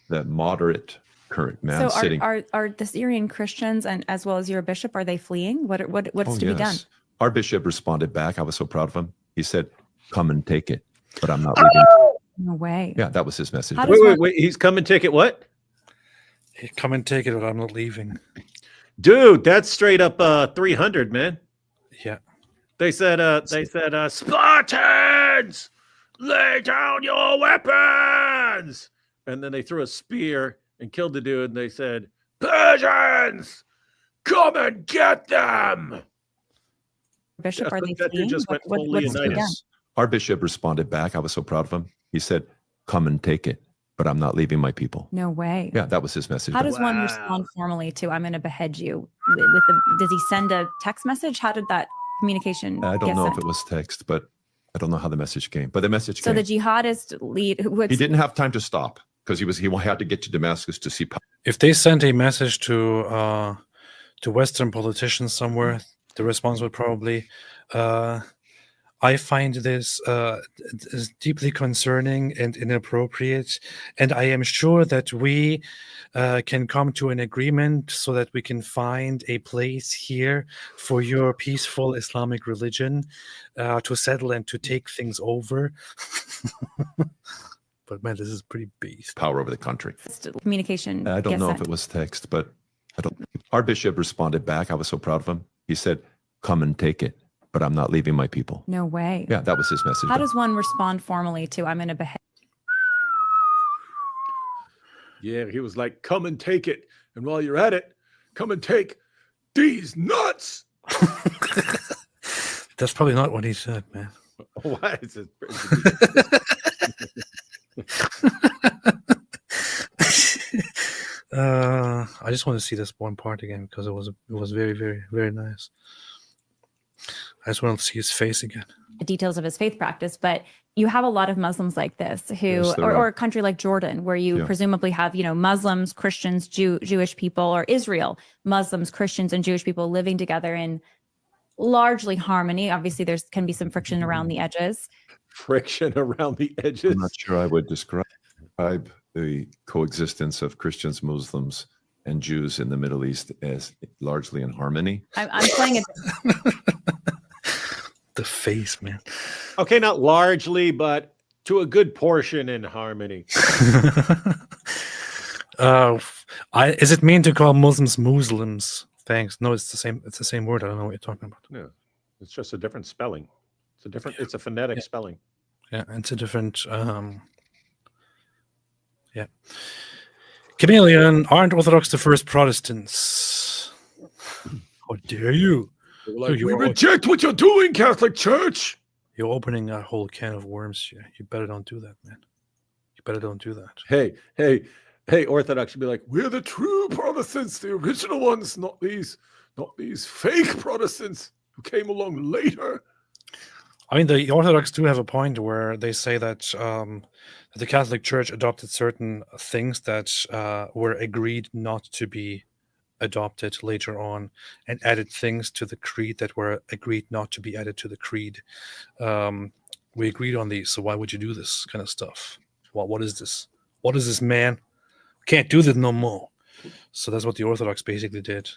the moderate current man so sitting. Are the Syrian Christians, and as well as your bishop, are they fleeing? What's to be done? Our bishop responded back. I was so proud of him. He said, come and take it, but I'm not leaving. No way. Yeah, that was his message. Wait. He's come and take it. What? Come and take it, but I'm not leaving. Dude, that's straight up 300, man. Yeah. They said Spartans, lay down your weapons. And then they threw a spear and killed the dude. And they said, Persians, come and get them. Bishop, are they that dude fleeing? just went full What's to be done? Leonidas. Our bishop responded back. I was so proud of him. He said, come and take it, but I'm not leaving my people. No way. Yeah, that was his message. How back. does one Wow. respond formally to "I'm going to behead you"? Does he send a text message? How did that communication? I don't get know if sent? it was text, but I don't know how the message came. But the message So came. the jihadist lead, He didn't have time to stop because he had to get to Damascus to see. If they sent a message to Western politicians somewhere, the response would probably, I find this is deeply concerning and inappropriate, and I am sure that we can come to an agreement so that we can find a place here for your peaceful Islamic religion to settle and to take things over. But man, this is pretty beast. Power over the country. communication? I don't get know sent? if it was text, but I don't. Our bishop responded back. I was so proud of him. He said, "Come and take it, but I'm not leaving my people." No way. Yeah, that was his message. How back. does one respond formally to "I'm going to behead"? Yeah, he was like, "Come and take it, and while you're at it, come and take these nuts." That's probably not what he said, man. Why is it? I just want to see this one part again because it was very, very, very nice. I just want to see his face again. The details of his faith practice, but you have a lot of Muslims like this who, Yes, there or are. a country like Jordan, where you Yeah. presumably have, Muslims, Christians, Jewish people, or Israel, Muslims, Christians, and Jewish people living together in largely harmony. Obviously, can be some friction around the edges. Friction around the edges. I'm not sure I would describe the coexistence of Christians, Muslims, and Jews in the Middle East as largely in harmony. I'm playing it. The face, man. Okay, not largely, but to a good portion in harmony. Is it mean to call Muslims? Thanks. No, it's the same. It's the same word. I don't know what you're talking about. Yeah, it's just a different spelling. It's a phonetic Yeah. spelling. Yeah, it's a different. Yeah. Chameleon, aren't Orthodox the first Protestants? How dare you? They were like, You "We are- reject what you're doing, Catholic Church." You're opening a whole can of worms here. You better don't do that, man. You better don't do that. Hey, Orthodox should be like, We're the true Protestants, the original ones, not these fake Protestants who came along later. I mean, the Orthodox do have a point where they say that the Catholic Church adopted certain things that were agreed not to be adopted later on, and added things to the creed that were agreed not to be added to the creed. We agreed on these, so why would you do this kind of stuff? What is this? What is this, man? Can't do this no more. So that's what the Orthodox basically did,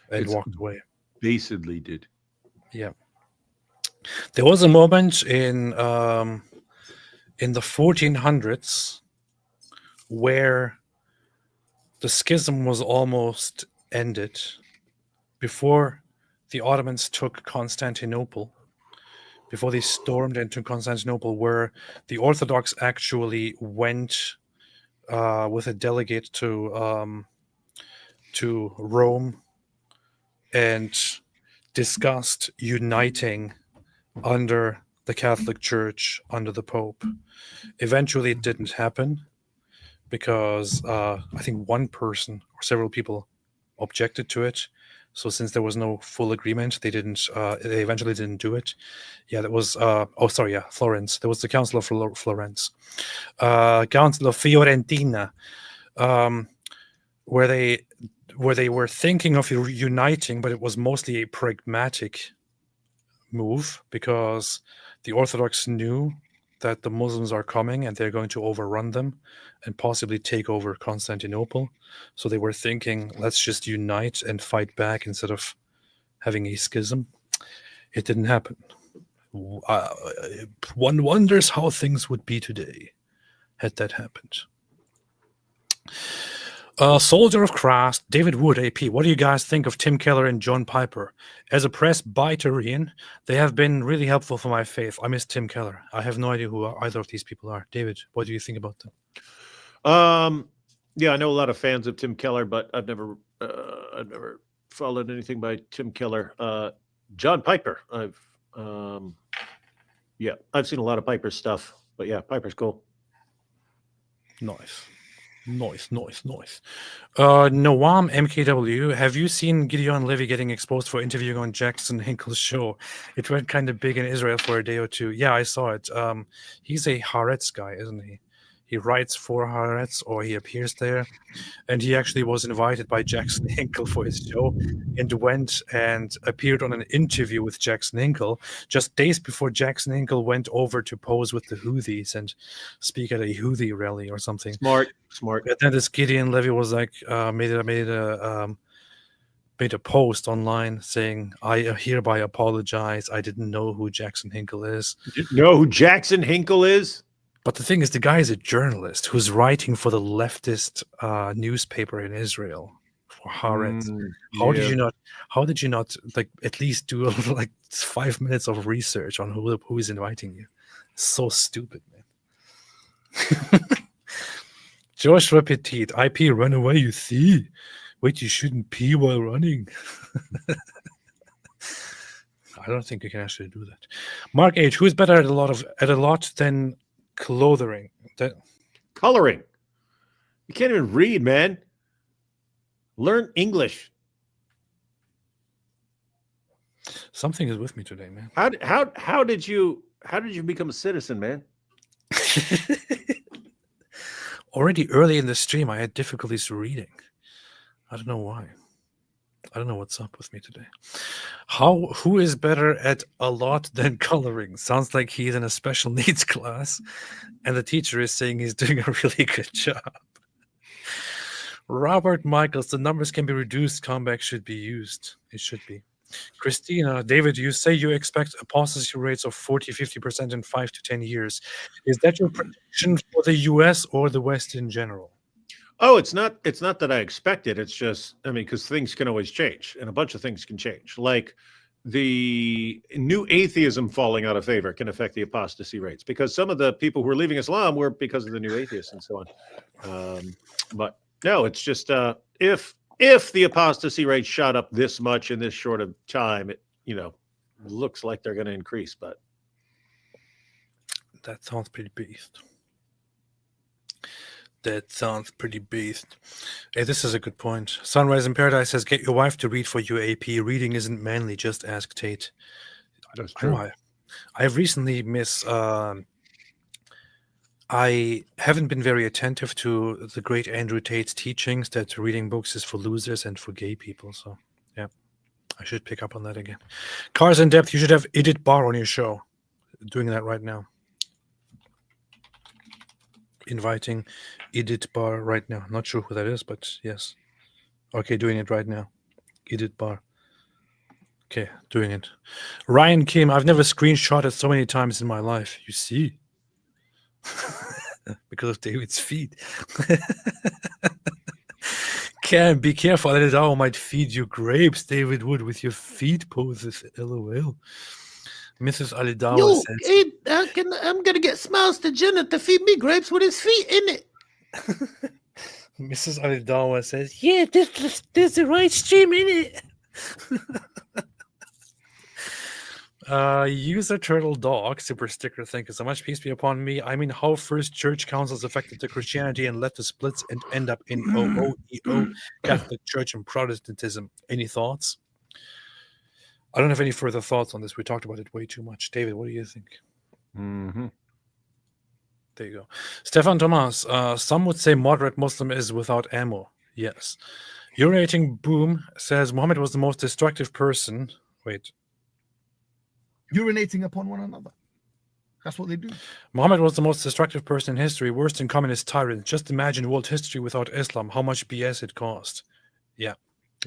and It's- walked away. basically did. Yeah. There was a moment in the 1400s where the schism was almost ended before the Ottomans took Constantinople, before they stormed into Constantinople, where the Orthodox actually went with a delegate to Rome and discussed uniting under the Catholic Church, under the Pope. Eventually, it didn't happen because I think one person or several people objected to it. So since there was no full agreement, they didn't. They eventually didn't do it. Yeah, that was. Florence. There was the Council of Florence, Council of Fiorentina, where they were thinking of uniting, but it was mostly a pragmatic move because the Orthodox knew that the Muslims are coming and they're going to overrun them and possibly take over Constantinople. So they were thinking, let's just unite and fight back instead of having a schism. It didn't happen. One wonders how things would be today had that happened. Soldier of Christ, David Wood, AP. What do you guys think of Tim Keller and John Piper? As a Presbyterian, they have been really helpful for my faith. I miss Tim Keller. I have no idea who either of these people are. David, what do you think about them? Yeah, I know a lot of fans of Tim Keller, but I've never followed anything by Tim Keller. John Piper, I've seen a lot of Piper stuff, but yeah, Piper's cool. Nice. Noam MKW, have you seen Gideon Levy getting exposed for interviewing on Jackson Hinkle's show? It went kind of big in Israel for a day or two. Yeah, I saw it. He's a Haaretz guy, isn't he? He writes for Haaretz, or he appears there. And he actually was invited by Jackson Hinkle for his show and went and appeared on an interview with Jackson Hinkle just days before Jackson Hinkle went over to pose with the Houthis and speak at a Houthi rally or something. Smart. And then this Gideon Levy was like, made a post online saying, "I hereby apologize. I didn't know who Jackson Hinkle is." You know who Jackson Hinkle is? But the thing is, the guy is a journalist who's writing for the leftist newspaper in Israel for Haaretz. How did you not like at least do like 5 minutes of research on who is inviting you? So stupid, man. Josh Repetit, IP run away, you see. Wait, you shouldn't pee while running. I don't think you can actually do that. Mark H, who is better at a lot than clothing? Coloring. You can't even read, man. Learn English. Something is with me today, man. How did you become a citizen, man? Already early in the stream, I had difficulties reading. I don't know why. I don't know what's up with me today. Who is better at a lot than coloring? Sounds like he's in a special needs class, and the teacher is saying he's doing a really good job. Robert Michaels, the numbers can be reduced. Comeback should be used. It should be. Christina, David, you say you expect apostasy rates of 40-50% in 5 to 10 years. Is that your prediction for the US or the West in general? Oh, it's not that I expect it. It's just, I mean, because things can always change, and a bunch of things can change. Like the new atheism falling out of favor can affect the apostasy rates, because some of the people who are leaving Islam were because of the new atheists and so on. But no, it's just if the apostasy rate shot up this much in this short of time, it looks like they're going to increase. But that sounds pretty beast. That sounds pretty beast. Hey, this is a good point. Sunrise in Paradise says, "Get your wife to read for you, AP. Reading isn't manly. Just ask Tate." That's true. I've recently I haven't been very attentive to the great Andrew Tate's teachings that reading books is for losers and for gay people. So, yeah, I should pick up on that again. Cars in Depth, you should have Edith Barr on your show. Doing that right now. Inviting Edith Barr right now. Not sure who that is, but yes. Okay, doing it right now. Edith Barr. Okay, doing it. Ryan Kim, I've never screenshotted so many times in my life. You see? Because of David's feet. Cam, be careful. Aledawa might feed you grapes, David would, with your feet poses. LOL. Mrs. Aledawa says, I'm gonna get Smiles to Jenna to feed me grapes with his feet in it. Mrs. Aledawa says, "Yeah, there's the right stream in it." User Turtle Dog super sticker, thank you so much. Peace be upon me. I mean, how first church councils affected the Christianity and led to splits and end up in OOEO, Catholic Church and Protestantism. Any thoughts? I don't have any further thoughts on this. We talked about it way too much. David, what do you think? Mm-hmm. There you go. Stefan Thomas, some would say moderate Muslim is without ammo. Yes. Urinating Boom says Muhammad was the most destructive person. Wait. Urinating upon one another. That's what they do. Muhammad was the most destructive person in history, worse than communist tyrants. Just imagine world history without Islam, how much BS it cost. Yeah.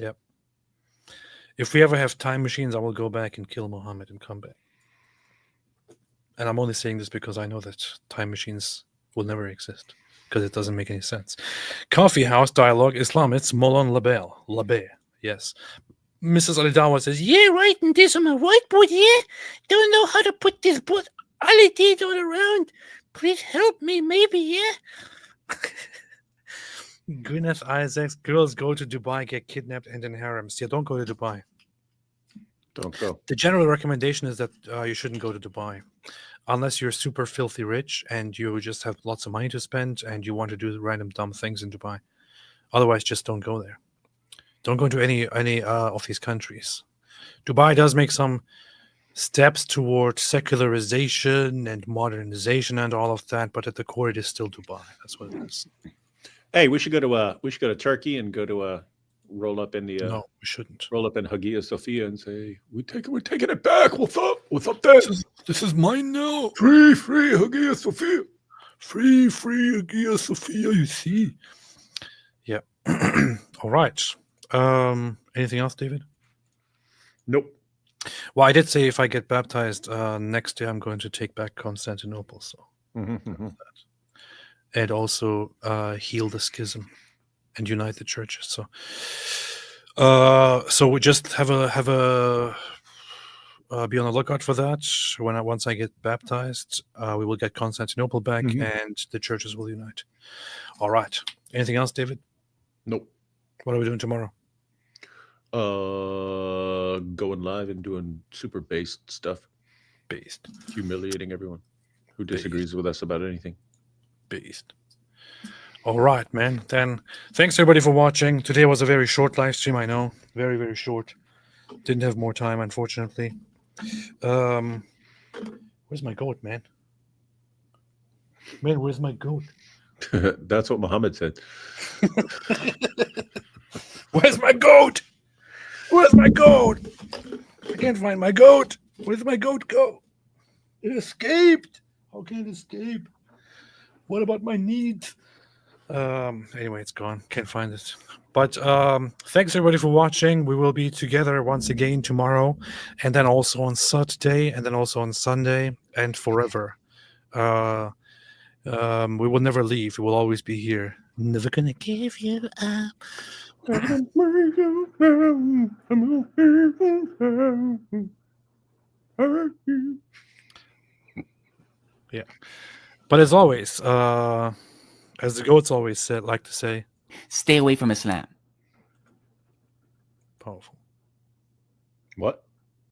Yep. If we ever have time machines, I will go back and kill Muhammad and come back. And I'm only saying this because I know that time machines will never exist, because it doesn't make any sense. Coffee House Dialogue, Islam, it's Molon Labe. Yes. Mrs. Aledawa says, "Yeah, writing this on my whiteboard, yeah? Don't know how to put this board LED all around. Please help me, maybe, yeah?" Gwyneth Isaacs, girls go to Dubai, get kidnapped, and in harems. Yeah, don't go to Dubai. Don't go. The general recommendation is that you shouldn't go to Dubai unless you're super filthy rich and you just have lots of money to spend and you want to do random dumb things in Dubai. Otherwise, just don't go there. Don't go into any of these countries. Dubai does make some steps toward secularization and modernization and all of that, but at the core, it is still Dubai. That's what it is. Hey, we should go to Turkey and go to roll up in the No, we shouldn't. roll up in Hagia Sophia and say, We're taking it back. What's up? What's up there? This is mine now. Free Hagia Sophia. Free Hagia Sophia, you see. Yeah. All right. Anything else, David? nope. Well, I did say if I get baptized next year, I'm going to take back Constantinople. So, and also heal the schism and unite the churches. So we just have a be on the lookout for that. Once I get baptized, we will get Constantinople back, and the churches will unite. All right. Anything else, David? Nope. What are we doing tomorrow? Going live and doing super based stuff, Based. humiliating everyone who disagrees with us about anything. Based. All right, man. Then thanks everybody for watching. Today was a very short live stream, I know. Very, very short. Didn't have more time, unfortunately. Where's my goat, man? Man, where's my goat? That's what Muhammad said. Where's my goat? Where's my goat? I can't find my goat. Where's my goat go? It escaped. How can it escape? What about my needs? Anyway, it's gone. Can't find it. But thanks everybody for watching. We will be together once again tomorrow, and then also on Saturday, and then also on Sunday, and forever. We will never leave. We will always be here. Never gonna give you up. Yeah. But as always, as the goats always said, like to say, Stay away from Islam. powerful. What?